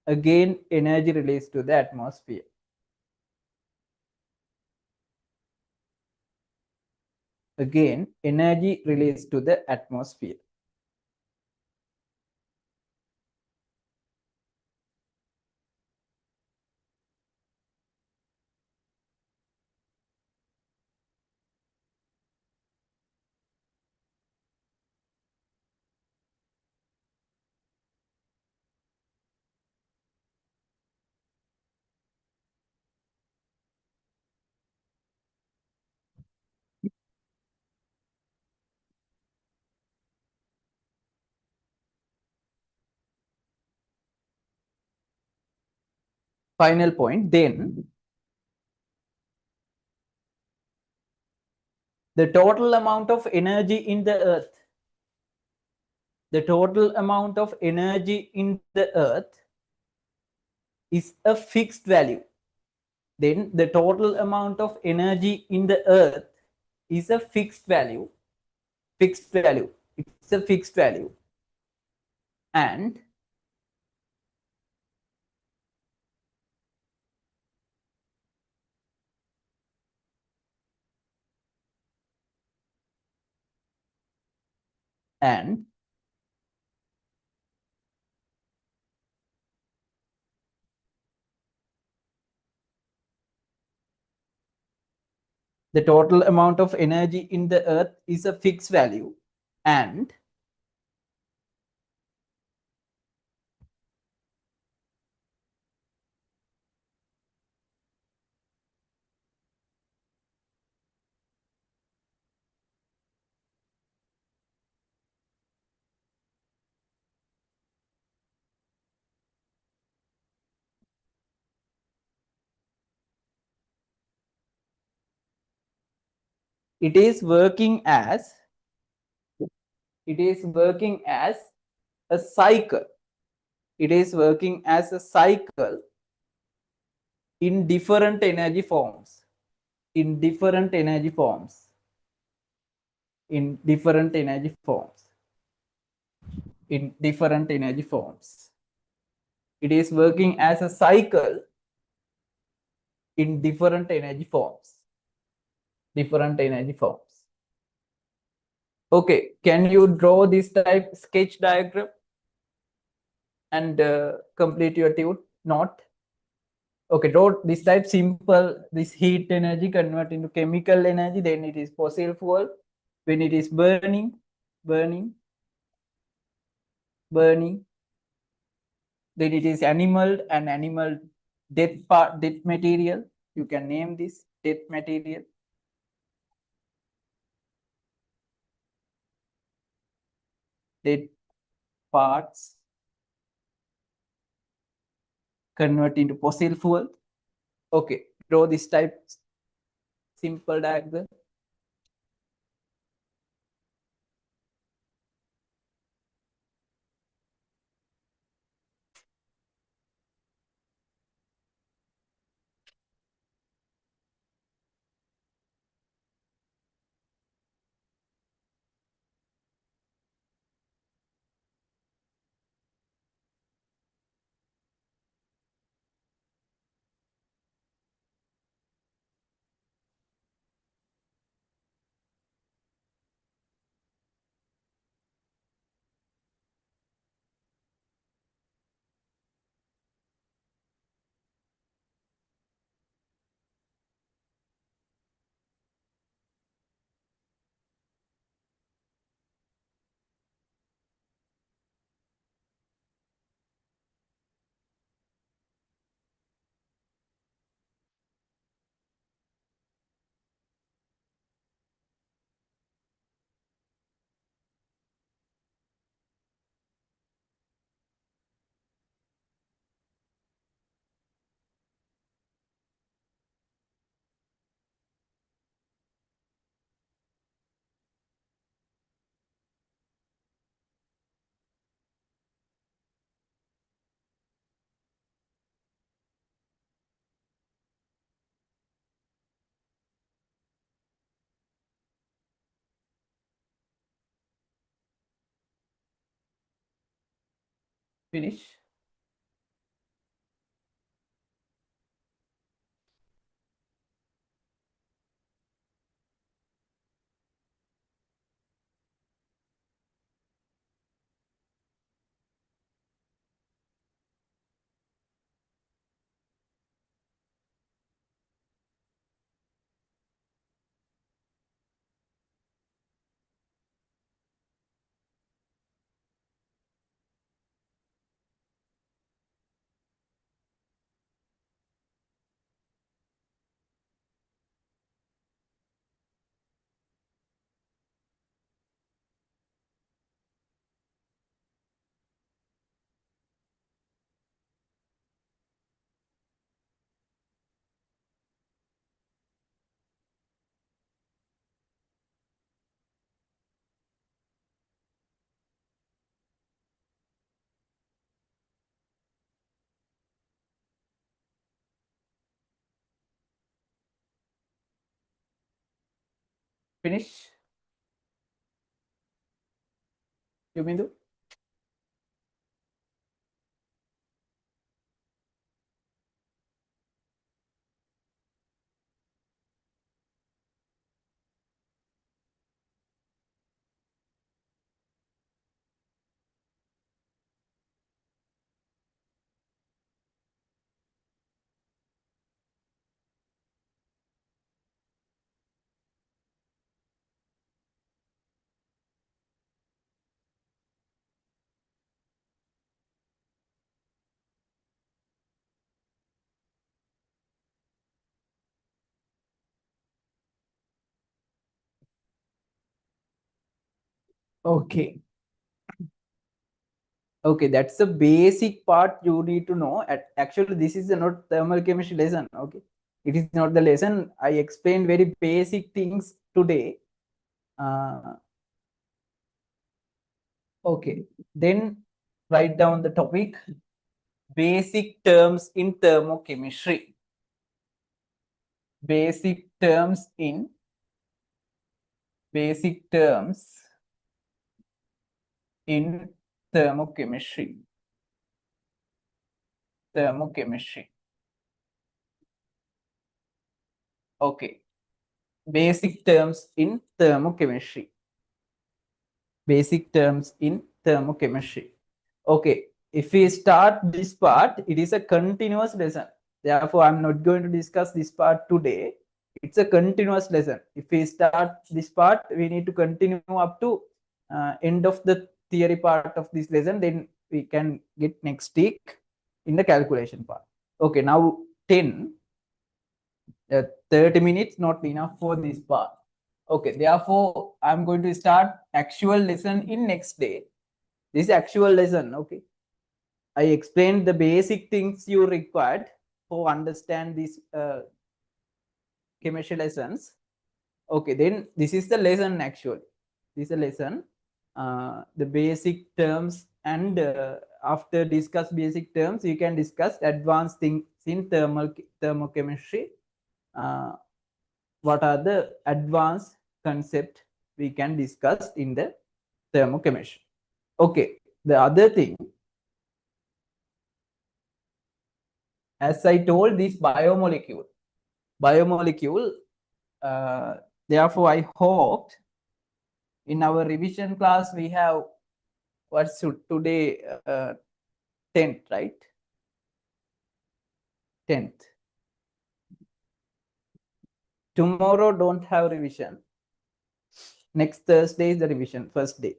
Again, energy released to the atmosphere. Again, energy released to the atmosphere. Final point, then the total amount of energy in the earth, the total amount of energy in the earth is a fixed value. Then the total amount of energy in the earth is a fixed value. Fixed value. It's a fixed value. And and the total amount of energy in the earth is a fixed value, and it is working as a cycle. It is working as a cycle in different energy forms, in different energy forms, in different energy forms, in different energy forms. It is working as a cycle in different energy forms, different energy forms. Okay, can you draw this type sketch diagram and complete your note? Okay, draw this type simple, this heat energy convert into chemical energy, then it is fossil fuel. When it is burning, burning, burning, then it is animal and animal death part, death material. You can name this death material. Dead parts convert into fossil fuel. Okay, draw this type simple diagram. Finish. Finish. You mean to? Okay. Okay, that's the basic part you need to know. Actually, this is not thermal chemistry lesson. Okay, it is not the lesson. I explained very basic things today. Uh, okay, then write down the topic: basic terms in thermochemistry. Basic terms in basic terms in thermochemistry. Thermochemistry. Okay, basic terms in thermochemistry. Basic terms in thermochemistry. Okay, if we start this part, it is a continuous lesson. Therefore, I'm not going to discuss this part today. It's a continuous lesson. If we start this part, we need to continue up to end of the theory part of this lesson. Then we can get next week in the calculation part. Okay, now 10, 30 minutes not enough for this part. Okay, therefore, I'm going to start actual lesson in next day. This actual lesson, okay. I explained the basic things you required for understand these chemistry lessons. Okay, then this is the lesson actually. This is a lesson. The basic terms, and after discuss basic terms, you can discuss advanced things in thermochemistry. What are the advanced concept we can discuss in the thermochemistry? Okay, the other thing, as I told, this biomolecule. Uh, Therefore, I hoped in our revision class we have what's today 10th, right? 10th. Tomorrow don't have revision. Next Thursday is the revision first day.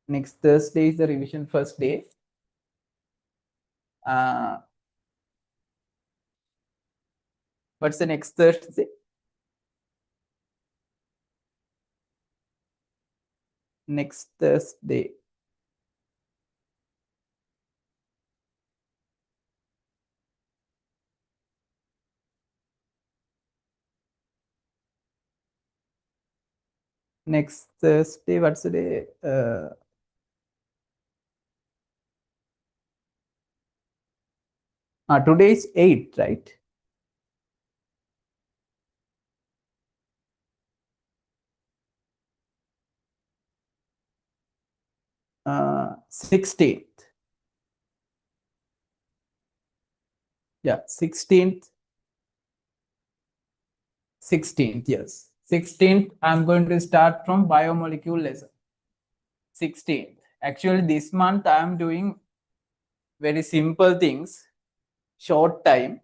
Next Thursday is the revision first day. What's the next Thursday? Next Thursday. Next Thursday, what's the day? Today is 8th, right? 16th. Yeah, 16th. 16th, yes. 16th, I'm going to start from biomolecule lesson. 16th. Actually, this month I'm doing very simple things, short time.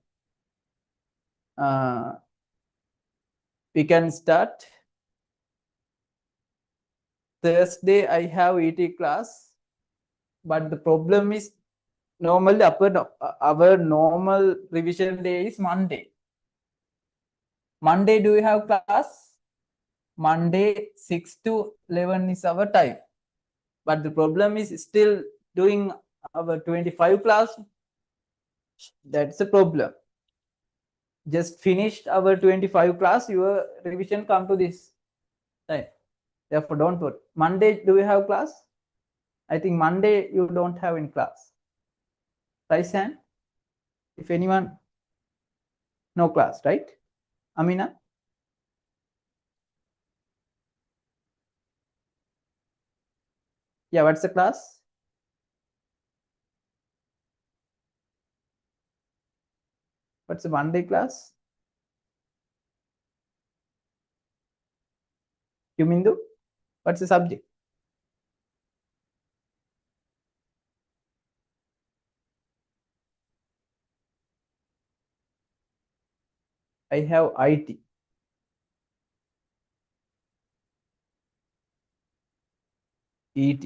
We can start. Thursday, I have ET class, but the problem is normally our normal revision day is Monday. Monday, do you have class? Monday 6 to 11 is our time. But the problem is still doing our 25 class. That's a problem. Just finished our 25 class, your revision come to this time. Therefore, don't worry. Monday, do you have class? I think Monday you don't have any class. Raise hand if anyone, no class, right? Amina? Yeah, what's the class? What's the Monday class? You mean do? What's the subject? I have IT. ET.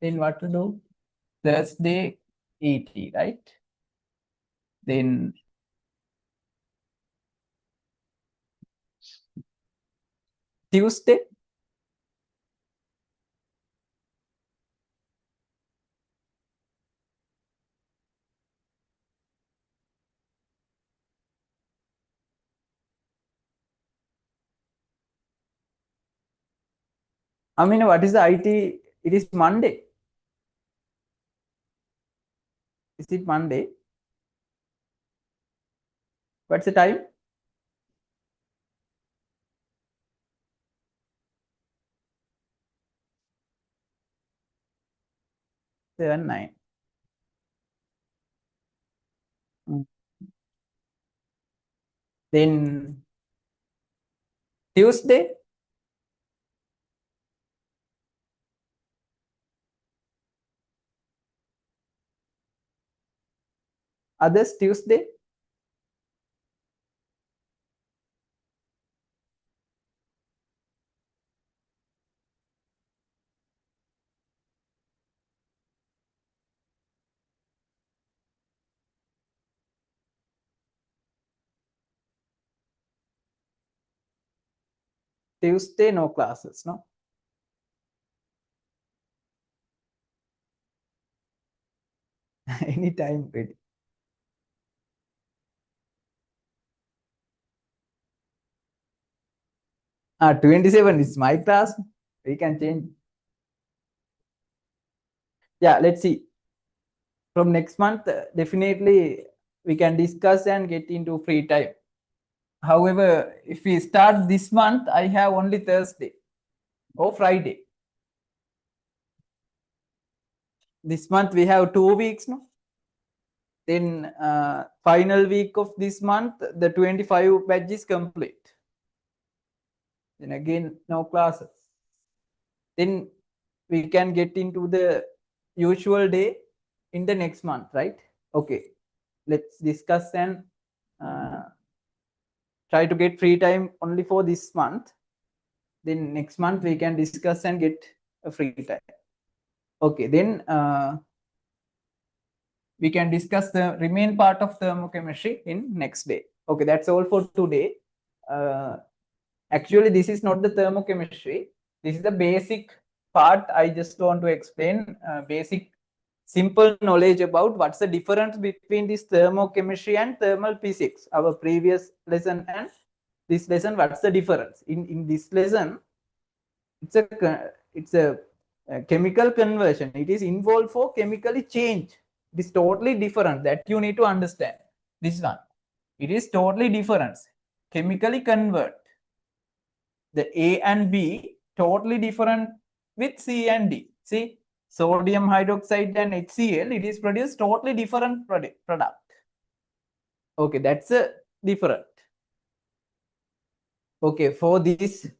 Then what to do? Thursday, ET, right? Then Tuesday, I mean, what is the IT? It is Monday. Is it Monday? What's the time? 7, 9. Then Tuesday, others Tuesday. Tuesday, no classes, no? Anytime ready. 27 is my class. We can change. Yeah, let's see. From next month, definitely we can discuss and get into free time. However, if we start this month, I have only Thursday or Friday. This month we have 2 weeks, no? Then final week of this month, the 25 batch is complete. Then again, no classes. Then we can get into the usual day in the next month, right? Okay, let's discuss and try to get free time only for this month. Then next month we can discuss and get a free time. Okay, then we can discuss the remain part of thermochemistry in next day. Okay, that's all for today. Actually, this is not the thermochemistry. This is the basic part. I just want to explain basic simple knowledge about what's the difference between this thermochemistry and thermal physics. Our previous lesson and this lesson, what's the difference? In this lesson, it's a chemical conversion. It is involved for chemically change. It is totally different. That you need to understand. This one, it is totally different. Chemically convert the A and B, totally different with C and D. See, sodium hydroxide and HCl, it is produced totally different product. Okay, that's a different. Okay, for these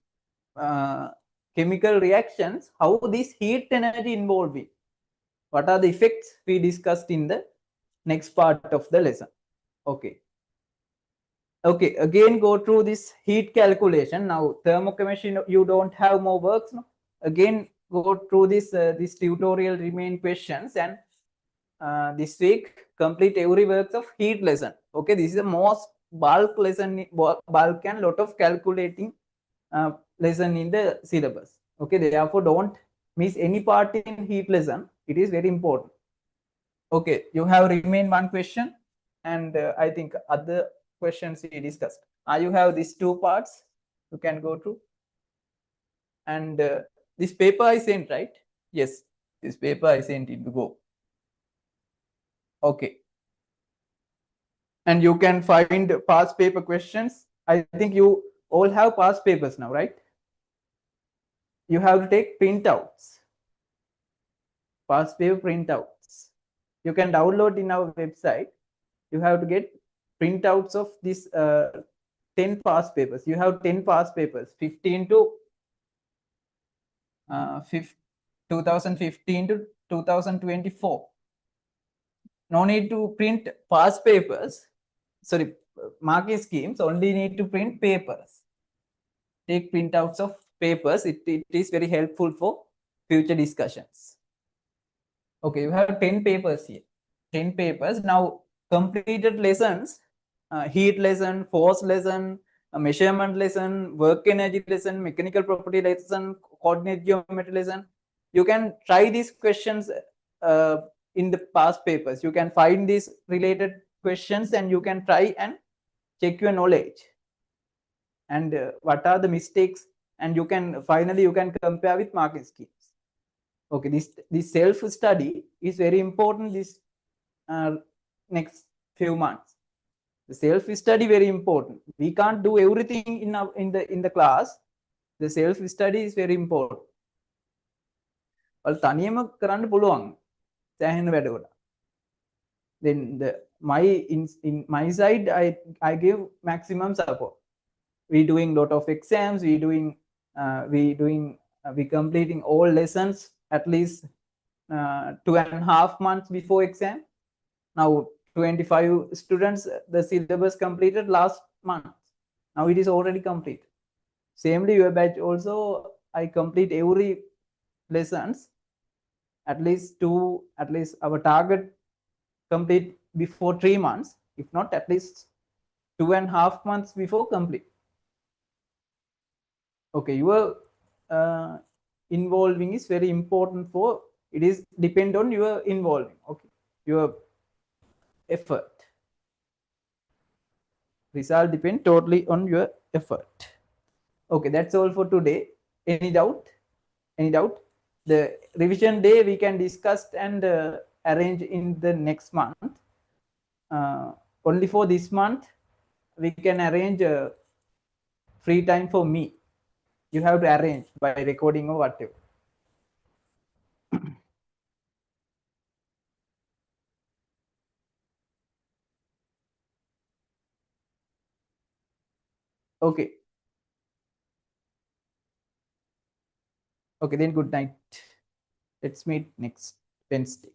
chemical reactions, how this heat energy involved in? What are the effects we discussed in the next part of the lesson? Okay. Okay, again go through this heat calculation. Now, thermochemistry, you don't have more works. No? Again, go through this tutorial remain questions, and this week complete every works of heat lesson. Okay, this is the most bulk lesson, bulk and lot of calculating lesson in the syllabus. Okay, therefore don't miss any part in heat lesson. It is very important. Okay, you have remain one question, and I think other questions we discussed. You have these two parts you can go through, and this paper I sent, right? Yes, this paper I sent it to go. Okay, and you can find past paper questions. I think you all have past papers now, right? You have to take printouts, past paper printouts. You can download in our website. You have to get printouts of this 10 past papers. You have 10 past papers, 15 to 2015 to 2024. No need to print past papers. Sorry, marking schemes, only need to print papers. Take printouts of papers. It is very helpful for future discussions. Okay, you have 10 papers here. 10 papers. Now, completed lessons, heat lesson, force lesson, measurement lesson, work energy lesson, mechanical property lesson, coordinate geometry lesson. You can try these questions in the past papers. You can find these related questions and you can try and check your knowledge and what are the mistakes, and you can finally you can compare with marking schemes. Okay, this self study is very important this next few months. The self study very important. We can't do everything in the class. The self study is very important. Well, තනියම කරන්න පුළුවන් සෑහෙන වැඩවල. Then in my side I give maximum support. We doing lot of exams, we completing all lessons at least 2.5 months before exam. Now 25 students the syllabus completed last month. Now it is already complete. Samely your batch also I complete every lessons at least our target complete before 3 months, if not at least 2.5 months before complete. Okay, your involving is very important for it is depend on your involving. Okay, your effort, result depend totally on your effort. Okay, that's all for today. Any doubt? The revision day we can discuss and arrange in the next month. Only for this month we can arrange free time for me. You have to arrange by recording or whatever. Okay. Okay, then good night. Let's meet next Wednesday.